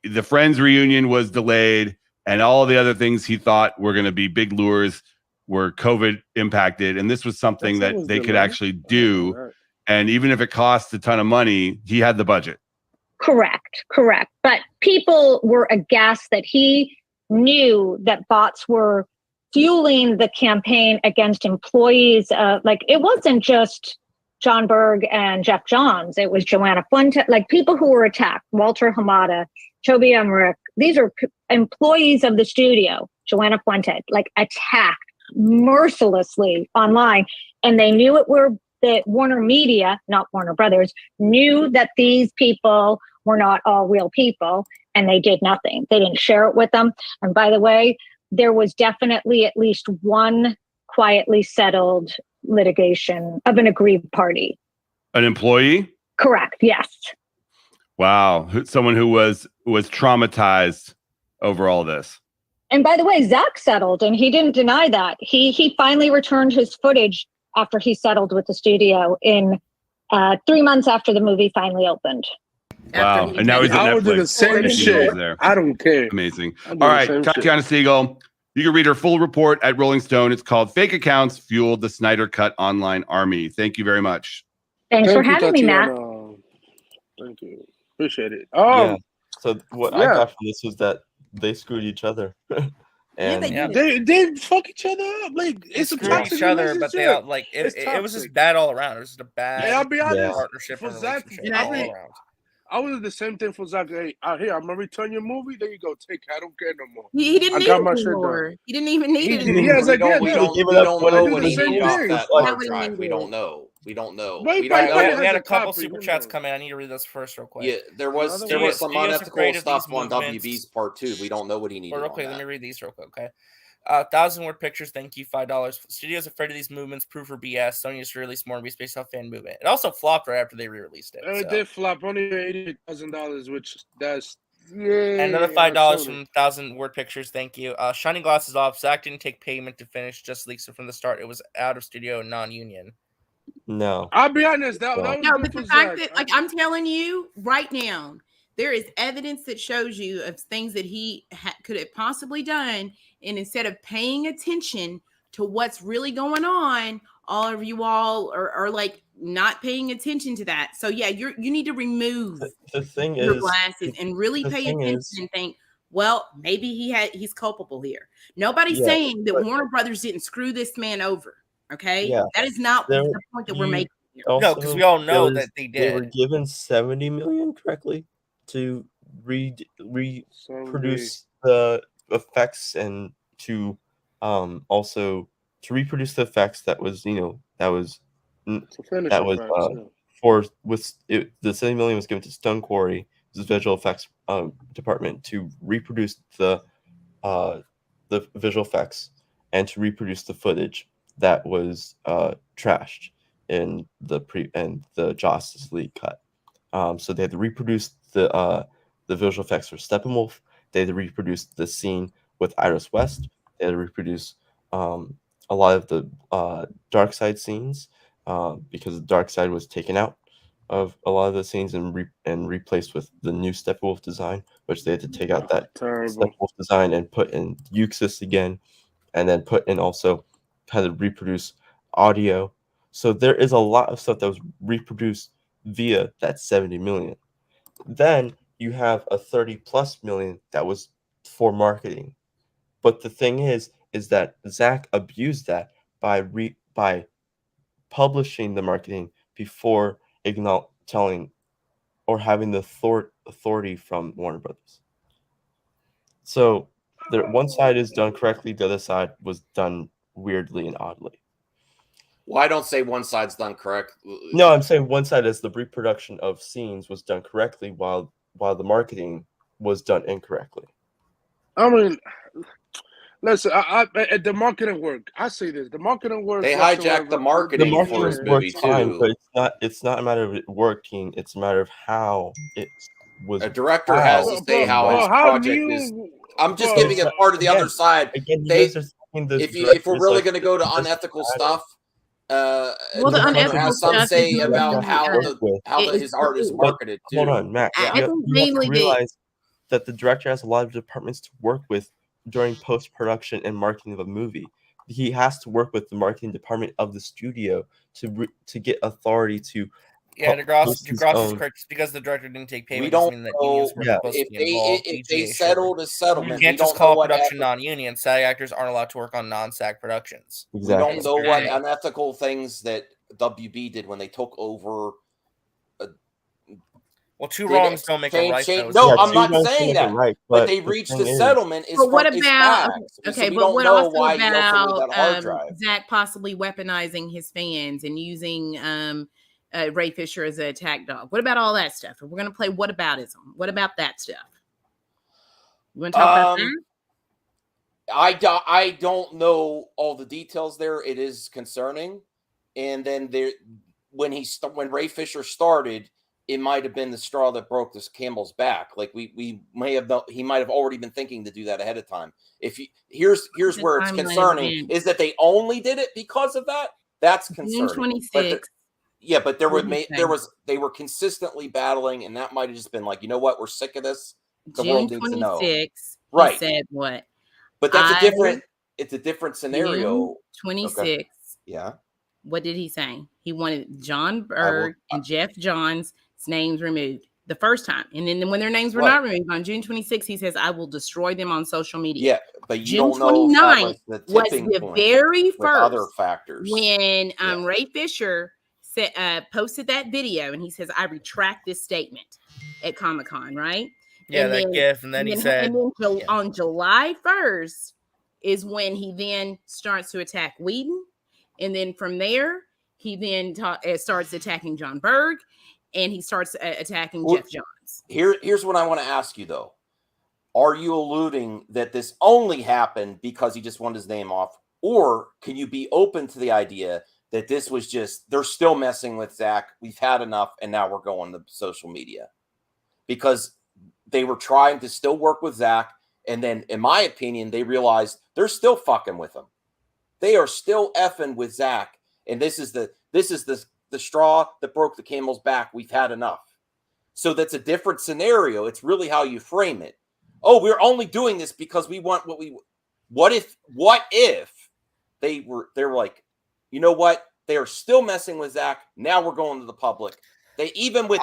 The Friends reunion was delayed, and all the other things he thought were going to be big lures were COVID impacted. And this was something that they could actually do. And even if it cost a ton of money, he had the budget. Correct. But people were aghast that he knew that bots were fueling the campaign against employees. Like, it wasn't just John Berg and Jeff Johns. It was Joanna Fuente, like people who were attacked, Walter Hamada, Toby Emmerich. These are employees of the studio, Joanna Fuente, like attacked mercilessly online. And they knew it were that Warner Media, not Warner Brothers, knew that these people were not all real people, and they did nothing. They didn't share it with them. And by the way, there was definitely at least one quietly settled litigation of an aggrieved party. An employee? Correct. Yes. Wow. Someone who was traumatized over all this. And by the way, Zach settled, and he didn't deny that. He finally returned his footage after he settled with the studio in 3 months after the movie finally opened. Wow. And now he's at I would do the Netflix. same shit. I don't care. Amazing. I'll do All the right, same Tatiana Siegel. You can read her full report at Rolling Stone. It's called Fake Accounts Fueled the Snyder Cut Online Army. Thank you very much. Thanks for having me, Matt. Thank you. Appreciate it. Yeah. So what I got from this was that they screwed each other. And they fuck each other up. Like, it's a toxic each other, relationship. but they all, like it was just bad all around. It was just a bad Hey, I'll be honest. partnership For and Zach, relationship all around. I was the same thing for Zach. Hey, out here, I'm gonna return your movie. There you go. Take it. I don't care no more. He didn't I need got it my shit anymore. done. He didn't even need it Yeah, anymore. it's like, yeah, We no. don't I know do when the he same needed off thing. that Not hard when he drive. needed We it. don't know. We don't know. Wait, We but don't he know. probably We had has a couple copy, super who chats knows? come in. I need to read this first real quick. Yeah, there was some Studios unethical created stuff these on movements. WB's part 2. We don't know what he needed. Well, real on quick, that. let me read these real quick, okay? 1,000-word pictures, thank you, $5. Studios afraid of these movements, proof for BS. Sony used to release more movies based off fan movement. It also flopped right after they re-released it. It So. did flop, only $88,000, which that's yeah. Another $5 from 1,000-word pictures, thank you. Shining glasses off. Zach didn't take payment to finish, just leaks it from the start. It was out of studio and non-union. No. I'll be honest, that was No, good but for the fact Zach. that, like, I'm telling you right now, there is evidence that shows you of things that he could have possibly done, and instead of paying attention to what's really going on, all of you all are like not paying attention to that. So yeah, you need to remove the thing your is, glasses and really the pay thing attention is- and think, well, maybe he's culpable here. Nobody's Yeah, saying that but- Warner Brothers didn't screw this man over. Okay, Yeah. that is not There- the point that we're you- making here. No, because we all know there that was- they They were did. given $70 million correctly to reproduce the effects and to also to reproduce the effects that was finish that the was facts, yeah. for with it, the $70 million was given to Stone Quarry, the visual effects department, to reproduce the visual effects and to reproduce the footage that was trashed in the Justice League cut. So they had to reproduce the visual effects for Steppenwolf. They had to reproduce the scene with Iris West. They had to reproduce a lot of the Darkseid scenes because Darkseid was taken out of a lot of the scenes and replaced with the new Steppenwolf design, which they had to take out that Steppenwolf design and put in Euxis again, and then put in also kind of reproduce audio. So there is a lot of stuff that was reproduced via that 70 million. Then you have a 30+ million that was for marketing. But the thing is that Zach abused that by publishing the marketing before telling or having the authority from Warner Brothers. So one side is done correctly, the other side was done weirdly and oddly. Well, I don't say one side's done correct. No, I'm saying one side is the reproduction of scenes was done correctly, while the marketing was done incorrectly. I mean, listen, the marketing work. I say this: the marketing work. They hijacked the marketing for his movie too. But it's not a matter of it working. It's a matter of how it was. A director has to say how his project is. I'm just giving it part of the other side. If we're really going to go to unethical stuff, the unethical has some stuff say is about really, how his art is marketed too. Hold on, Matt. I You think have mainly to realize that the director has a lot of departments to work with during post-production and marketing of a movie. He has to work with the marketing department of the studio to get authority to. Yeah, DeGrasse is correct. Just because the director didn't take payment doesn't mean that unions were supposed to be involved. If they settled a settlement, you can't just call production non-union. SAG actors aren't allowed to work on non-SAG productions. We don't know what unethical things that WB did when they took over. Well, two wrongs don't make a right. No, I'm not saying that. Right, but they reached a settlement. But what about okay? But what also about Zach possibly weaponizing his fans and using Ray Fisher as an attack dog? What about all that stuff? If we're gonna play whataboutism, what about that stuff? You want to talk about that? I don't know all the details there. It is concerning. And then when Ray Fisher started, it might have been the straw that broke this camel's back. Like he might have already been thinking to do that ahead of time. Here's where it's concerning is that they only did it because of that. That's concerning. June 26th. Yeah, but they were consistently battling, and that might have just been like, you know what, we're sick of this. The world needs to know. Right. He said what? But that's it's a different scenario. 26. Okay. Yeah. What did he say? He wanted John Berg and Jeff Johns' names removed the first time. And then when their names were not removed on June 26th, he says, I will destroy them on social media. Yeah, but you June don't know 29th was the very first other factors. When Ray Fisher posted that video and he says, I retract this statement at Comic-Con, right? Yeah, and that gif. And then he said on July 1st is when he then starts to attack Whedon. And then from there, he then starts attacking John Berg, and he starts attacking Jeff Johns. Here's what I want to ask you, though. Are you alluding that this only happened because he just wanted his name off? Or can you be open to the idea that this was just, they're still messing with Zach, we've had enough, and now we're going to social media? Because they were trying to still work with Zach, and then, in my opinion, they realized they're still fucking with him. They are still effing with Zach, and this is the straw that broke the camel's back. We've had enough. So that's a different scenario. It's really how you frame it. Oh, we're only doing this because we want what we. What if they were like, you know what? They are still messing with Zach. Now we're going to the public. They even with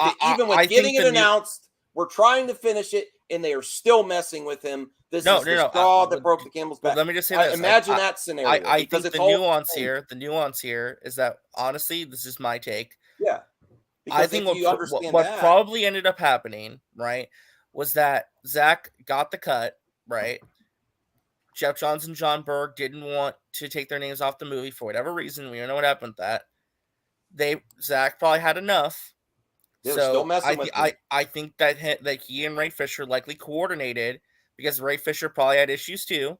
getting it announced, we're trying to finish it, and they are still messing with him. This is the straw that broke the camel's back. Let me just say this. Imagine that scenario. I think the nuance here is that, honestly, this is my take. Yeah. I think what probably ended up happening, right, was that Zach got the cut, right? Jeff Johns and John Berg didn't want to take their names off the movie for whatever reason. We don't know what happened with that. Zach probably had enough. Still messing with him. I think that he and Ray Fisher likely coordinated, because Ray Fisher probably had issues too.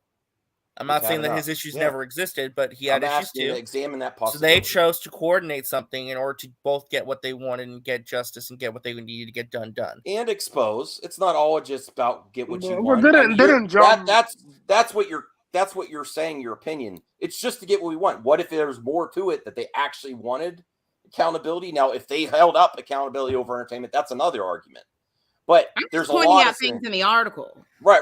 I'm not saying that his issues never existed, but he had issues too. Examine that possibility. So they chose to coordinate something in order to both get what they wanted and get justice and get what they needed to get done. And expose. It's not all just about get what you want. That's what you're saying, your opinion. It's just to get what we want. What if there's more to it that they actually wanted? Accountability. Now, if they held up accountability over entertainment, that's another argument. But there's a lot of things in the article. Right.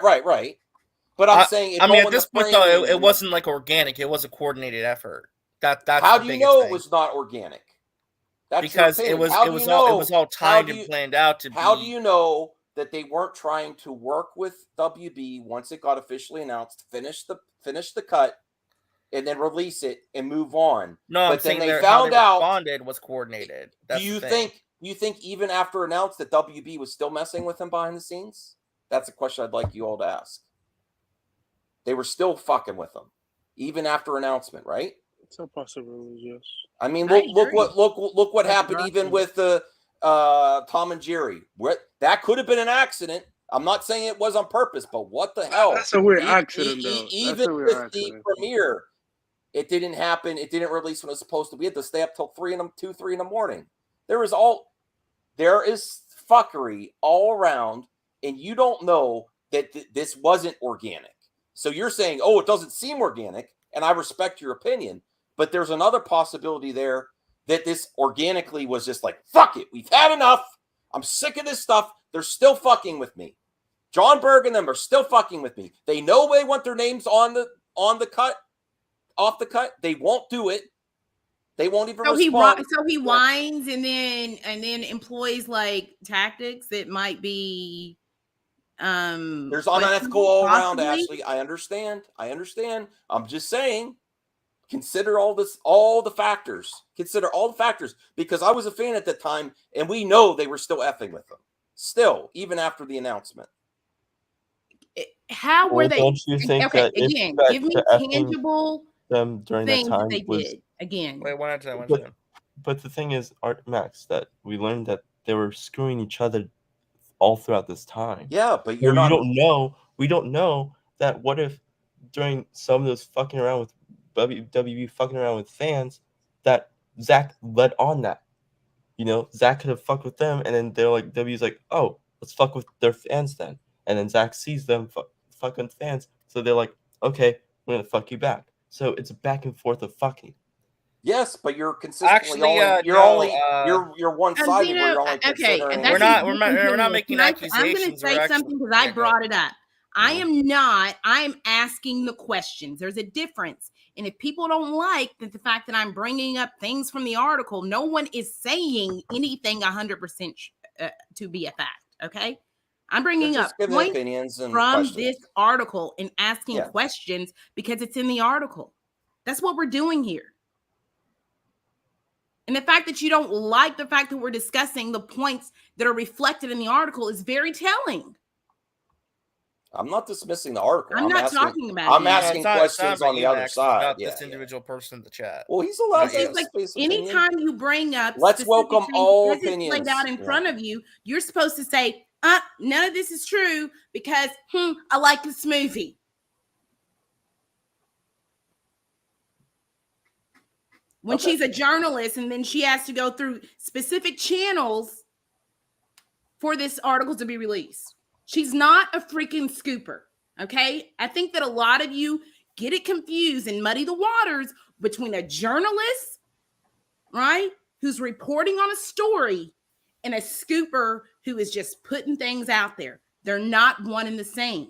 But I'm saying, at this point, though, it wasn't like organic. It was a coordinated effort. That's how do you know it was not organic? Because it was all timed and planned out to be. How do you know that they weren't trying to work with WB once it got officially announced, finish the cut, and then release it and move on? No, but I'm saying they how found they out responded was coordinated. That's do you think you think even after announced that WB was still messing with him behind the scenes? That's a question I'd like you all to ask. They were still fucking with him, even after announcement, right? It's a possibility, yes. I mean, look what happened even with the Tom and Jerry. That could have been an accident. I'm not saying it was on purpose, but what the hell? That's a weird accident, though. Even with the premiere, it didn't happen. It didn't release when it was supposed to. We had to stay up till 3 in the morning. There is fuckery all around, and you don't know that this wasn't organic. So you're saying, oh, it doesn't seem organic, and I respect your opinion, but there's another possibility there that this organically was just like, fuck it, we've had enough. I'm sick of this stuff. They're still fucking with me. John Berg and them are still fucking with me. They know they want their names on the cut, off the cut. They won't do it. They won't even respond. So he whines and then employs like tactics that might be there's unethical all around, Ashley. I understand. I'm just saying, consider all the factors. Consider all the factors, because I was a fan at that time, and we know they were still effing with them. Still, even after the announcement. How were they? Don't you think okay, that again, give me tangible them during things that time they was, did. Again. Wait, one at a time. But the thing is, Art Max, that we learned that they were screwing each other all throughout this time. Yeah, but We don't know that what if during some of those fucking around with WWE fucking around with fans, that Zach led on that. You know, Zach could have fucked with them, and then they're like, W's like, oh, let's fuck with their fans then. And then Zach sees them fucking fans, so they're like, okay, we're gonna fuck you back. So it's a back and forth of fucking. Yes, but you're consistently you're one-sided. Where you're only considering. We're not making accusations. I'm going to say something because I brought it up. I am asking the questions. There's a difference. And if people don't like the fact that I'm bringing up things from the article, no one is saying anything 100% to be a fact. Okay. I'm bringing up points opinions and from questions. this article and asking questions because it's in the article. That's what we're doing here. And the fact that you don't like the fact that we're discussing the points that are reflected in the article is very telling. I'm not dismissing the article. I'm not talking about I'm asking questions on the other side. About this individual person in the chat. Well, he's allowed to like anytime you bring up let's welcome all opinions laid out in front of you, you're supposed to say, none of this is true because I like this movie. When she's a journalist and then she has to go through specific channels for this article to be released. She's not a freaking scooper, okay? I think that a lot of you get it confused and muddy the waters between a journalist, right, who's reporting on a story, and a scooper who is just putting things out there. They're not one and the same,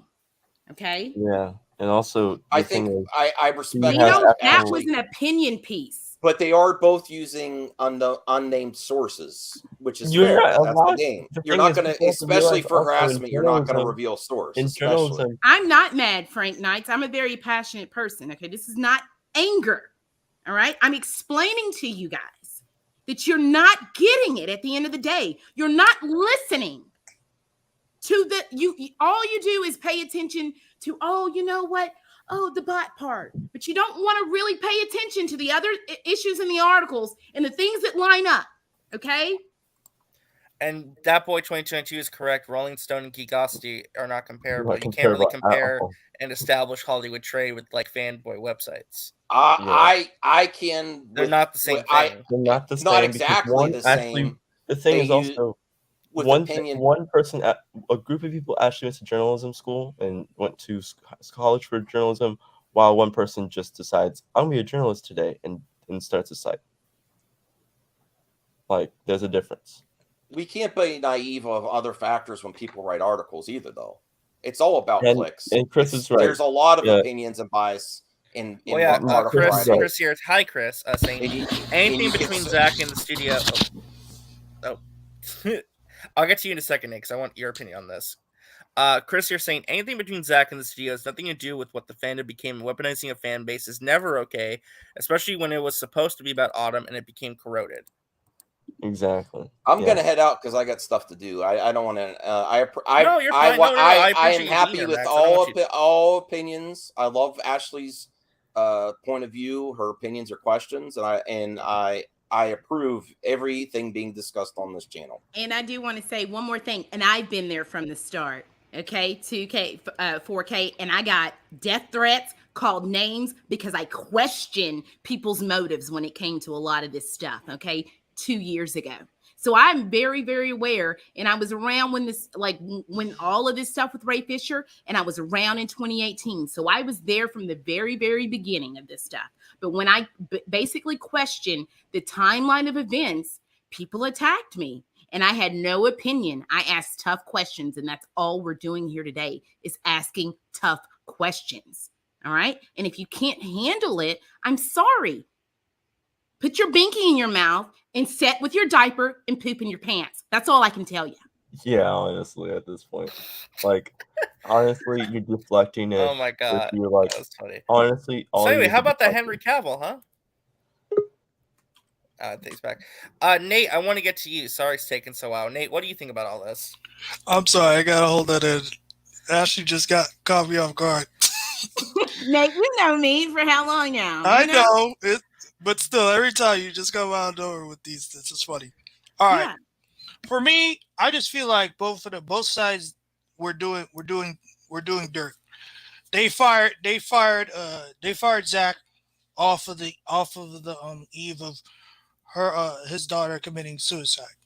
okay? Yeah, and also I think I respect that was an opinion piece. But they are both using unnamed sources, which is fair. That's the game. You're not going to, especially for harassment, you're not going to reveal source. I'm not mad, Frank Knights. I'm a very passionate person. Okay, this is not anger. All right, I'm explaining to you guys that you're not getting it at the end of the day. You're not listening to all you do is pay attention to, oh, you know what? Oh, the bot part. But you don't want to really pay attention to the other issues in the articles and the things that line up. Okay? And that boy 2022 is correct. Rolling Stone and Geekosity are not comparable. You can't really compare an established Hollywood trade with like fanboy websites. I can. They're not the same thing. They're not the same. Not exactly the same. The thing is also one person, a group of people actually went to journalism school and went to college for journalism, while one person just decides, I'm gonna be a journalist today and starts a site. Like, there's a difference. We can't be naive of other factors when people write articles either, though. It's all about clicks. And Chris is right. There's a lot of opinions and bias in article writing. Chris here. Hi, Chris. Saying anything between Zach and the studio. I'll get to you in a second, Nick, because I want your opinion on this. Chris, you're saying anything between Zach and the studio has nothing to do with what the fandom became. Weaponizing a fan base is never okay, especially when it was supposed to be about Autumn and it became corroded. Exactly. I'm Yeah. gonna head out because I got stuff to do. I don't want to. No, you're fine. No, I I am appreciate you being happy here, with Max. I don't want you all opinions. I love Ashley's point of view, her opinions or questions, and I approve everything being discussed on this channel. And I do want to say one more thing, and I've been there from the start. Okay, 2K, 4K, and I got death threats, called names because I question people's motives when it came to a lot of this stuff. Okay, 2 years ago. So I'm very, very aware. And I was around when when all of this stuff with Ray Fisher, and I was around in 2018. So I was there from the very, very beginning of this stuff. But when I basically questioned the timeline of events, people attacked me. And I had no opinion. I asked tough questions. And that's all we're doing here today is asking tough questions. All right. And if you can't handle it, I'm sorry. Put your binky in your mouth and sit with your diaper and poop in your pants. That's all I can tell you. Yeah, honestly, at this point, like, honestly, you're deflecting it. Oh my god, you're like, that was funny. Honestly, So anyway, how about that Henry Cavill, huh? Thanks, back. Nate, I want to get to you. Sorry it's taking so while. Nate, what do you think about all this? I'm sorry, I gotta hold that in. Ashley just caught me off guard. Nate, you know me for how long now? I know it, but still, every time you just come out over with these, this is funny. All right, Yeah. For me, I just feel like both sides were doing dirt. They fired Zach off of the eve of his daughter committing suicide,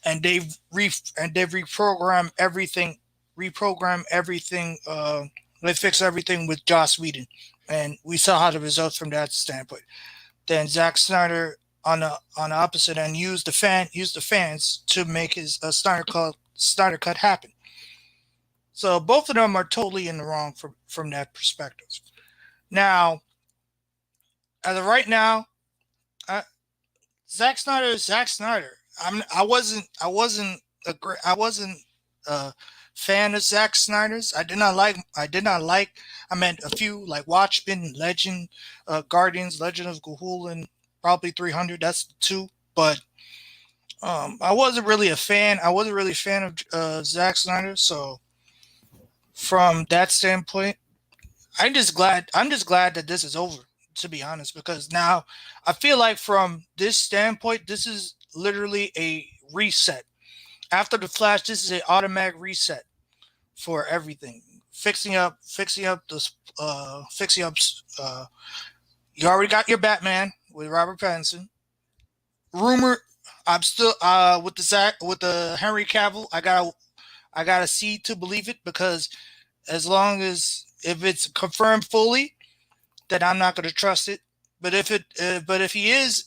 and they've reprogrammed everything. They fixed everything with Joss Whedon, and we saw how the results from that standpoint. Then Zack Snyder on the opposite end used the fans to make his Snyder Cut happen. So both of them are totally in the wrong from that perspective. Now, as of right now, Zack Snyder is Zack Snyder. I wasn't a fan of Zack Snyder's. I did not like. I meant a few like Watchmen, Legend, Guardians, Legend of Gahul, and probably 300. That's the two. But I wasn't really a fan. I wasn't really a fan of Zack Snyder. So from that standpoint, I'm just glad that this is over, to be honest, because now I feel like from this standpoint, this is literally a reset. After the Flash, this is an automatic reset for everything. Fixing up. You already got your Batman with Robert Pattinson. Rumor, I'm still with the Henry Cavill. I gotta see to believe it, because as long as if it's confirmed fully, then I'm not gonna trust it. But if he is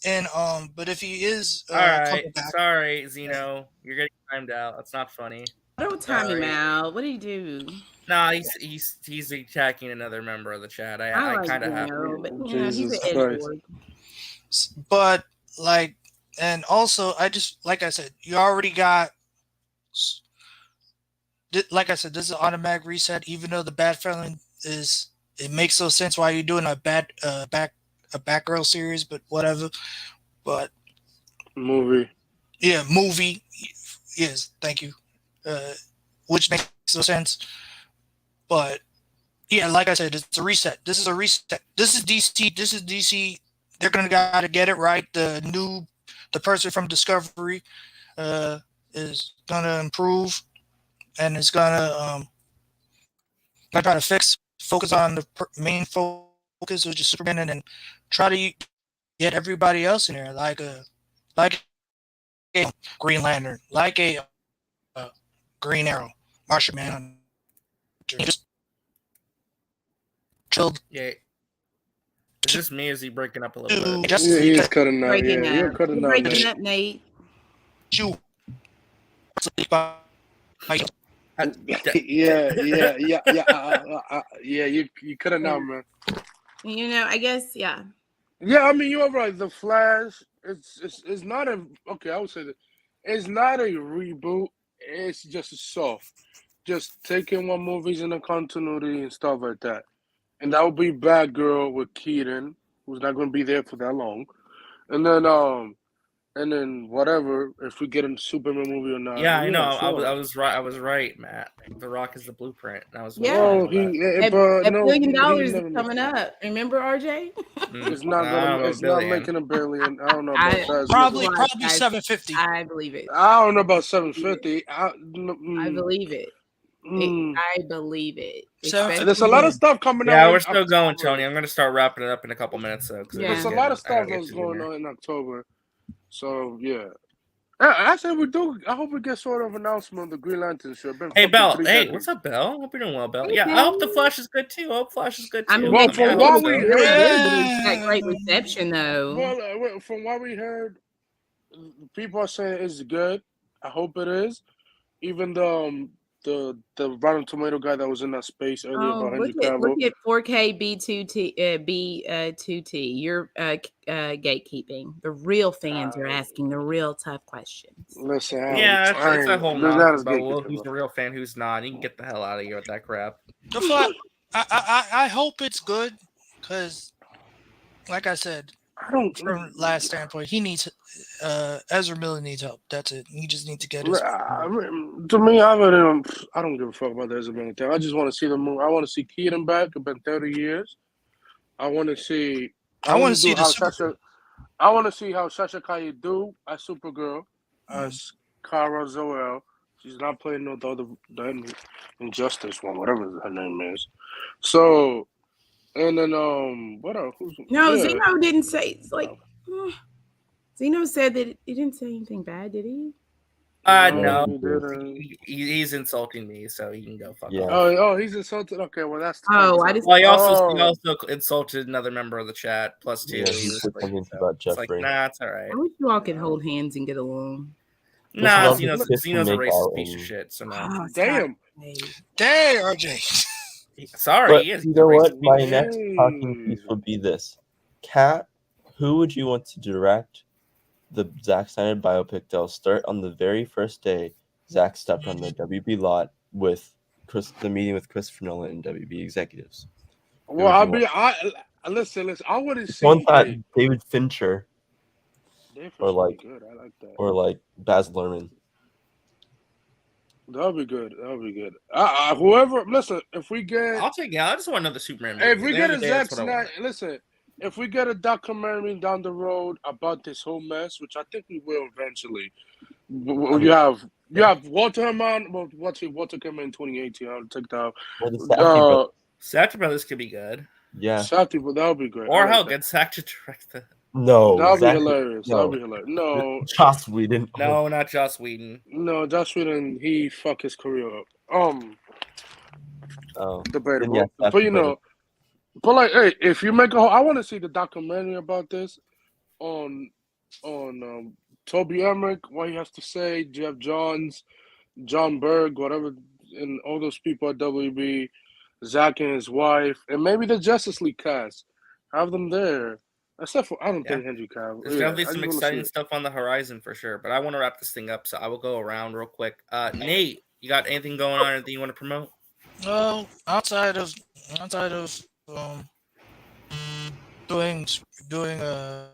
all right, sorry, Zeno, you're getting timed out. That's not funny. Don't time him out. What did he do? Nah, he's attacking another member of the chat. I like kind of have. Zeno, but he's an Edward. But like, and also, like I said, you already got. Like I said, this is an automatic reset. Even though the Batfellin it makes no sense why you're doing a Batgirl series, but whatever. But movie. Yeah, movie. Yes, thank you. Which makes no sense. But yeah, like I said, it's a reset. This is a reset. This is DC. They're gonna gotta get it right. The person from Discovery is gonna improve, and it's gonna try to focus on the main focus, which is Superman, and then try to get everybody else in there, like a Green Lantern, like a Green Arrow, Martian Manhunter. Just chilled. Yeah. Is this me? Or is he breaking up a little bit? Yeah, he's cutting out. Breaking Yeah, up. you're cutting You're out. breaking Nate. up, Nate. Yeah. You cutting out, man. You know, I guess, yeah. Yeah, I mean, you're right. The Flash, it's not a okay. I would say that it's not a reboot. It's just a soft, just taking what movies in the continuity and stuff like that. And that would be Batgirl with Keaton, who's not going to be there for that long. And then and then whatever if we get a Superman movie or not. Yeah, I know. Sure. I was right. I was right, Matt. The Rock is the blueprint. And I was Yeah. Well, $1 billion is coming up. Remember, RJ? It's not gonna. It's not making $1 billion. I don't know about that. Probably 750. I believe it. I don't know about 750. I believe it. I believe it. There's a lot of stuff coming out. Yeah, in we're still going, October. Tony. I'm going to start wrapping it up in a couple minutes, though. There's a lot of stuff that's going on in October. So yeah. Actually, we do. I hope we get sort of announcement of the Green Lantern show. Hey, Belle. Hey, what's up, Belle? Hope you're doing well, Belle. Yeah, I hope the Flash is good too. I hope Flash is good too. I mean, Well, they from told what us we it was heard, good, but it's got great reception though. Well, from what we heard, people are saying it's good. I hope it is. Even the Rotten Tomato guy that was in that space earlier about Henry Cavill. Look at 4K B2T. You're gatekeeping. The real fans are asking the real tough questions. Listen, Yeah, it's a whole nonsense about who's a real fan, who's not. You can get the hell out of here with that crap. The Flash, I hope it's good because, like I said, from last standpoint, he needs Ezra Miller needs help. That's it. He just needs to get his. To me, I don't give a fuck about the Ezra Miller thing. I just want to see the movie. I want to see Keaton back. It's been 30 years. I want to see. I want to see how Sasha Calle do as Supergirl, as Kara Zor-El. She's not playing the Injustice one, whatever her name is. So, and then what else? Zeno didn't say. It's like Zeno said that he didn't say anything bad, did he? No, he's insulting me, so he can go fuck off. Oh, he's insulted. Okay, well that's. He also insulted another member of the chat. Plus two. Yeah, He was like, about it's like, Jeffrey. nah, it's all right. I wish you all could hold hands and get along. Nah, Zeno's a racist piece of shit. So no. Damn, RJ. Sorry, But he is you know what? racist My piece of next shit. talking piece would be this: Kat, who would you want to direct the Zack Snyder biopic that'll start on the very first day Zack stepped on the WB lot with the meeting with Christopher Nolan and WB executives? Well, listen. I want to see. One thought David Fincher, or like, good. I like that. or like Baz Luhrmann. That'll be good. Whoever, listen. If we get, I'll take it. I just want another Superman movie. if we get a Zack Snyder, listen. If we get a documentary down the road about this whole mess, which I think we will eventually, you have Walter Herman. Well, Walter came in 2018. I'll take that. Safdie Brothers could be good. Yeah, Safdie, but that would be great. Or hell, get Zack to direct the. No, that would be Zack- hilarious. no. That would be hilarious. No, Joss Whedon. No, not Joss Whedon. No, Joss Whedon. He fucked his career up. Debatable. Yeah, but you know, but like, hey, if you make I want to see the documentary about this on Toby Emmerich, what he has to say, Jeff Johns, John Berg, whatever, and all those people at WB, Zach and his wife, and maybe the Justice League cast. Have them there. Except for, I don't think Henry Cavill. There's definitely some exciting stuff on the horizon for sure, but I want to wrap this thing up, so I will go around real quick. Nate, you got anything going on? Anything you want to promote? Well, outside of doing a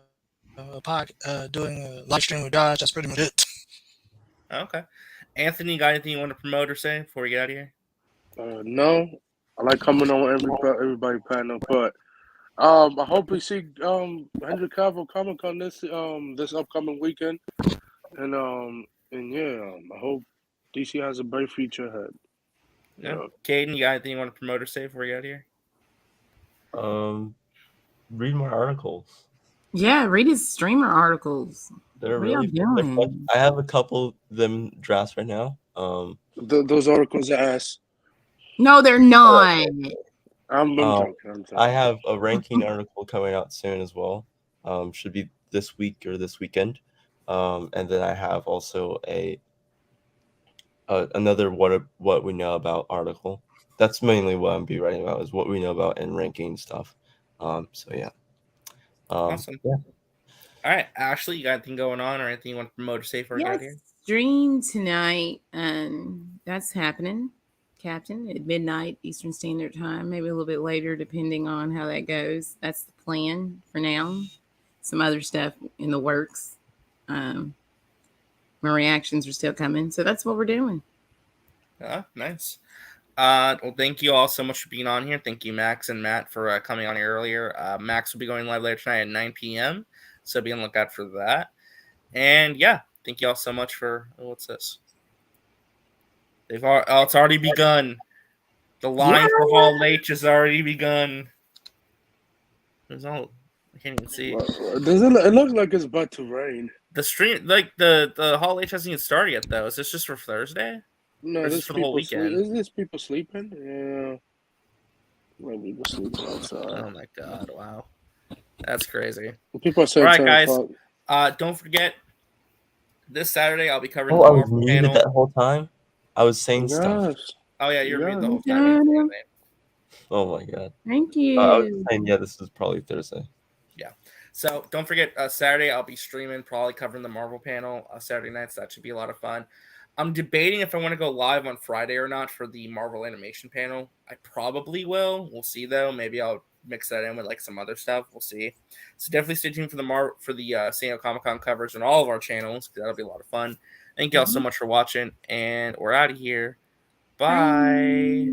live stream with Dodge, that's pretty much it. Okay. Anthony, you got anything you want to promote or say before we get out of here? No. I like coming on everybody panel, but I hope we see Henry Cavill Comic-Con this upcoming weekend. And yeah, I hope DC has a bright future ahead. Yeah. Caden, you got anything you want to promote or say before we get out of here? Read more articles. Yeah, read his streamer articles. They're What are really y'all fun. doing? I have a couple of them drafts right now. Those articles are ass. No, they're not. I'm joking. I have a ranking article coming out soon as well. Should be this week or this weekend. And then I have also another what we know about article. That's mainly what I'm be writing about, is what we know about and ranking stuff. So yeah. Awesome. Yeah. All right, Ashley, you got anything going on or anything you want to promote or say before we get out of here? Stream tonight, that's happening, Captain, at midnight Eastern Standard Time, maybe a little bit later, depending on how that goes. That's the plan for now. Some other stuff in the works. My reactions are still coming, so that's what we're doing. Nice. Well, thank you all so much for being on here. Thank you, Max and Matt, for coming on here earlier. Max will be going live later tonight at 9 p.m., so be on the lookout for that. And yeah, thank you all so much for what's this? It's already begun. The line for Hall H has already begun. There's all I can't even see. It looks like it's about to rain. The stream, like the Hall H hasn't even started yet, though. Is this just for Thursday? No, Or is there's this for the whole weekend? Is this people sleeping? Yeah. Maybe people sleeping outside. Oh my god! Wow, that's crazy. People are saying, all right, 10 guys. o'clock. Don't forget this Saturday I'll be covering Oh, the I was Marvel muted panel. that whole time. I was saying stuff. Oh yeah, you're muted the whole time. Oh my god. Thank you. I was saying, yeah, this is probably Thursday. Yeah. So don't forget, Saturday I'll be streaming, probably covering the Marvel panel Saturday nights. That should be a lot of fun. I'm debating if I want to go live on Friday or not for the Marvel animation panel. I probably will. We'll see though. Maybe I'll mix that in with like some other stuff. We'll see. So definitely stay tuned for the San Diego Comic-Con coverage on all of our channels because that'll be a lot of fun. Thank you all so much for watching, and we're out of here. Bye.